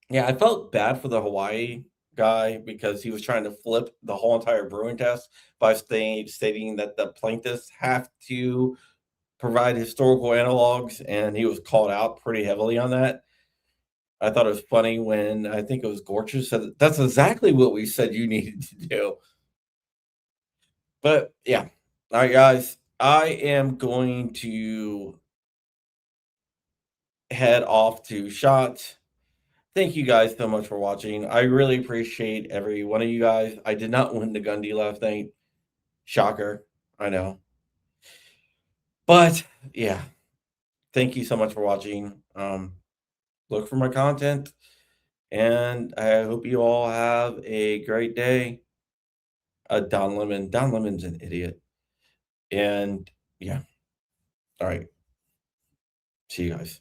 Speaker 1: yeah, I felt bad for the Hawaii guy because he was trying to flip the whole entire Bruin test by stating that the plaintiffs have to provide historical analogs, and he was called out pretty heavily on that. I thought it was funny when I think it was Gorchus said that's exactly what we said you needed to do. But yeah, all right, guys, I am going to head off to shots. Thank you guys so much for watching. I really appreciate every one of you guys. I did not win the Gundy last night. Shocker, I know. But yeah, thank you so much for watching. Look for my content, and I hope you all have a great day. Don Lemon's an idiot. And yeah, all right. See you guys.